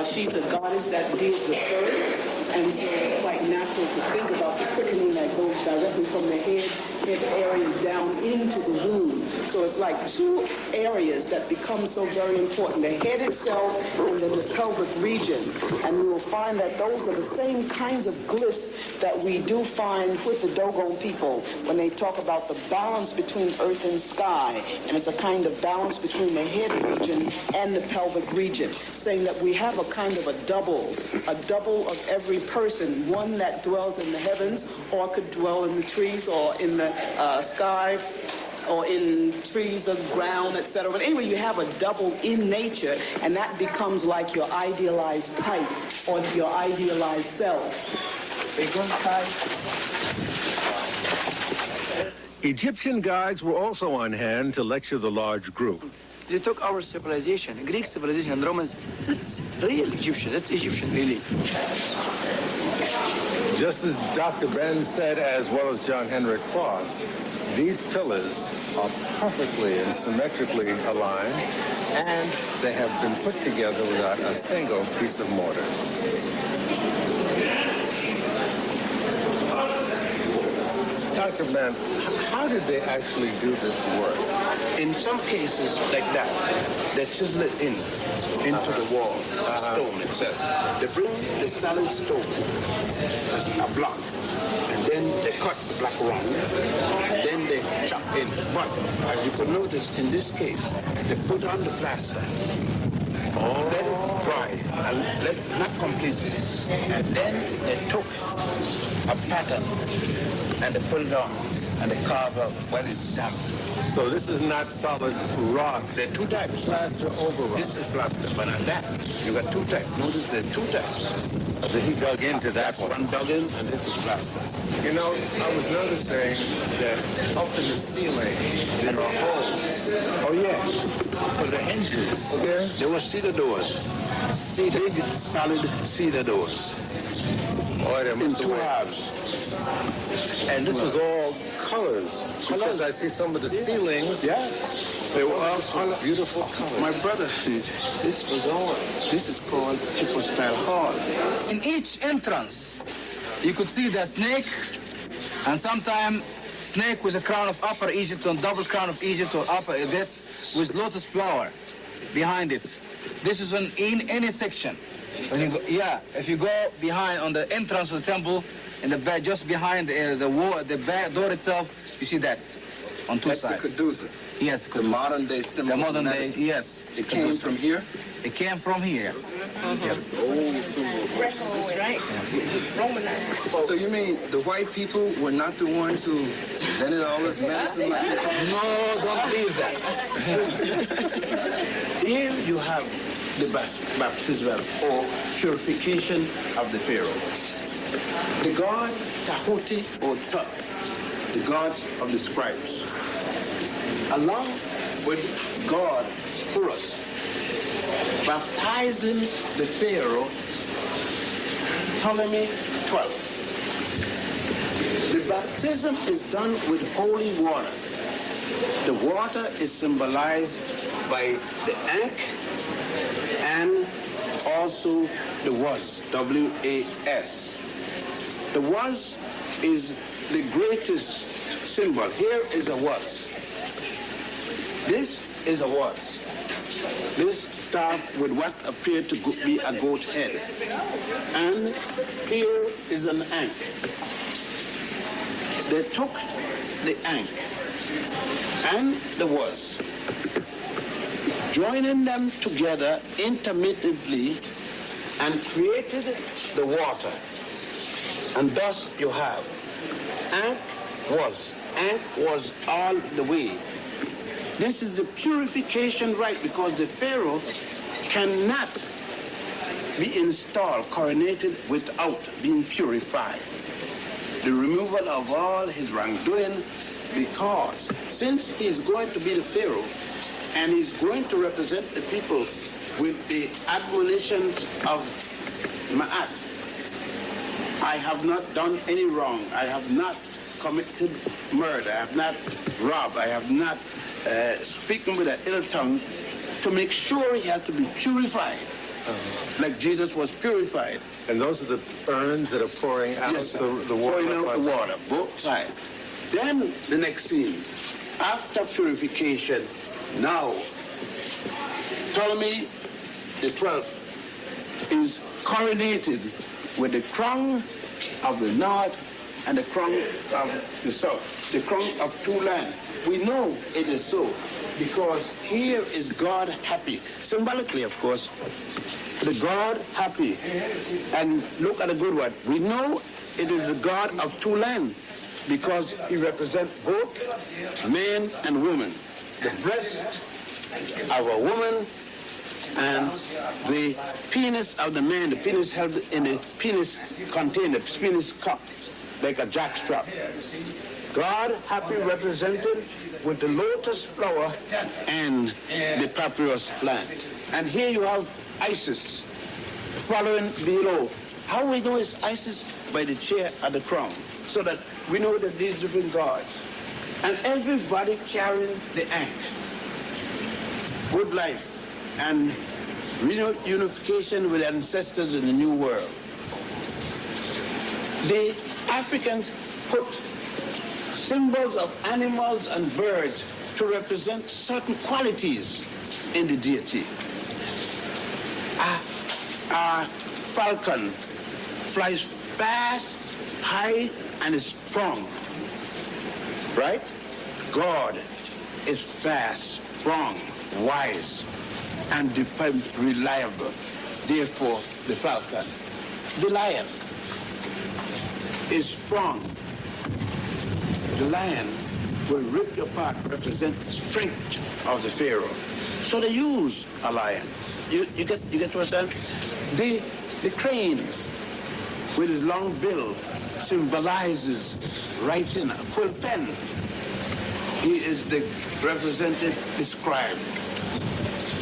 She's a goddess that deals with earth, and so it's quite natural to think about the quickening that goes directly from the head areas down into the womb. So it's like 2 areas that become so very important, the head itself and then the pelvic region. And we will find that those are the same kinds of glyphs that we do find with the Dogon people when they talk about the balance between earth and sky. And it's a kind of balance between the head region and the pelvic region, saying that we have a kind of a double of every person, one that dwells in the heavens or could dwell in the trees or in the sky or in trees or ground, etc. But anyway, you have a double in nature, and that becomes like your idealized type or your idealized self. Egyptian guides were also on hand to lecture the large group. They took our civilization, Greek civilization and Romans. That's real Egyptian. That's Egyptian, really. Just as Dr. Ben said, as well as John Henrik Clark, these pillars are perfectly and symmetrically aligned, and they have been put together without a single piece of mortar. Dr. African man, how did they actually do this work? In some cases like that, they chisel it into the wall, the stone itself. They bring the solid stone, a block, and then they cut the block around, and then they chop in. But as you can notice, in this case, they put on the plaster, let it dry, and let it not completely, and then they took a pattern and they put it on, and they carve out what is damp. So this is not solid rock. There are two types. Plaster over rock. This is plaster, but on that, you got two types. Notice there are two types. He dug into that one. One dug in, and this is plaster. You know, I was noticing that up in the ceiling, there are holes. Oh, yeah. For the hinges, there were cedar doors. Big, solid cedar doors. In two halves. And this was all colors. Because I see some of the ceilings. Yeah. They were also beautiful colors. My brother, this was all. This is called Hippo-style hall. In each entrance, you could see the snake, and sometimes snake with a crown of Upper Egypt and double crown of Egypt or upper Egypt with lotus flower behind it. This is in any section. When you go, if you go behind on the entrance of the temple, in the back, just behind the wall, the back door itself, you see that on two sides. That's the caduceus. Yes, the modern day symbol. The modern day, yes. It came from here? It came from here, yes. Yes. Oh, right. Romanized. So you mean the white people were not the ones who invented all this medicine? No, don't believe that. Here you have the baptismal or purification of the Pharaoh. The god Tahuti or Tut, the god of the scribes, along with god Horus, baptizing the Pharaoh Ptolemy 12. The baptism is done with holy water. The water is symbolized by the Ankh and also the Was, W-A-S. The Was is the greatest symbol. Here is a Was. This is a Was. This staff with what appeared to be a goat head. And here is an Ankh. They took the Ankh and the Was, joining them together intermittently, and created the water. And thus you have Ankh was all the way. This is the purification rite, because the Pharaoh cannot be installed, coronated, without being purified. The removal of all his wrongdoing, because since he's going to be the Pharaoh and he's going to represent the people with the admonitions of Ma'at, I have not done any wrong. I have not committed murder. I have not robbed. I have not speaken with an ill tongue. To make sure he has to be purified, like Jesus was purified. And those are the urns that are pouring out the water? Pouring out the water, both sides. Then the next scene, after purification, now Ptolemy the 12th is coronated with the crown of the north and the crown of the south, the crown of two lands. We know it is so because here is God happy. Symbolically, of course, the God happy. And look at the good word. We know it is the God of two lands because he represents both men and women. The breast of a woman and the penis of the man, the penis held in a penis container, penis cup, like a jackstrap. God happy represented with the lotus flower and the papyrus plant. And here you have Isis following below. How we know it's Isis? By the chair at the crown. So that we know that these different gods. And everybody carrying the Ankh. Good life and reunification with ancestors in the new world. The Africans put symbols of animals and birds to represent certain qualities in the deity. A falcon flies fast, high, and is strong, right? God is fast, strong, wise, and reliable. Therefore, the falcon. The lion is strong. The lion will rip you apart, represent the strength of the Pharaoh. So they use a lion. You get what I'm saying? The crane with his long bill symbolizes writing, a quill pen. He is the represented, the scribe,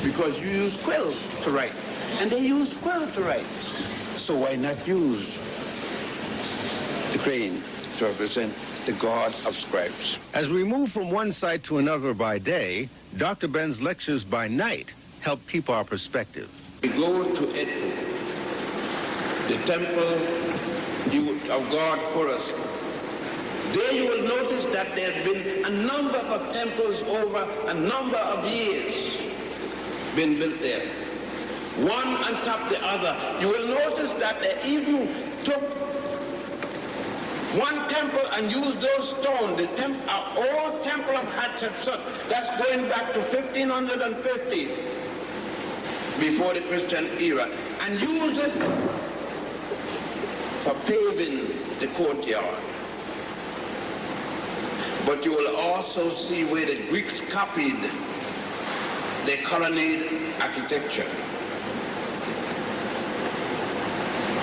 because you use quill to write, and they use quill to write. So why not use the crane to represent the god of scribes? As we move from one site to another by day, Dr. Ben's lectures by night help keep our perspective. We go to Edfu, the temple of God Horus. There you will notice that there have been a number of temples over a number of years been built there, one on top of the other. You will notice that they even took one temple and used those stones, the old temple of Hatshepsut, that's going back to 1550, before the Christian era, and used it for paving the courtyard. But you will also see where the Greeks copied the colonnade architecture.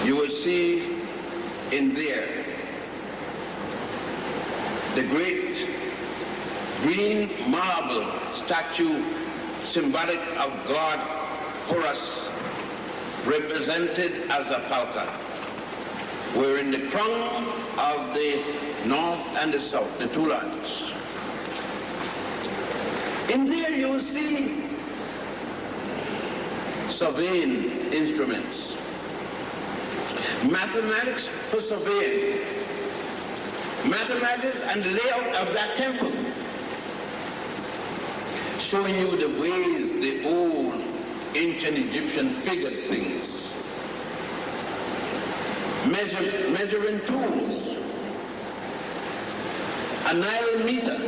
You will see in there the great green marble statue symbolic of God Horus, represented as a falcon. We're in the crown of the north and the south, the two lands. In there you will see surveying instruments, mathematics for surveying, mathematics and the layout of that temple, showing you the ways the old ancient Egyptians figured things. Measuring tools, a Nile meter.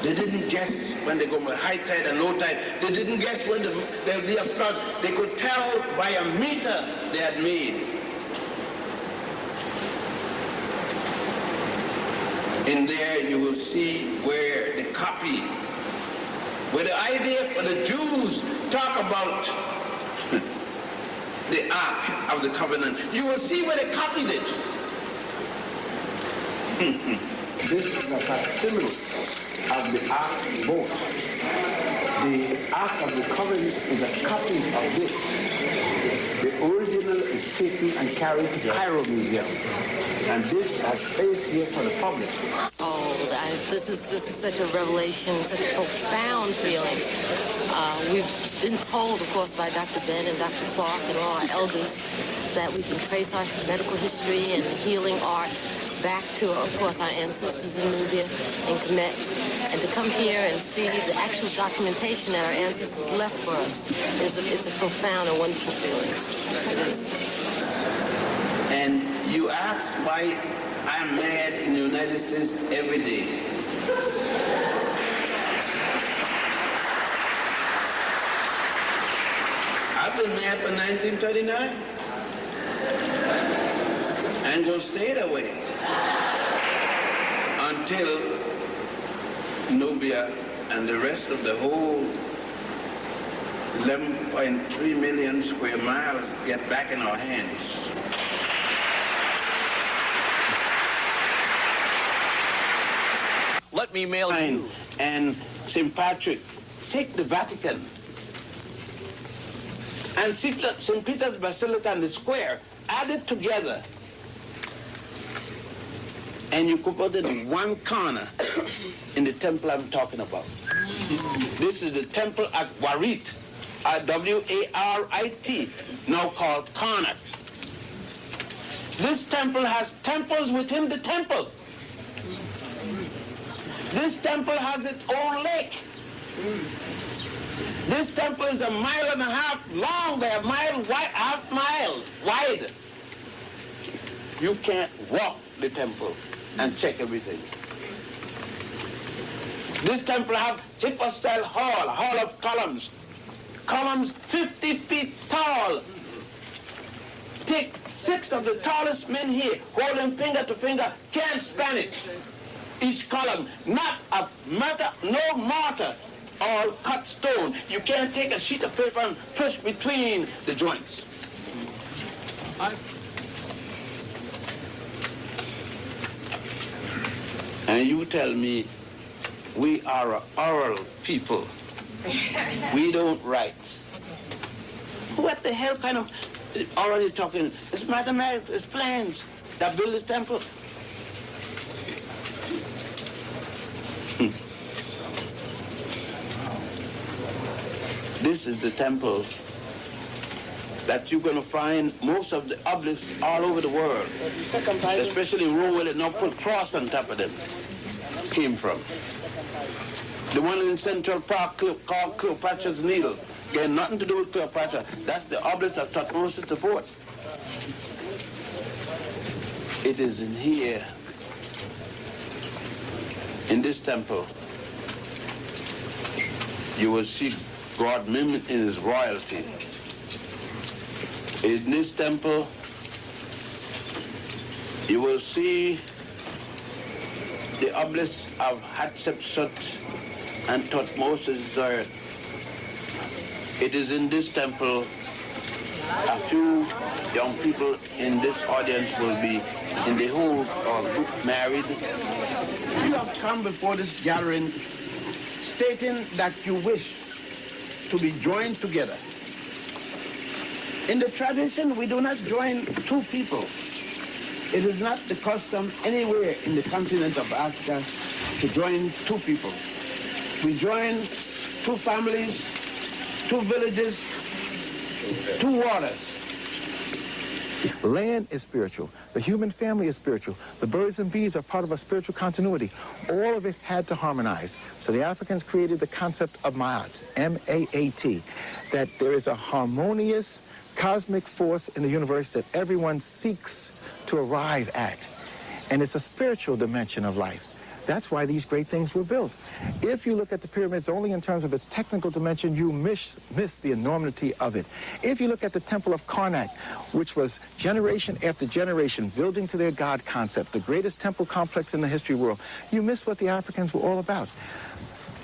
They didn't guess when they go by high tide and low tide. They didn't guess when there'll be a flood. They could tell by a meter they had made. In there you will see where the copy, where the idea for the Jews talk about the Ark of the Covenant. You will see where they copied it. This is a facsimile of the Ark boat. The Ark of the Covenant is a copy of this. The original is taken and carried to the Cairo Museum. And this has space here for the public. Oh, this is such a revelation, such a profound feeling. We've been told, of course, by Dr. Ben and Dr. Clark and all our elders that we can trace our medical history and healing art back to, of course, our ancestors in Nubia and Kemet. And to come here and see the actual documentation that our ancestors left for us is a profound and wonderful feeling. And you ask why I'm mad in the United States every day. I've been mad for 1939. And will stay that way until Nubia and the rest of the whole 11.3 million square miles get back in our hands. Let me mail you. And St. Patrick, take the Vatican and St. Peter's Basilica and the square, add it together, and you could put it in one corner in the temple I'm talking about. This is the temple at Warit, W-A-R-I-T, now called Karnak. This temple has temples within the temple. This temple has its own lake. This temple is 1.5 miles long, by half mile wide. You can't walk the temple and check everything. This temple has hypostyle hall of columns. Columns 50 feet tall. Take 6 of the tallest men here, holding finger to finger, can't span it. Each column, not a matter, no mortar, all cut stone. You can't take a sheet of paper and push between the joints. And you tell me we are an oral people. We don't write. What the hell kind of oral are you talking? It's mathematics, it's plans that build this temple. This is the temple that you're going to find most of the obelisks all over the world, especially in Rome, where they now put cross on top of them, came from. The one in Central Park called Cleopatra's Needle, got nothing to do with Cleopatra. That's the obelisk of Thutmose IV. It is in here, in this temple, you will see God mimicked in his royalty. In this temple, you will see the obelisk of Hatshepsut and Thutmose III. It is in this temple a few young people in this audience will be in the whole group married. You have come before this gathering stating that you wish to be joined together. In the tradition, we do not join 2 people. It is not the custom anywhere in the continent of Africa to join 2 people. We join 2 families, 2 villages, 2 waters. Land is spiritual. The human family is spiritual. The birds and bees are part of a spiritual continuity. All of it had to harmonize. So the Africans created the concept of Ma'at, M-A-A-T, that there is a harmonious cosmic force in the universe that everyone seeks to arrive at. And it's a spiritual dimension of life. That's why these great things were built. If you look at the pyramids only in terms of its technical dimension, you miss the enormity of it. If you look at the Temple of Karnak, which was generation after generation building to their God concept, the greatest temple complex in the history world, you miss what the Africans were all about.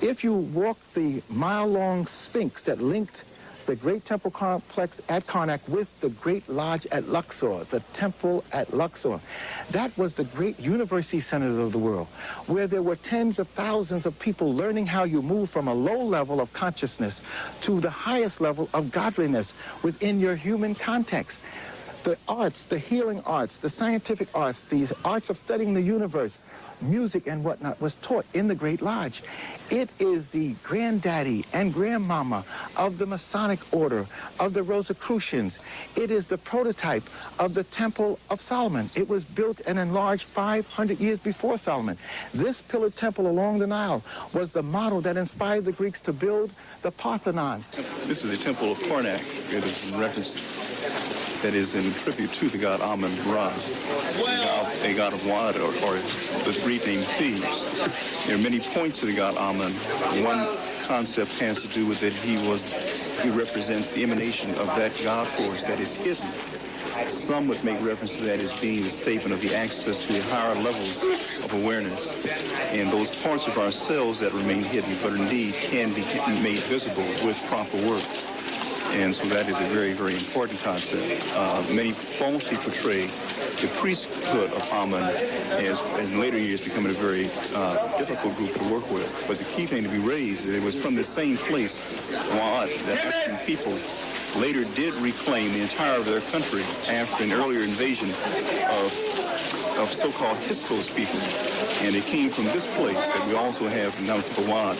If you walk the mile-long Sphinx that linked the great temple complex at Karnak with the great lodge at Luxor, the temple at Luxor. That was the great university center of the world, where there were tens of thousands of people learning how you move from a low level of consciousness to the highest level of godliness within your human context. The arts, the healing arts, the scientific arts, the arts of studying the universe, music and whatnot was taught in the Great Lodge. It is the granddaddy and grandmama of the Masonic Order, of the Rosicrucians. It is the prototype of the Temple of Solomon. It was built and enlarged 500 years before Solomon. This pillared temple along the Nile was the model that inspired the Greeks to build the Parthenon. This is the Temple of Karnak. It is in reference, that is in tribute to the god Amun-Ra, a god of Wad, or the Greek name Thebes. There are many points to the god Amun. One concept has to do with that he represents the emanation of that god force that is hidden. Some would make reference to that as being the statement of the access to the higher levels of awareness and those parts of ourselves that remain hidden, but indeed can be made visible with proper work. And so that is a very, very important concept. Many falsely portray the priesthood of Amun as in later years becoming a very difficult group to work with. But the key thing to be raised, it was from the same place, Wa'at, that African people later did reclaim the entire of their country after an earlier invasion of so-called Hyksos people. And it came from this place that we also have now Wa'at,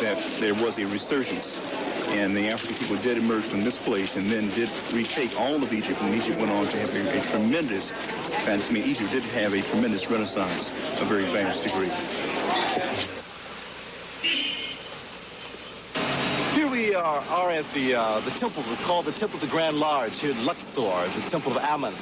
that there was a resurgence. And the African people did emerge from this place and then did retake all of Egypt, and Egypt went on to have a tremendous, Egypt did have a tremendous renaissance, a very vast degree. we are at the temple. It's called the Temple of the Grand Large here in Luxor, the Temple of Ammon.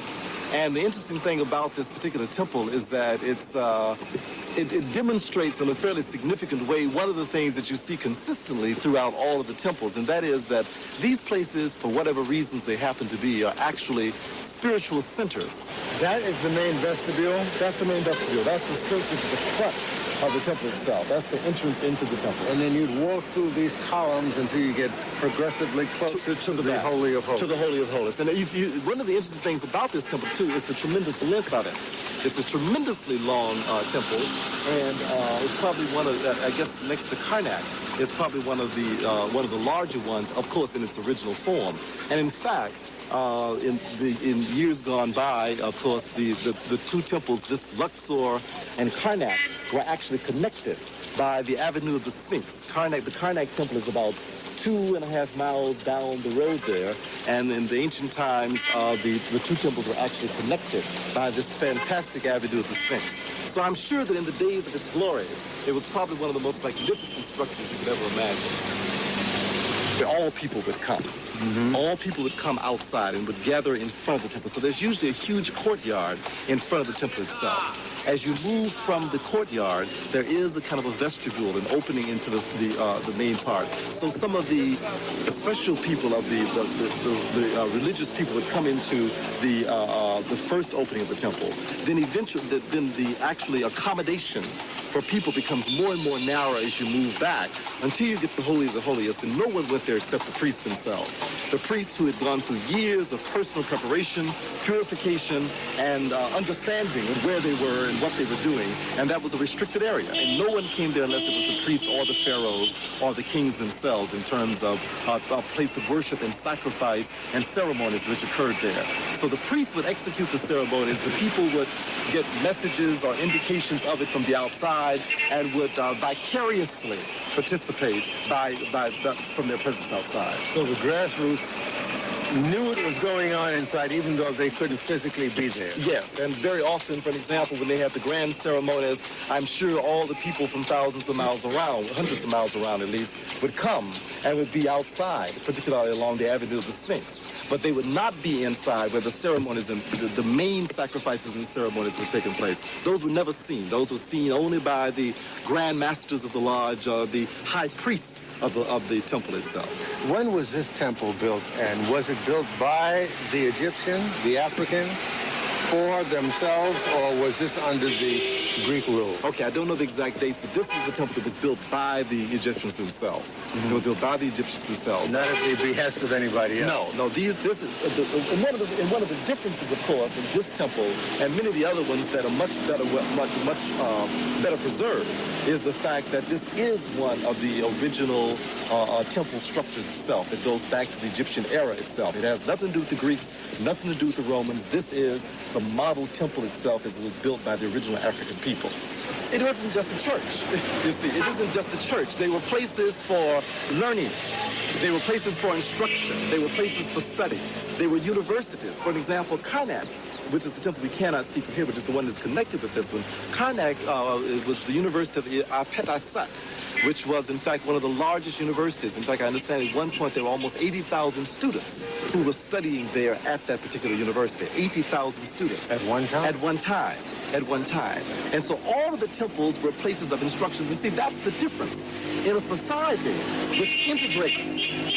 And the interesting thing about this particular temple is that it demonstrates in a fairly significant way one of the things that you see consistently throughout all of the temples, and that is that these places, for whatever reasons they happen to be, are actually spiritual centers. That is the main vestibule? That's the main vestibule. That's the surface of the front of the temple itself. That's the entrance into the temple. And then you'd walk through these columns until you get progressively closer to the Holy of Holies. To the Holy of Holies. And one of the interesting things about this temple, too, is the tremendous length of it. It's a tremendously long temple, and it's probably one of, I guess, next to Karnak, it's probably one of the larger ones, of course, in its original form. And in fact, in years gone by, of course, the two temples, this Luxor and Karnak, were actually connected by the Avenue of the Sphinx. The Karnak temple is about 2.5 miles down the road there, and in the ancient times, the two temples were actually connected by this fantastic Avenue of the Sphinx. So I'm sure that in the days of its glory, it was probably one of the most magnificent structures you could ever imagine, where all people would come. Mm-hmm. All people would come outside and would gather in front of the temple. So there's usually a huge courtyard in front of the temple itself. As you move from the courtyard, there is a kind of a vestibule, an opening into the main part. So some of the special people of the religious people would come into the first opening of the temple. Then eventually, the actually accommodation for people becomes more and more narrow as you move back until you get to the Holy of the Holiest, and no one went there except the priests themselves. The priests who had gone through years of personal preparation, purification, and understanding of where they were and what they were doing, and that was a restricted area. And no one came there unless it was the priests or the pharaohs or the kings themselves in terms of a place of worship and sacrifice and ceremonies which occurred there. So the priests would execute the ceremonies. The people would get messages or indications of it from the outside and would vicariously participate from their presence outside. So the grassroots knew what was going on inside, even though they couldn't physically be there. Yes, and very often, for example, when they had the grand ceremonies, I'm sure all the people from thousands of miles around, hundreds of miles around at least, would come and would be outside, particularly along the Avenue of the Sphinx. But they would not be inside where the ceremonies and the main sacrifices and ceremonies were taking place. Those were never seen. Those were seen only by the grand masters of the lodge, the high priest of the temple itself. When was this temple built, and was it built by the Egyptian, the African, for themselves, or was this under the Greek rule? Okay, I don't know the exact dates, but this is the temple that was built by the Egyptians themselves. Mm-hmm. It was built by the Egyptians themselves. Not at the behest of anybody else. No. And one of the differences, of course, in this temple and many of the other ones that are much better preserved is the fact that this is one of the original temple structures itself. It goes back to the Egyptian era itself. It has nothing to do with the Greeks, nothing to do with the Romans. This is the model temple itself as it was built by the original African people. It wasn't just a church. You see, it isn't just a church. They were places for learning. They were places for instruction. They were places for study. They were universities. For example, Karnak, which is the temple we cannot see from here, which is the one that's connected with this one. Karnak was the University of Apet-Asat, which was, in fact, one of the largest universities. In fact, I understand at one point there were almost 80,000 students who were studying there at that particular university. 80,000 students. At one time? At one time. At one time. And so all of the temples were places of instruction. And see, that's the difference. In a society which integrates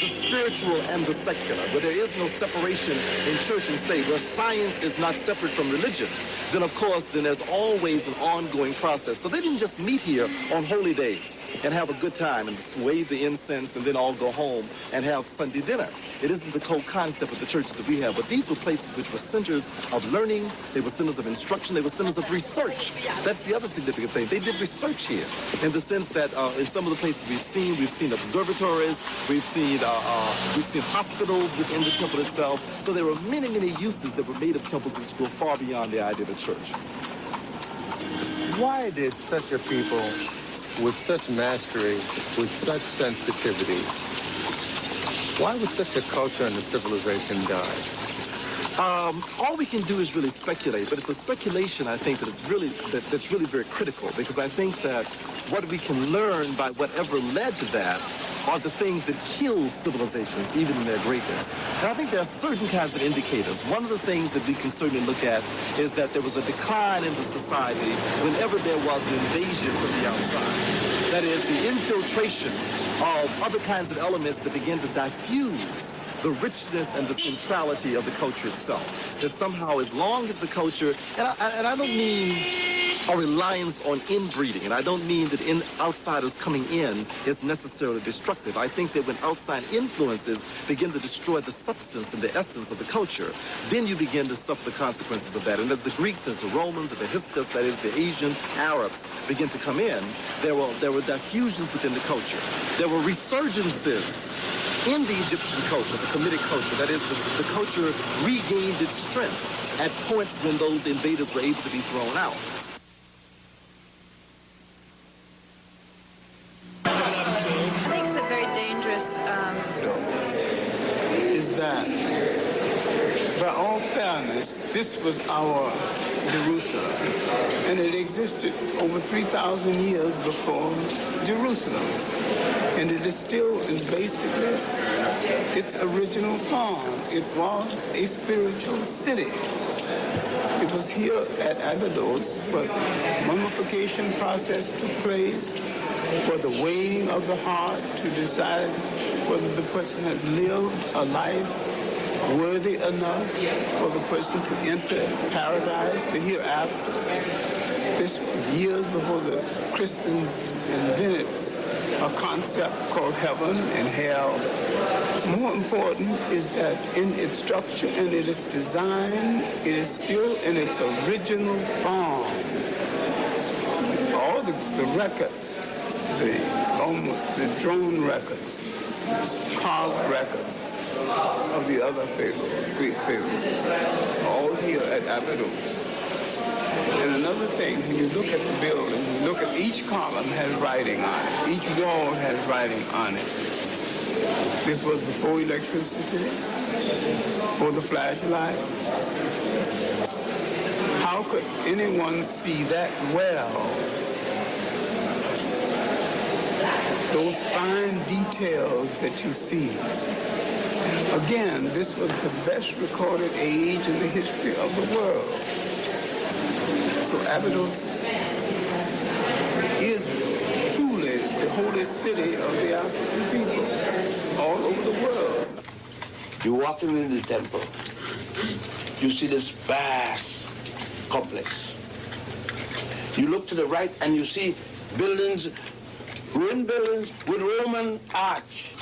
the spiritual and the secular, where there is no separation in church and state, where science is not separate from religion, then of course, there's always an ongoing process. So they didn't just meet here on holy days and have a good time and wave the incense and then all go home and have Sunday dinner. It isn't the whole concept of the churches that we have, but these were places which were centers of learning, they were centers of instruction, they were centers of research. That's the other significant thing. They did research here in the sense that in some of the places we've seen observatories, we've seen hospitals within the temple itself. So there were many, many uses that were made of temples which go far beyond the idea of a church. Why did such a people with such mastery, with such sensitivity, why would such a culture and a civilization die? All we can do is really speculate, but it's a speculation, I think, that's really very critical, because I think that what we can learn by whatever led to that are the things that kill civilizations, even in their greatness. And I think there are certain kinds of indicators. One of the things that we can certainly look at is that there was a decline in the society whenever there was an invasion from the outside. That is, the infiltration of other kinds of elements that begin to diffuse the richness and the centrality of the culture itself. That somehow, as long as the culture, and I don't mean a reliance on inbreeding, and I don't mean that outsiders coming in is necessarily destructive. I think that when outside influences begin to destroy the substance and the essence of the culture, then you begin to suffer the consequences of that. And as the Greeks, as the Romans, as the Hyksos, that is, the Asians, Arabs, begin to come in, there were diffusions within the culture. There were resurgences in the Egyptian culture, the Kemetic culture. That is, the culture regained its strength at points when those invaders were able to be thrown out. I think it's a very dangerous... Is that, by all fairness, this was our Jerusalem, and it existed over 3,000 years before Jerusalem, and it is still basically its original form. It was a spiritual city. It was here at Abydos where mummification process took place, for the weighing of the heart to decide whether the person has lived a life worthy enough for the person to enter paradise, the hereafter. This years before the Christians invented a concept called heaven and hell. More important is that in its structure and in its design, it is still in its original form. All the records, the drone records, carved records of the other pharaohs, Greek pharaohs, all here at Abydos. And another thing, when you look at the building, you look at each column has writing on it. Each wall has writing on it. This was before electricity, before the flashlight. How could anyone see that well? Those fine details that you see. Again, this was the best recorded age in the history of the world. So Abydos is truly the holy city of the African people all over the world. You walk in the temple, you see this vast complex. You look to the right and you see buildings, ruined buildings with Roman arch,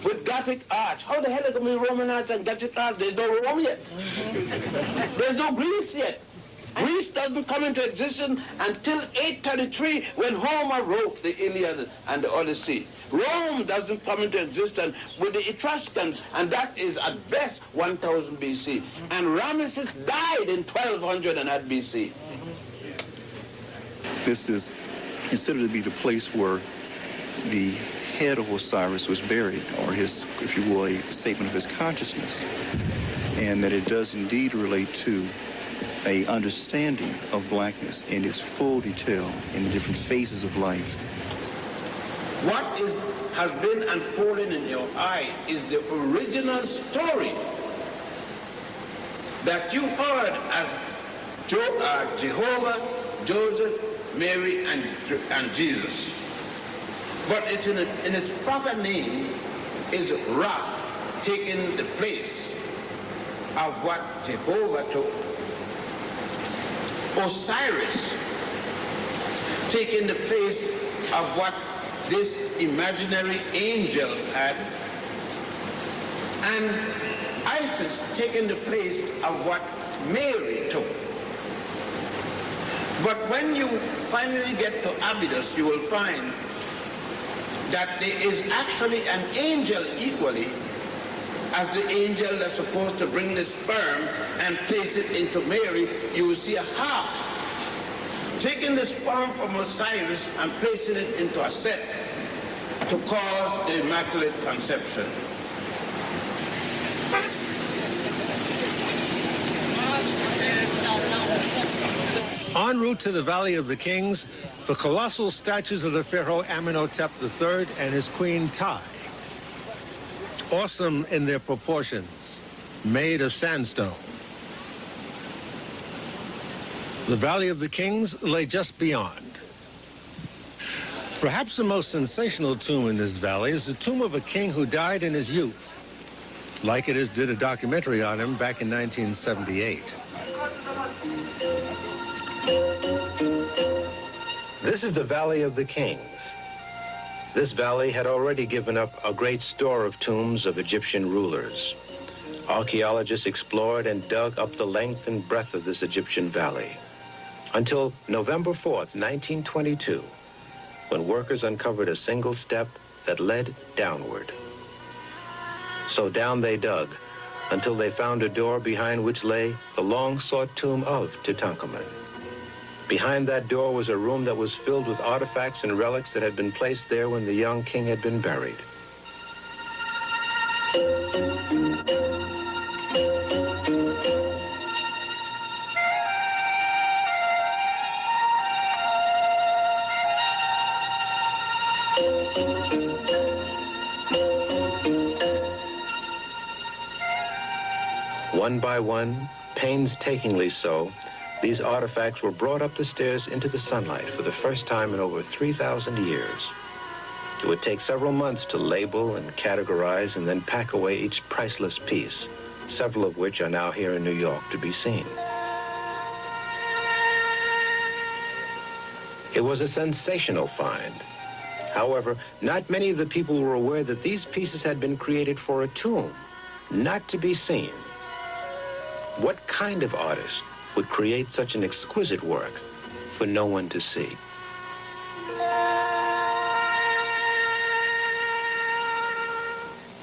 with Gothic arch. How the hell is it going to be Roman arch and Gothic arch? There's no Rome yet. There's no Greece yet. Greece doesn't come into existence until 833 when Homer wrote the Hilliard and the Odyssey. Rome doesn't come into existence with the Etruscans, and that is at best 1000 BC. And Ramesses died in 1200 and at BC. This is considered to be the place where the head of Osiris was buried, or his, if you will, a statement of his consciousness, and that it does indeed relate to a understanding of blackness in its full detail in the different phases of life. What has been unfolding in your eye is the original story that you heard as Jehovah, Joseph, Mary, and Jesus. But it's in its proper name is Ra, taking the place of what Jehovah took. Osiris, taking the place of what this imaginary angel had, and Isis taking the place of what Mary took. But when you finally get to Abydos, you will find that there is actually an angel equally as the angel that's supposed to bring the sperm and place it into Mary. You will see a harp taking the sperm from Osiris and placing it into a set to cause the Immaculate Conception. En route to the Valley of the Kings, the colossal statues of the pharaoh Amenhotep III and his queen Tai. Awesome in their proportions, made of sandstone. The Valley of the Kings lay just beyond. Perhaps the most sensational tomb in this valley is the tomb of a king who died in his youth. Like It Is did a documentary on him back in 1978. This is the Valley of the Kings. This valley had already given up a great store of tombs of Egyptian rulers. Archaeologists explored and dug up the length and breadth of this Egyptian valley until November 4th, 1922, when workers uncovered a single step that led downward. So down they dug until they found a door behind which lay the long-sought tomb of Tutankhamun. Behind that door was a room that was filled with artifacts and relics that had been placed there when the young king had been buried. One by one, painstakingly so, these artifacts were brought up the stairs into the sunlight for the first time in over 3,000 years. It would take several months to label and categorize and then pack away each priceless piece, several of which are now here in New York to be seen. It was a sensational find. However, not many of the people were aware that these pieces had been created for a tomb, not to be seen. What kind of artist would create such an exquisite work for no one to see?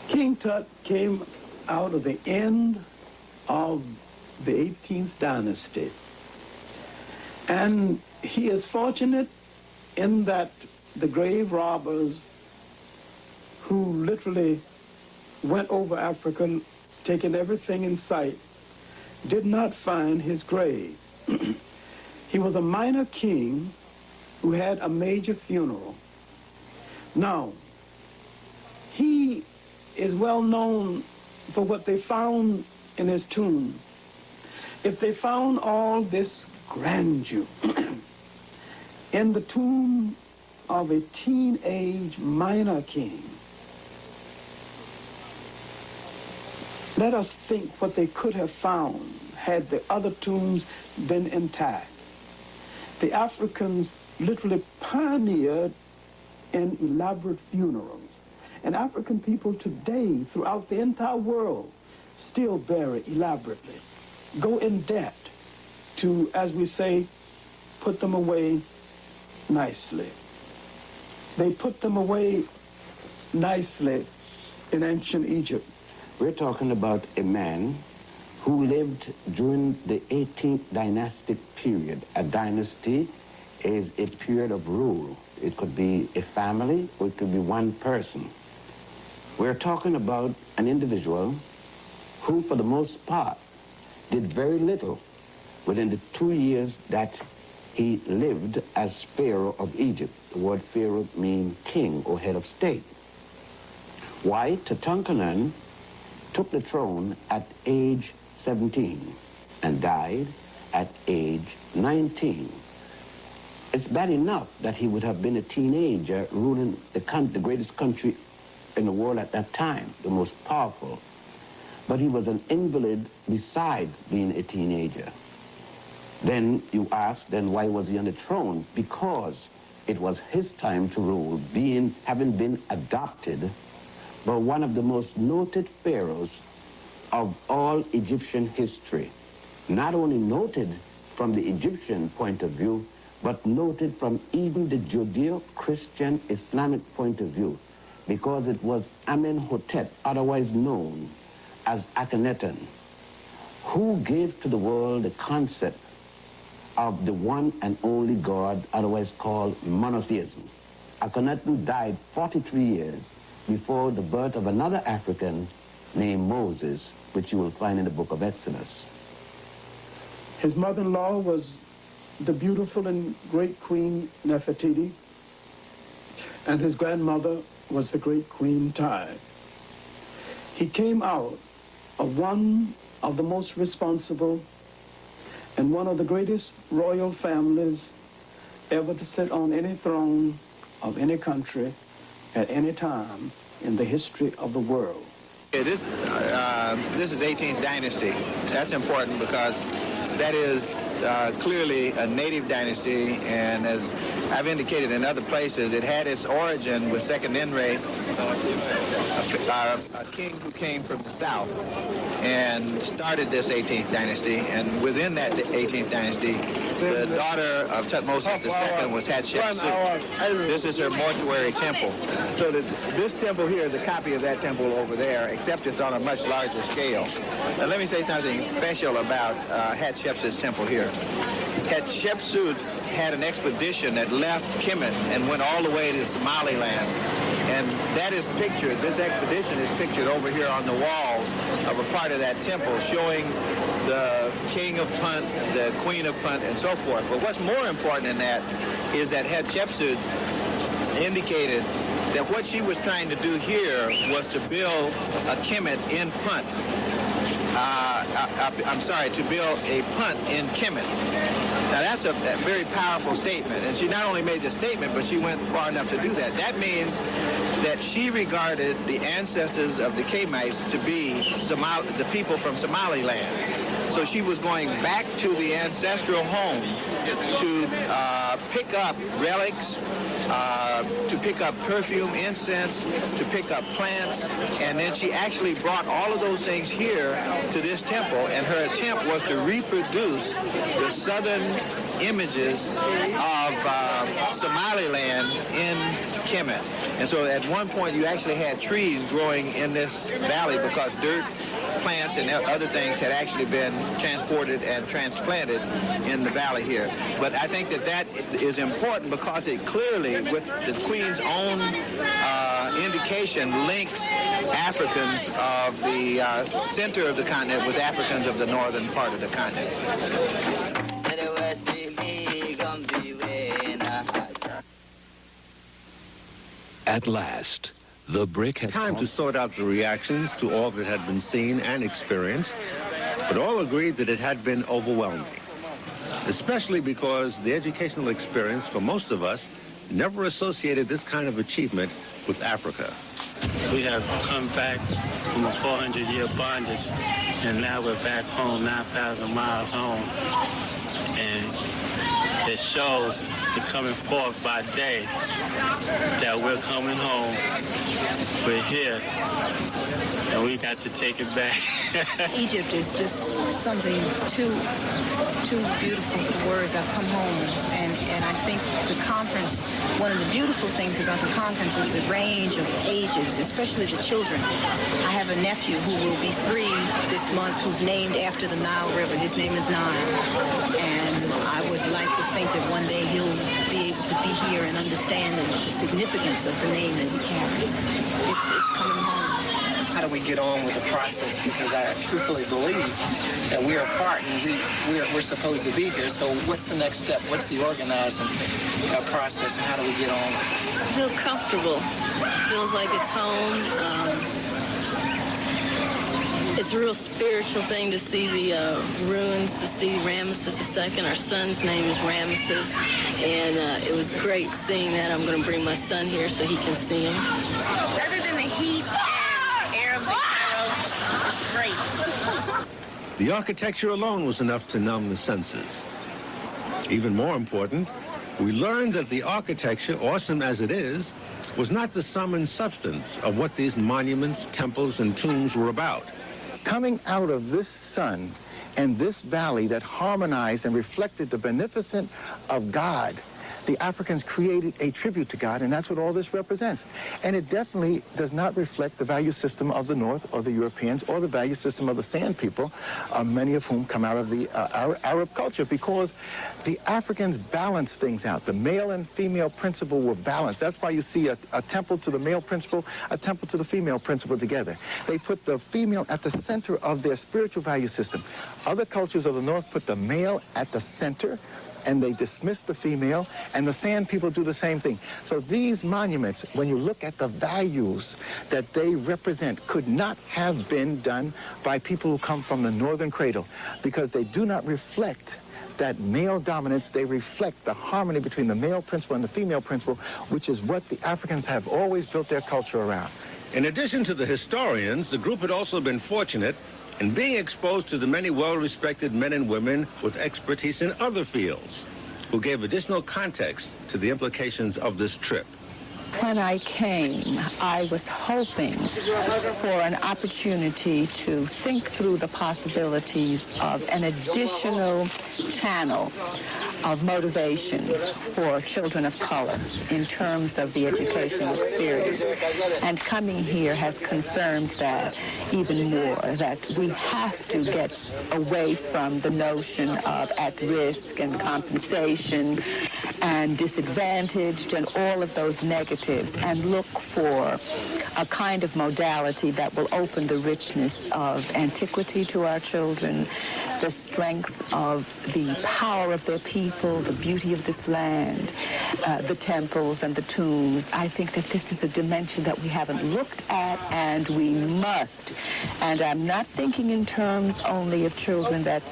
King Tut came out of the end of the 18th dynasty. And he is fortunate in that the grave robbers who literally went over Africa, taking everything in sight, did not find his grave. He was a minor king who had a major funeral. Now, he is well known for what they found in his tomb. If they found all this grandeur in the tomb of a teenage minor king, let us think what they could have found had the other tombs been intact. The Africans literally pioneered in elaborate funerals. And African people today, throughout the entire world, still bury elaborately, go in debt to, as we say, put them away nicely. They put them away nicely in ancient Egypt. We're talking about a man who lived during the 18th dynastic period. A dynasty is a period of rule. It could be a family or it could be one person. We're talking about an individual who, for the most part, did very little within the 2 years that he lived as Pharaoh of Egypt. The word Pharaoh means king or head of state. Why? Tutankhamun took the throne at age 17 and died at age 19. It's bad enough that he would have been a teenager ruling the greatest country in the world at that time, the most powerful. But he was an invalid besides being a teenager. Then you ask, then why was he on the throne? Because it was his time to rule, having been adopted by one of the most noted pharaohs of all Egyptian history. Not only noted from the Egyptian point of view, but noted from even the Judeo-Christian Islamic point of view, because it was Amenhotep, otherwise known as Akhenaten, who gave to the world the concept of the one and only God, otherwise called monotheism. Akhenaten died 43 years before the birth of another African named Moses, which you will find in the book of Exodus. His mother-in-law was the beautiful and great Queen Nefertiti, and his grandmother was the great Queen Tai. He came out of one of the most responsible and one of the greatest royal families ever to sit on any throne of any country at any time in the history of the world. This is 18th dynasty. That's important because that is clearly a native dynasty, and as I've indicated in other places, it had its origin with Second Enre, a king who came from the south and started this 18th dynasty, and within that 18th dynasty, the daughter of Tutmosis II was Hatshepsut. This is her mortuary temple. So this temple here is a copy of that temple over there, except it's on a much larger scale. Now let me say something special about Hatshepsut's temple here. Hatshepsut had an expedition that left Kemet and went all the way to Somaliland. And that is pictured, this expedition is pictured over here on the wall of a part of that temple, showing the king of Punt, the queen of Punt, and so forth. But what's more important than that is that Hatshepsut indicated that what she was trying to do here was to build a Kemet in Punt. To build a Punt in Kemet. Now that's a very powerful statement, and she not only made the statement, but she went far enough to do that. That means that she regarded the ancestors of the Kemites to be the people from Somaliland. So she was going back to the ancestral home to pick up relics, to pick up perfume, incense, to pick up plants, and then she actually brought all of those things here to this temple, and her attempt was to reproduce the southern images of Somaliland in Kemet. And so at one point you actually had trees growing in this valley because dirt, plants, and other things had actually been transported and transplanted in the valley here. But I think that is important because it clearly, with the Queen's own indication, links Africans of the center of the continent with Africans of the northern part of the continent. At last, the brick had time to sort out the reactions to all that had been seen and experienced, but all agreed that it had been overwhelming, especially because the educational experience for most of us never associated this kind of achievement with Africa. We have come back from a 400-year bondage, and now we're back home, 9,000 miles home. And it shows the coming forth by day that we're coming home. We're here, and we got to take it back. Egypt is just something too beautiful for words. I've come home, and I think the conference, one of the beautiful things about the conference is the range of ages, especially the children. I have a nephew who will be 3 this month who's named after the Nile River. His name is Nile, and I would like to think that one day he'll be able to be here and understand the significance of the name that he carries. It's coming home. How do we get on with the process? Because I truthfully believe that we're a part and we're supposed to be here. So what's the next step? What's the organizing process? And how do we get on? I feel comfortable. Feels like it's home. It's a real spiritual thing to see the ruins, to see Ramesses II. Our son's name is Ramesses, and it was great seeing that. I'm going to bring my son here so he can see him. Other than the heat and Arabs and Cairo, it's great. The architecture alone was enough to numb the senses. Even more important, we learned that the architecture, awesome as it is, was not the sum and substance of what these monuments, temples, and tombs were about. Coming out of this sun and this valley that harmonized and reflected the beneficence of God, the Africans created a tribute to God, and that's what all this represents. And it definitely does not reflect the value system of the North or the Europeans or the value system of the Sand people, many of whom come out of the Arab culture, because the Africans balanced things out. The male and female principle were balanced. That's why you see a temple to the male principle, a temple to the female principle together. They put the female at the center of their spiritual value system. Other cultures of the North put the male at the center and they dismiss the female, and the Sand people do the same thing. So these monuments, when you look at the values that they represent, could not have been done by people who come from the northern cradle, because they do not reflect that male dominance. They reflect the harmony between the male principle and the female principle, which is what the Africans have always built their culture around. In addition to the historians, the group had also been fortunate in being exposed to the many well-respected men and women with expertise in other fields, who gave additional context to the implications of this trip. When I came, I was hoping for an opportunity to think through the possibilities of an additional channel of motivation for children of color in terms of the educational experience. And coming here has confirmed that even more, that we have to get away from the notion of at risk and compensation and disadvantaged and all of those negatives, and look for a kind of modality that will open the richness of antiquity to our children, the strength of the power of their people, the beauty of this land, the temples and the tombs. I think that this is a dimension that we haven't looked at, and we must. And I'm not thinking in terms only of children that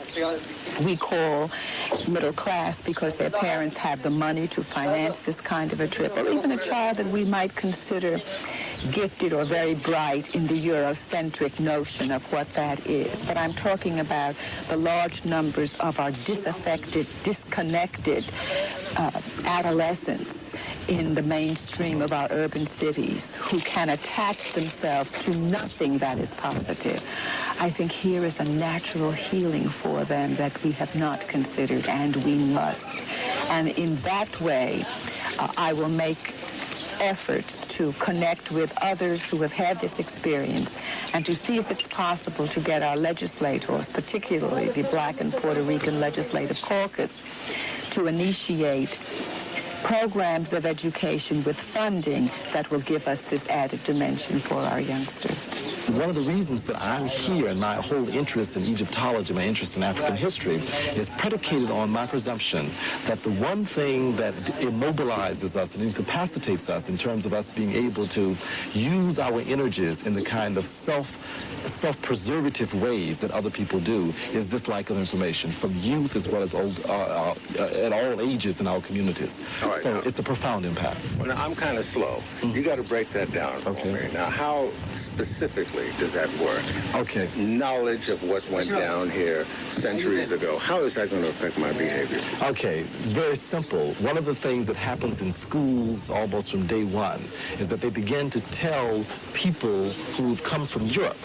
we call middle class because their parents have the money to finance this kind of a trip, or even a child that we might consider gifted or very bright in the Eurocentric notion of what that is. But I'm talking about the large numbers of our disaffected, disconnected adolescents in the mainstream of our urban cities who can attach themselves to nothing that is positive. I think here is a natural healing for them that we have not considered, and we must. And in that way, I will make efforts to connect with others who have had this experience and to see if it's possible to get our legislators, particularly the Black and Puerto Rican Legislative Caucus, to initiate programs of education with funding that will give us this added dimension for our youngsters. One of the reasons that I'm here and my whole interest in Egyptology, my interest in African history, is predicated on my presumption that the one thing that immobilizes us and incapacitates us in terms of us being able to use our energies in the kind of self-preservative ways that other people do is this lack of information from youth as well as old, at all ages in our communities. All right, so it's a profound impact. Well, now, I'm kind of slow. You got to break that down for me. Now, how specifically does that work? Okay. Knowledge of what went down here centuries ago. How is that going to affect my behavior? Okay, very simple. One of the things that happens in schools almost from day one is that they begin to tell people who've come from Europe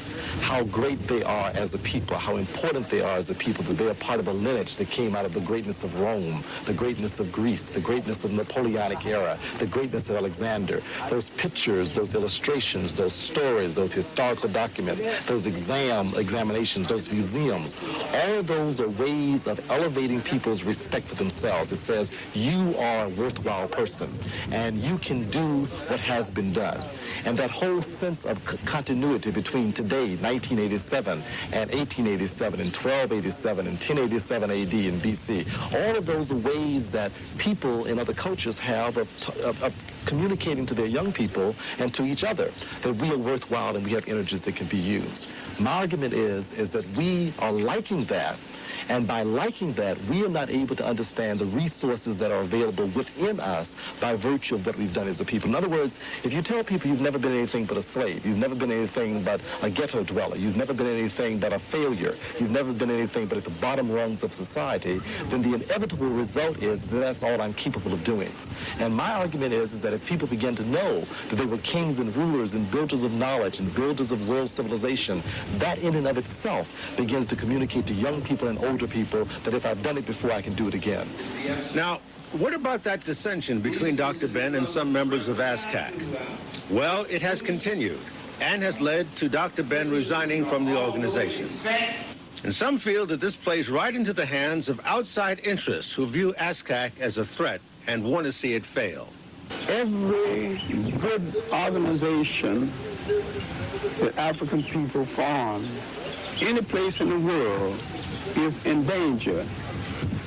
how great they are as a people, how important they are as a people, that they are part of a lineage that came out of the greatness of Rome, the greatness of Greece, the greatness of the Napoleonic era, the greatness of Alexander. Those pictures, those illustrations, those stories, those historical documents, those examinations, those museums, all of those are ways of elevating people's respect for themselves. It says, you are a worthwhile person, and you can do what has been done. And that whole sense of continuity between today, 1987, and 1887, and 1287, and 1087 AD and BC, all of those are ways that people in other cultures have of communicating to their young people and to each other that we are worthwhile and we have energies that can be used. My argument is that we are liking that, and by liking that, we are not able to understand the resources that are available within us by virtue of what we've done as a people. In other words, if you tell people you've never been anything but a slave, you've never been anything but a ghetto dweller, you've never been anything but a failure, you've never been anything but at the bottom rungs of society, then the inevitable result is that that's all I'm capable of doing. And my argument is that if people begin to know that they were kings and rulers and builders of knowledge and builders of world civilization, that in and of itself begins to communicate to young people and older people that if I've done it before, I can do it again. Now, what about that dissension between Dr. Ben and some members of ASCAC? Well, it has continued and has led to Dr. Ben resigning from the organization. And some feel that this plays right into the hands of outside interests who view ASCAC as a threat and want to see it fail. Every good organization that African people form, any place in the world, is in danger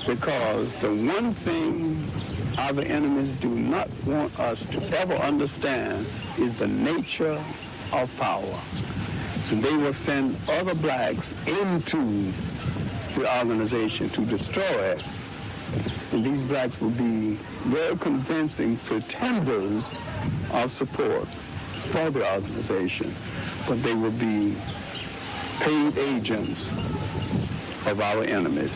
because the one thing our enemies do not want us to ever understand is the nature of power. And they will send other blacks into the organization to destroy it. And these blacks will be very convincing pretenders of support for the organization, but they will be paid agents of our enemies.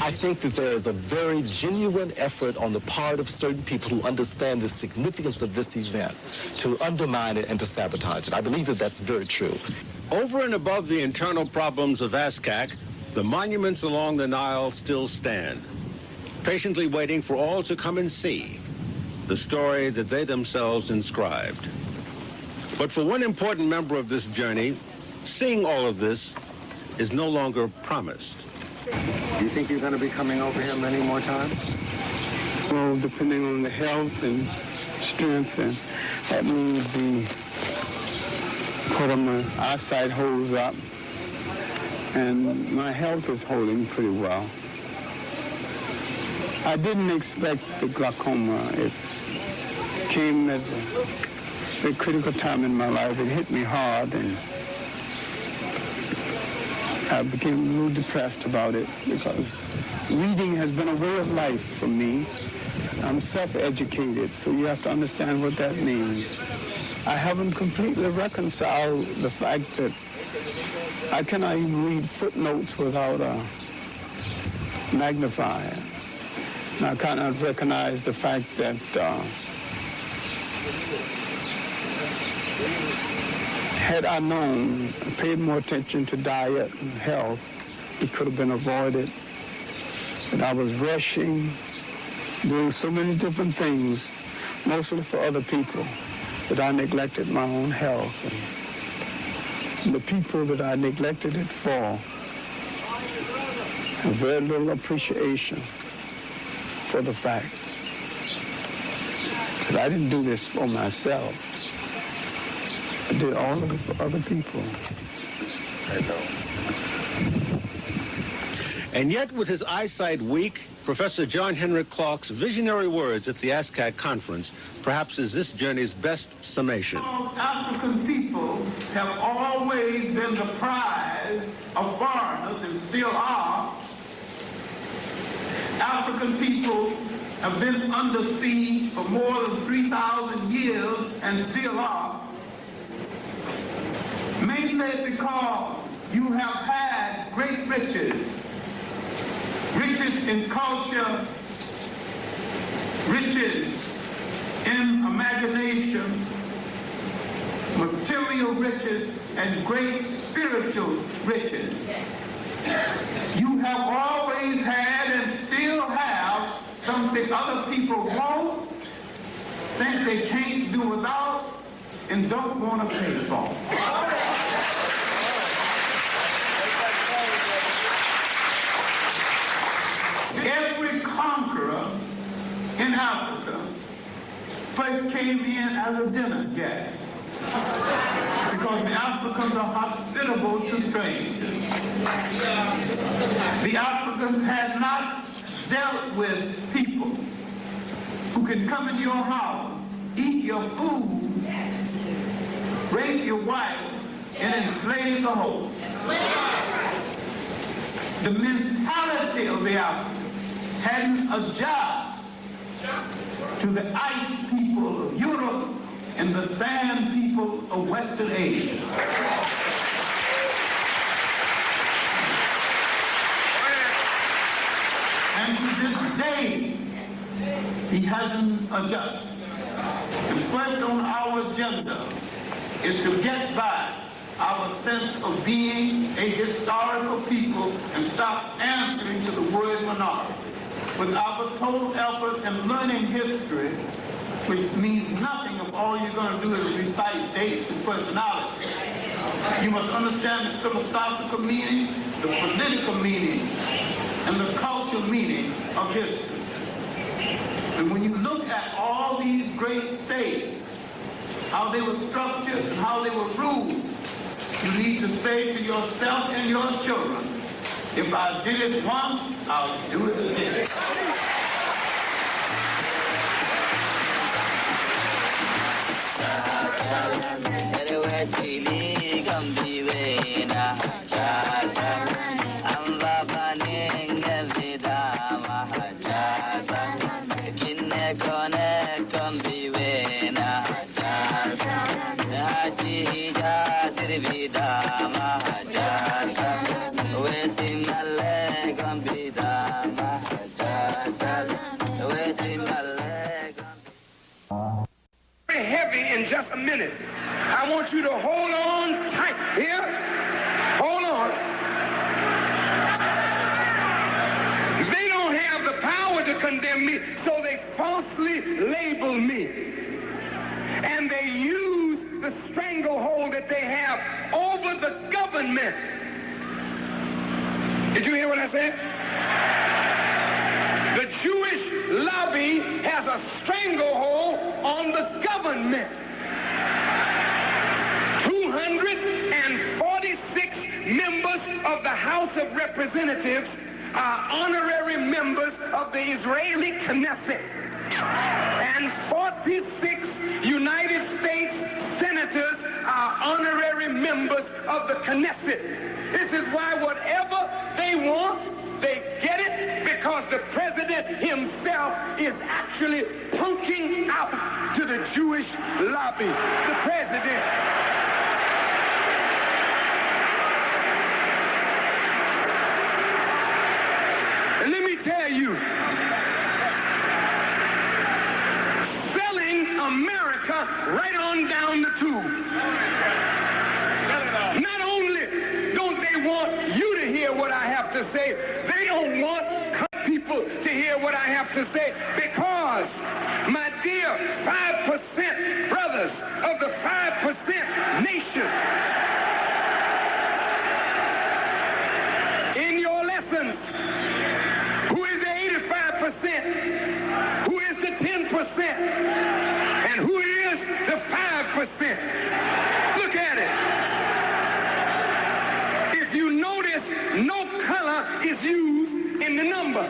I think that there is a very genuine effort on the part of certain people who understand the significance of this event to undermine it and to sabotage it. I believe that that's very true. Over and above the internal problems of ASCAC, the monuments along the Nile still stand, patiently waiting for all to come and see the story that they themselves inscribed. But for one important member of this journey, seeing all of this is no longer promised. Do you think you're going to be coming over here many more times? Well, depending on the health and strength, and that means the part of my eyesight holds up, and my health is holding pretty well. I didn't expect the glaucoma. It came at a critical time in my life. It hit me hard, and I became a little depressed about it because reading has been a way of life for me. I'm self-educated, so you have to understand what that means. I haven't completely reconciled the fact that I cannot even read footnotes without a magnifier. And I cannot recognize the fact that had I known, paid more attention to diet and health, it could have been avoided. But I was rushing, doing so many different things, mostly for other people, that I neglected my own health. And the people that I neglected it for have very little appreciation for the fact that I didn't do this for myself. I did all of it for other people. I know. And yet, with his eyesight weak, Professor John Henrik Clark's visionary words at the ASCAC conference perhaps is this journey's best summation. African people have always been the prize of foreigners and still are. African people have been under siege for more than 3,000 years and still are. Mainly because you have had great riches. Riches in culture, riches in imagination, material riches, and great spiritual riches. You have always had and still have something other people won't, think they can't do without, and don't want to pay for. Every conqueror in Africa first came in as a dinner guest because the Africans are hospitable to strangers. The Africans had not dealt with people who can come into your house, eat your food, rape your wife, and enslave the host. The mentality of the Africans hadn't adjusted to the ice people of Europe and the sand people of Western Asia. And to this day, he hasn't adjusted. And first on our agenda is to get back our sense of being a historical people and stop answering to the word minority. With our total effort in learning history, which means nothing if all you're going to do is recite dates and personalities. You must understand the philosophical meaning, the political meaning, and the cultural meaning of history. And when you look at all these great states, how they were structured and how they were ruled, you need to say to yourself and your children, if I did it once, I'll do it again. Very heavy in just a minute. I want you to hold on tight. Here, hold on. They don't have the power to condemn me, so they falsely label me. And they use the stranglehold that they have over the government. Did you hear what I said? The Jewish lobby has a stranglehold on the government. 246 members of the House of Representatives are honorary members of the Israeli Knesset. And 46 United States senators are honorary members of the Knesset. This is why whatever they want, they get it, because the president himself is actually punking out to the Jewish lobby. The president. And let me tell you, selling America right on down the tube. Not only don't they want you to hear what I have to say, they don't want people to hear what I have to say, because, my dear 5% brothers of the 5% nation, in your lessons, who is the 85%? Who is the 10%? And who is the 5%? Look at it. If you notice, no color is used in the number.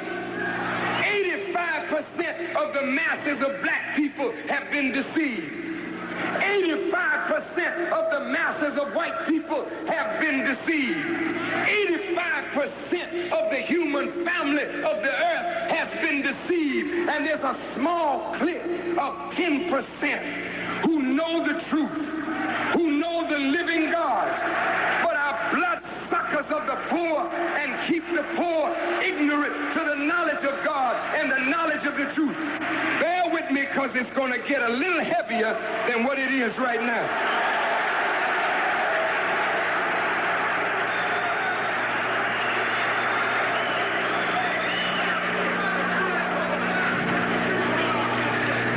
85% of the masses of black people have been deceived. 85% of the masses of white people have been deceived. 85% of the human family of the earth has been deceived. And there's a small clique of 10% who know the truth, who know the living God, but are bloodsuckers of the poor and keep the poor ignorant to the knowledge of God and the knowledge of the truth. Bear with me, because it's going to get a little heavier than what it is right now.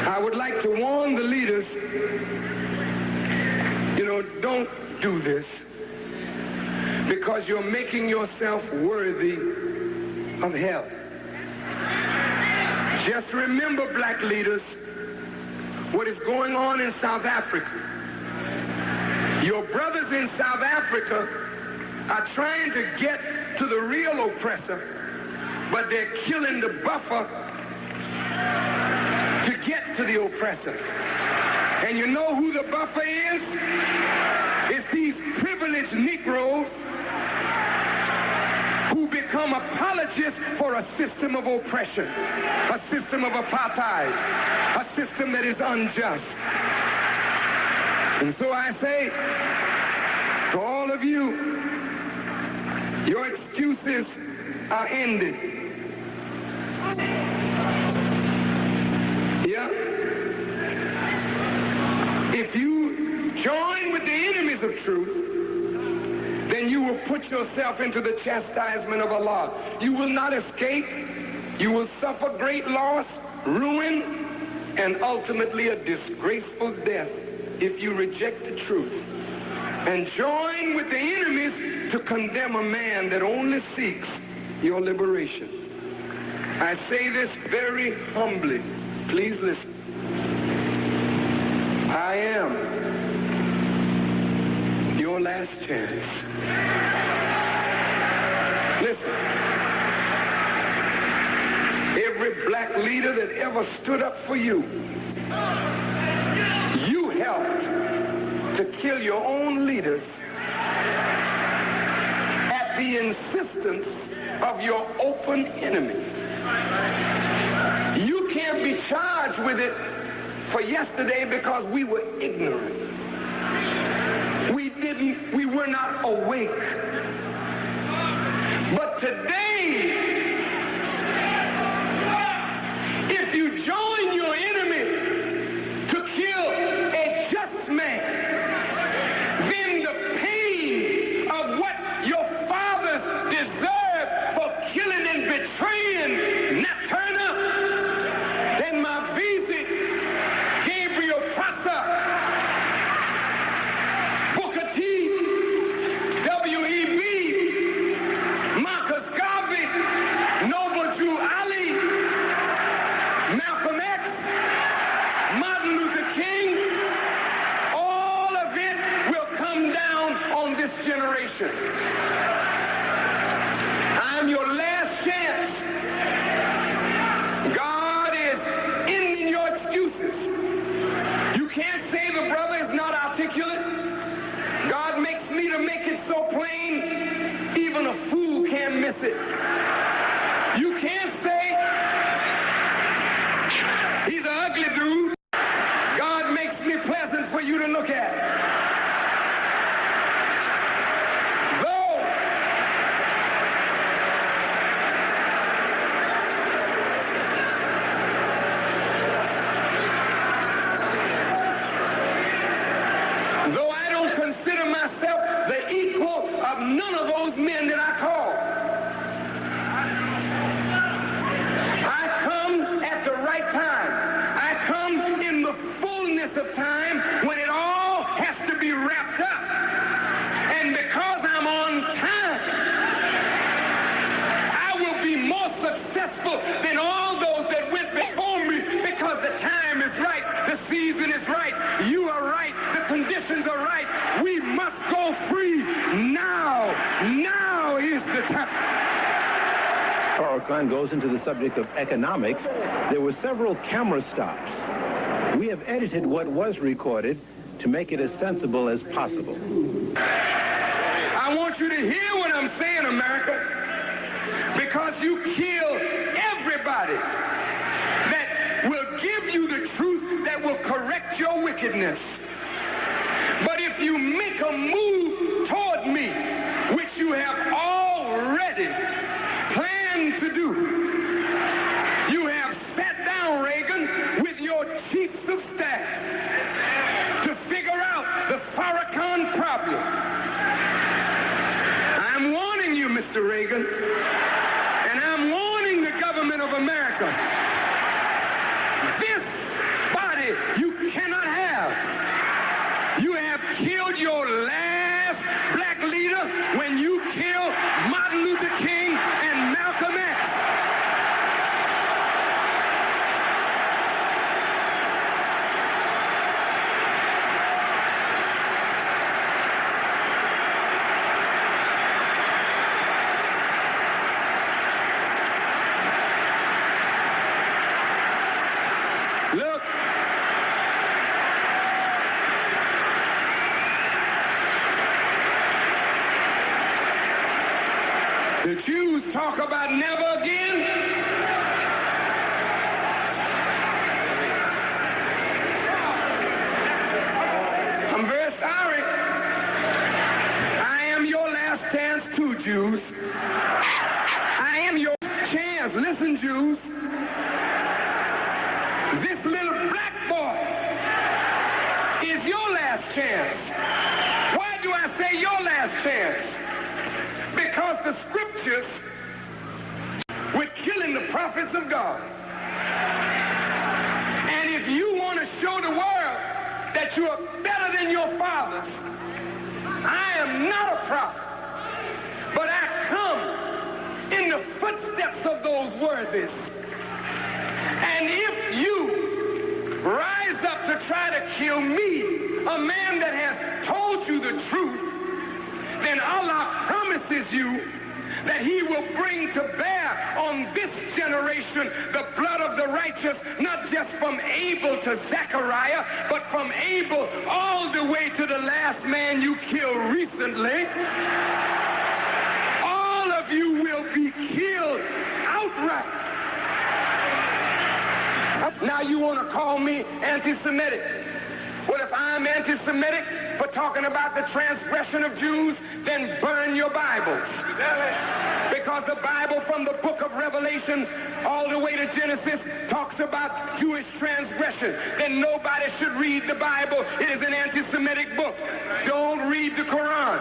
I would like to warn the leaders, don't do this, because you're making yourself worthy of hell. Just remember, black leaders, what is going on in South Africa. Your brothers in South Africa are trying to get to the real oppressor, but they're killing the buffer to get to the oppressor. And you know who the buffer is? It's these privileged Negroes who become apologists for a system of oppression, a system of apartheid, a system that is unjust. And so I say to all of you, your excuses are ended. Yeah? If you join with the enemies of truth, then you will put yourself into the chastisement of Allah. You will not escape. You will suffer great loss, ruin, and ultimately a disgraceful death if you reject the truth and join with the enemies to condemn a man that only seeks your liberation. I say this very humbly. Please listen. I am your last chance. Listen. black leader that ever stood up for you. You helped to kill your own leaders at the insistence of your open enemy. You can't be charged with it for yesterday because we were ignorant. We were not awake. But today, if you join your enemy to kill a just man, then the pain of what your fathers deserved for killing and betraying not turn up, then my basic Gabriel Prosser, Booker T, W.E.B., Marcus Garvey, Noble Drew Ali, Malcolm X, Martin Luther King, all of it will come down on this generation. I'm your last chance. God is ending your excuses. You can't say the brother is not articulate. God makes me to make it so plain, even a fool can't miss it. You can't say he's an ugly dude. God makes me pleasant for you to look at. Though I don't consider myself the equal of none of those men that I call, I come at the right time. I come in the fullness of time when it all has to be wrapped up. And because I'm on time, I will be more successful than all those that went before me because the time is right, the season is right, you are right, the conditions are right. We must go free now. Now is the time. Our Klein goes into the subject of economics. There were several camera stops. We have edited what was recorded to make it as sensible as possible. I want you to hear what I'm saying, America, because you kill everybody that will give you the truth that will correct your wickedness. But if you make a move toward me, which you have already planned to do, you have sat down, Reagan, with your chiefs of staff to figure out the Farrakhan problem. I'm warning you, Mr. Reagan, and I'm warning the government of America. This body you cannot have. You have killed your last black leader when you killed Martin Luther King and Malcolm X. Look, the Jews talk about never again. I'm very sorry. I am your last chance too, Jews. I am your chance. Listen, Jews. This little black boy is your last chance. Why do I say your last chance? Because the scriptures were killing the prophets of God. And if you want to show the world that you are better than your fathers, I am not a prophet, but I come in the footsteps of those worthies. And if you rise up to try to kill me, a man that has told you the truth, then Allah promises you that he will bring to bear on this generation the blood of the righteous, not just from Abel to Zechariah, but from Abel all the way to the last man you killed recently. All of you will be killed outright. Now you want to call me anti-Semitic. Well, if I'm anti-Semitic for talking about the transgression of Jews, then burn your Bibles. Because the Bible from the book of Revelation all the way to Genesis talks about Jewish transgression. Then nobody should read the Bible. It is an anti-Semitic book. Don't read the Quran.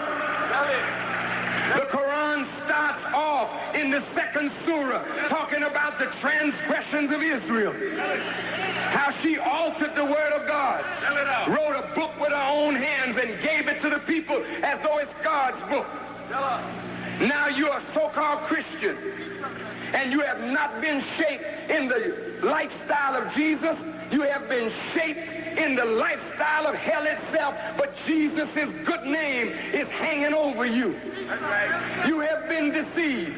The Quran starts off in the second surah talking about the transgressions of Israel. How she altered the word of God, wrote a book with her own hands and gave it to the people as though it's God's book. Now you're a so-called Christian and you have not been shaped in the lifestyle of Jesus. You have been shaped in the lifestyle of hell itself, but Jesus' good name is hanging over you. You have been deceived.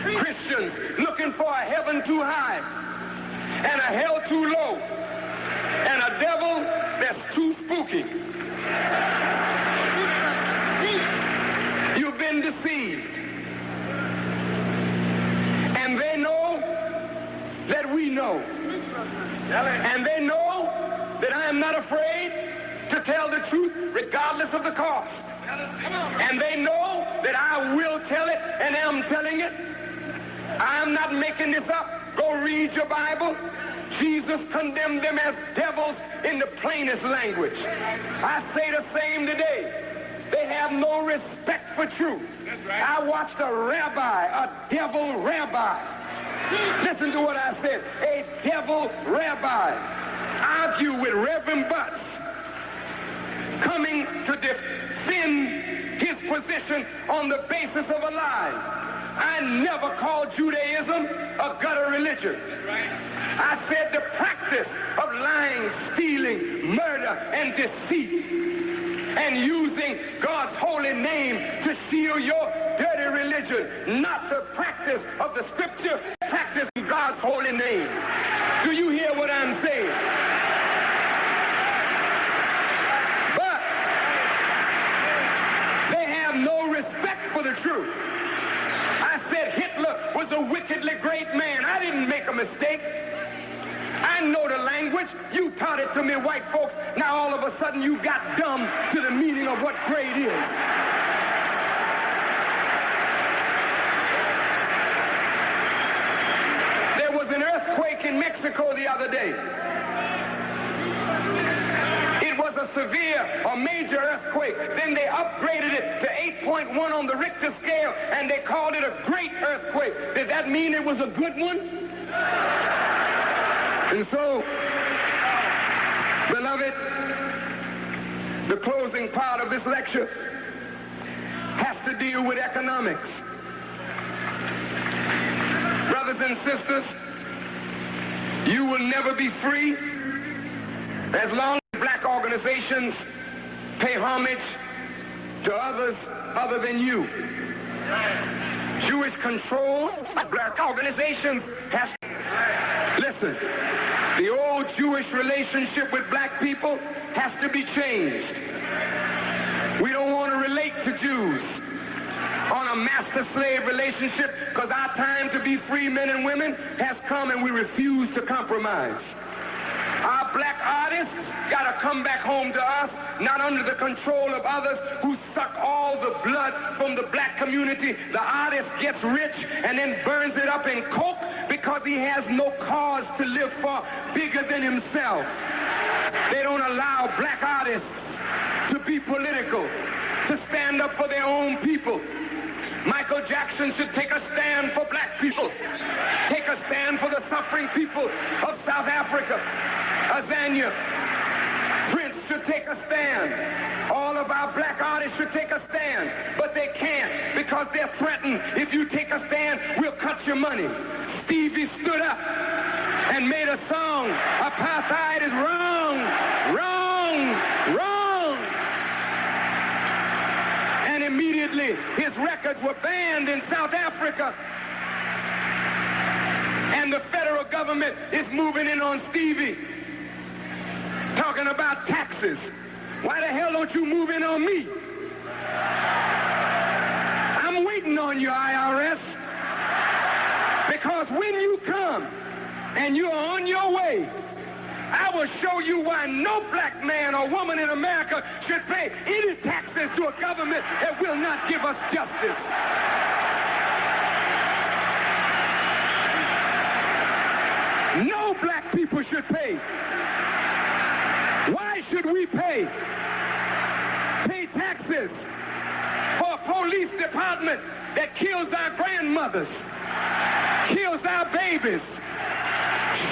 Christians looking for a heaven too high and a hell too low and a devil that's too spooky. You've been deceived. And they know that we know. And they know that I am not afraid to tell the truth regardless of the cost. And they know that I will tell it and am telling it. I'm not making this up. Go read your Bible. Jesus condemned them as devils in the plainest language. I say the same today. They have no respect for truth. I watched a rabbi, a devil rabbi. Listen to what I said. A devil rabbi argue with Reverend Butts, coming to defend his position on the basis of a lie. I never called Judaism a gutter religion. I said the practice of lying, stealing, murder, and deceit, and using God's holy name to steal your dirty religion, not the practice of the scripture, practice God's holy name. Do you hear what I'm saying? But they have no respect for the truth. I said Hitler was a wickedly great man. I didn't make a mistake. I know the language. You taught it to me, white folks. Now all of a sudden you got dumb to the meaning of what great is. There was an earthquake in Mexico the other day. It was a severe or major earthquake. Then they upgraded it to 8.1 on the Richter scale, and they called it a great earthquake. Did that mean it was a good one? And so, beloved, the closing part of this lecture has to deal with economics. Brothers and sisters, you will never be free as long as black organizations pay homage to others other than you. Jewish control of black organizations has to... Listen, the old Jewish relationship with black people has to be changed. We don't want to relate to Jews on a master-slave relationship because our time to be free men and women has come and we refuse to compromise. Our black artists got to come back home to us, not under the control of others who suck all the blood from the black community. The artist gets rich and then burns it up in coke because he has no cause to live for bigger than himself. They don't allow black artists to be political, to stand up for their own people. Michael Jackson should take a stand for black people. Take a stand for the suffering people of South Africa. Azania. Prince should take a stand. All of our black artists should take a stand. But they can't because they're threatened. If you take a stand, we'll cut your money. Stevie stood up and made a song. Apartheid is wrong, wrong, wrong. And immediately Stevie, his records were banned in South Africa. And the federal government is moving in on Stevie, talking about taxes. Why the hell don't you move in on me? I'm waiting on you, IRS. Because when you come and you're on your way, I will show you why no black man or woman in America should pay any taxes to a government that will not give us justice. No black people should pay. Why should we pay taxes for a police department that kills our grandmothers, kills our babies,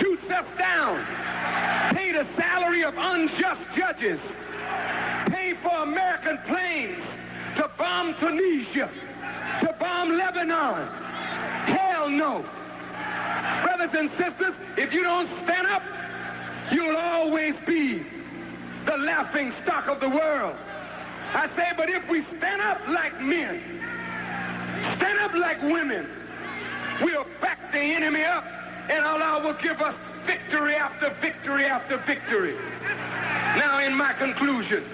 shoots us down, pay the salary of unjust judges, pay for American planes to bomb Tunisia, to bomb Lebanon? Hell no. Brothers and sisters, if you don't stand up, you'll always be the laughing stock of the world. I say, but if we stand up like men, stand up like women, we'll back the enemy up, and Allah will give us victory after victory after victory. Now, in my conclusion,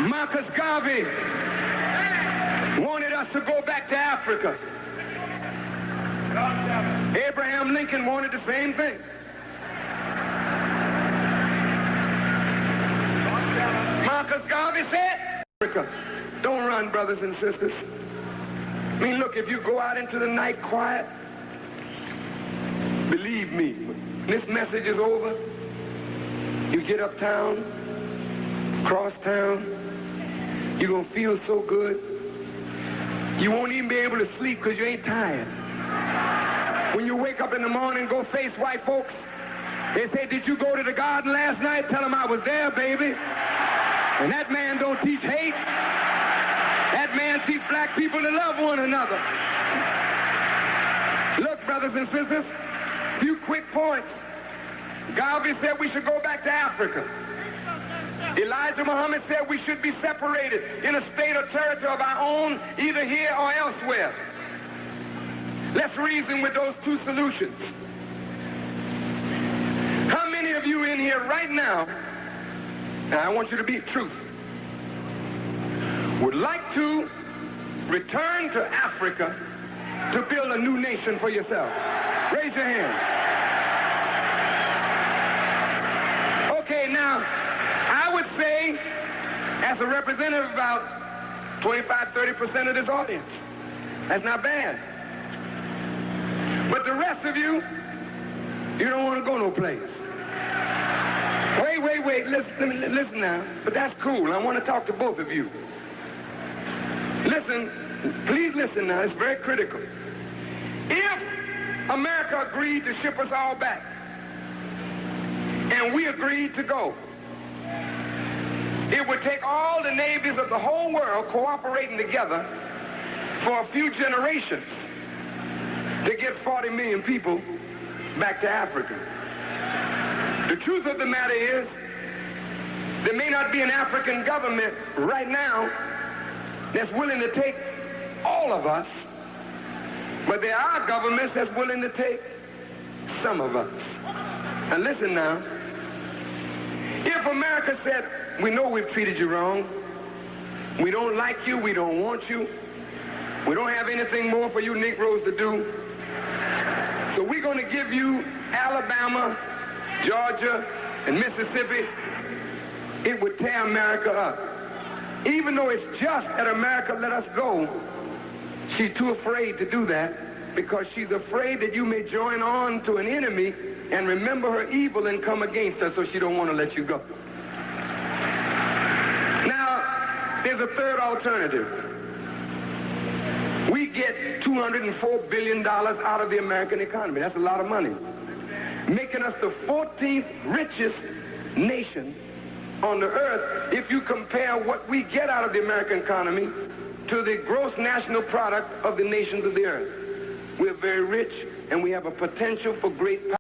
Marcus Garvey wanted us to go back to Africa. Abraham Lincoln wanted the same thing. Marcus Garvey said, Africa, don't run, brothers and sisters. I mean, look, if you go out into the night quiet, believe me, when this message is over, you get uptown, cross town, you're going to feel so good. You won't even be able to sleep because you ain't tired. When you wake up in the morning, go face white folks. They say, did you go to the garden last night? Tell them I was there, baby. And that man don't teach hate. That man teach black people to love one another. Look, brothers and sisters, a few quick points. Garvey said we should go back to Africa. Elijah Muhammad said we should be separated in a state or territory of our own, either here or elsewhere. Let's reason with those two solutions. How many of you in here right now, and I want you to be truthful, would like to return to Africa to build a new nation for yourself? Raise your hand. Okay, now, I would say, as a representative of about 25-30% of this audience, that's not bad. But the rest of you, you don't want to go no place. Wait, listen now. But that's cool. I want to talk to both of you. Listen, please listen now. It's very critical. If America agreed to ship us all back, and we agreed to go, it would take all the navies of the whole world cooperating together for a few generations to get 40 million people back to Africa. The truth of the matter is, there may not be an African government right now that's willing to take all of us, but there are governments that's willing to take some of us. And listen now, if America said, we know we've treated you wrong, we don't like you, we don't want you, we don't have anything more for you Negroes to do, so we're going to give you Alabama, Georgia, and Mississippi, it would tear America up. Even though it's just that America let us go, she's too afraid to do that because she's afraid that you may join on to an enemy and remember her evil and come against her, so she don't want to let you go. Now, there's a third alternative. We get $204 billion out of the American economy. That's a lot of money. Making us the 14th richest nation on the earth if you compare what we get out of the American economy to the gross national product of the nations of the earth. We're very rich, and we have a potential for great power.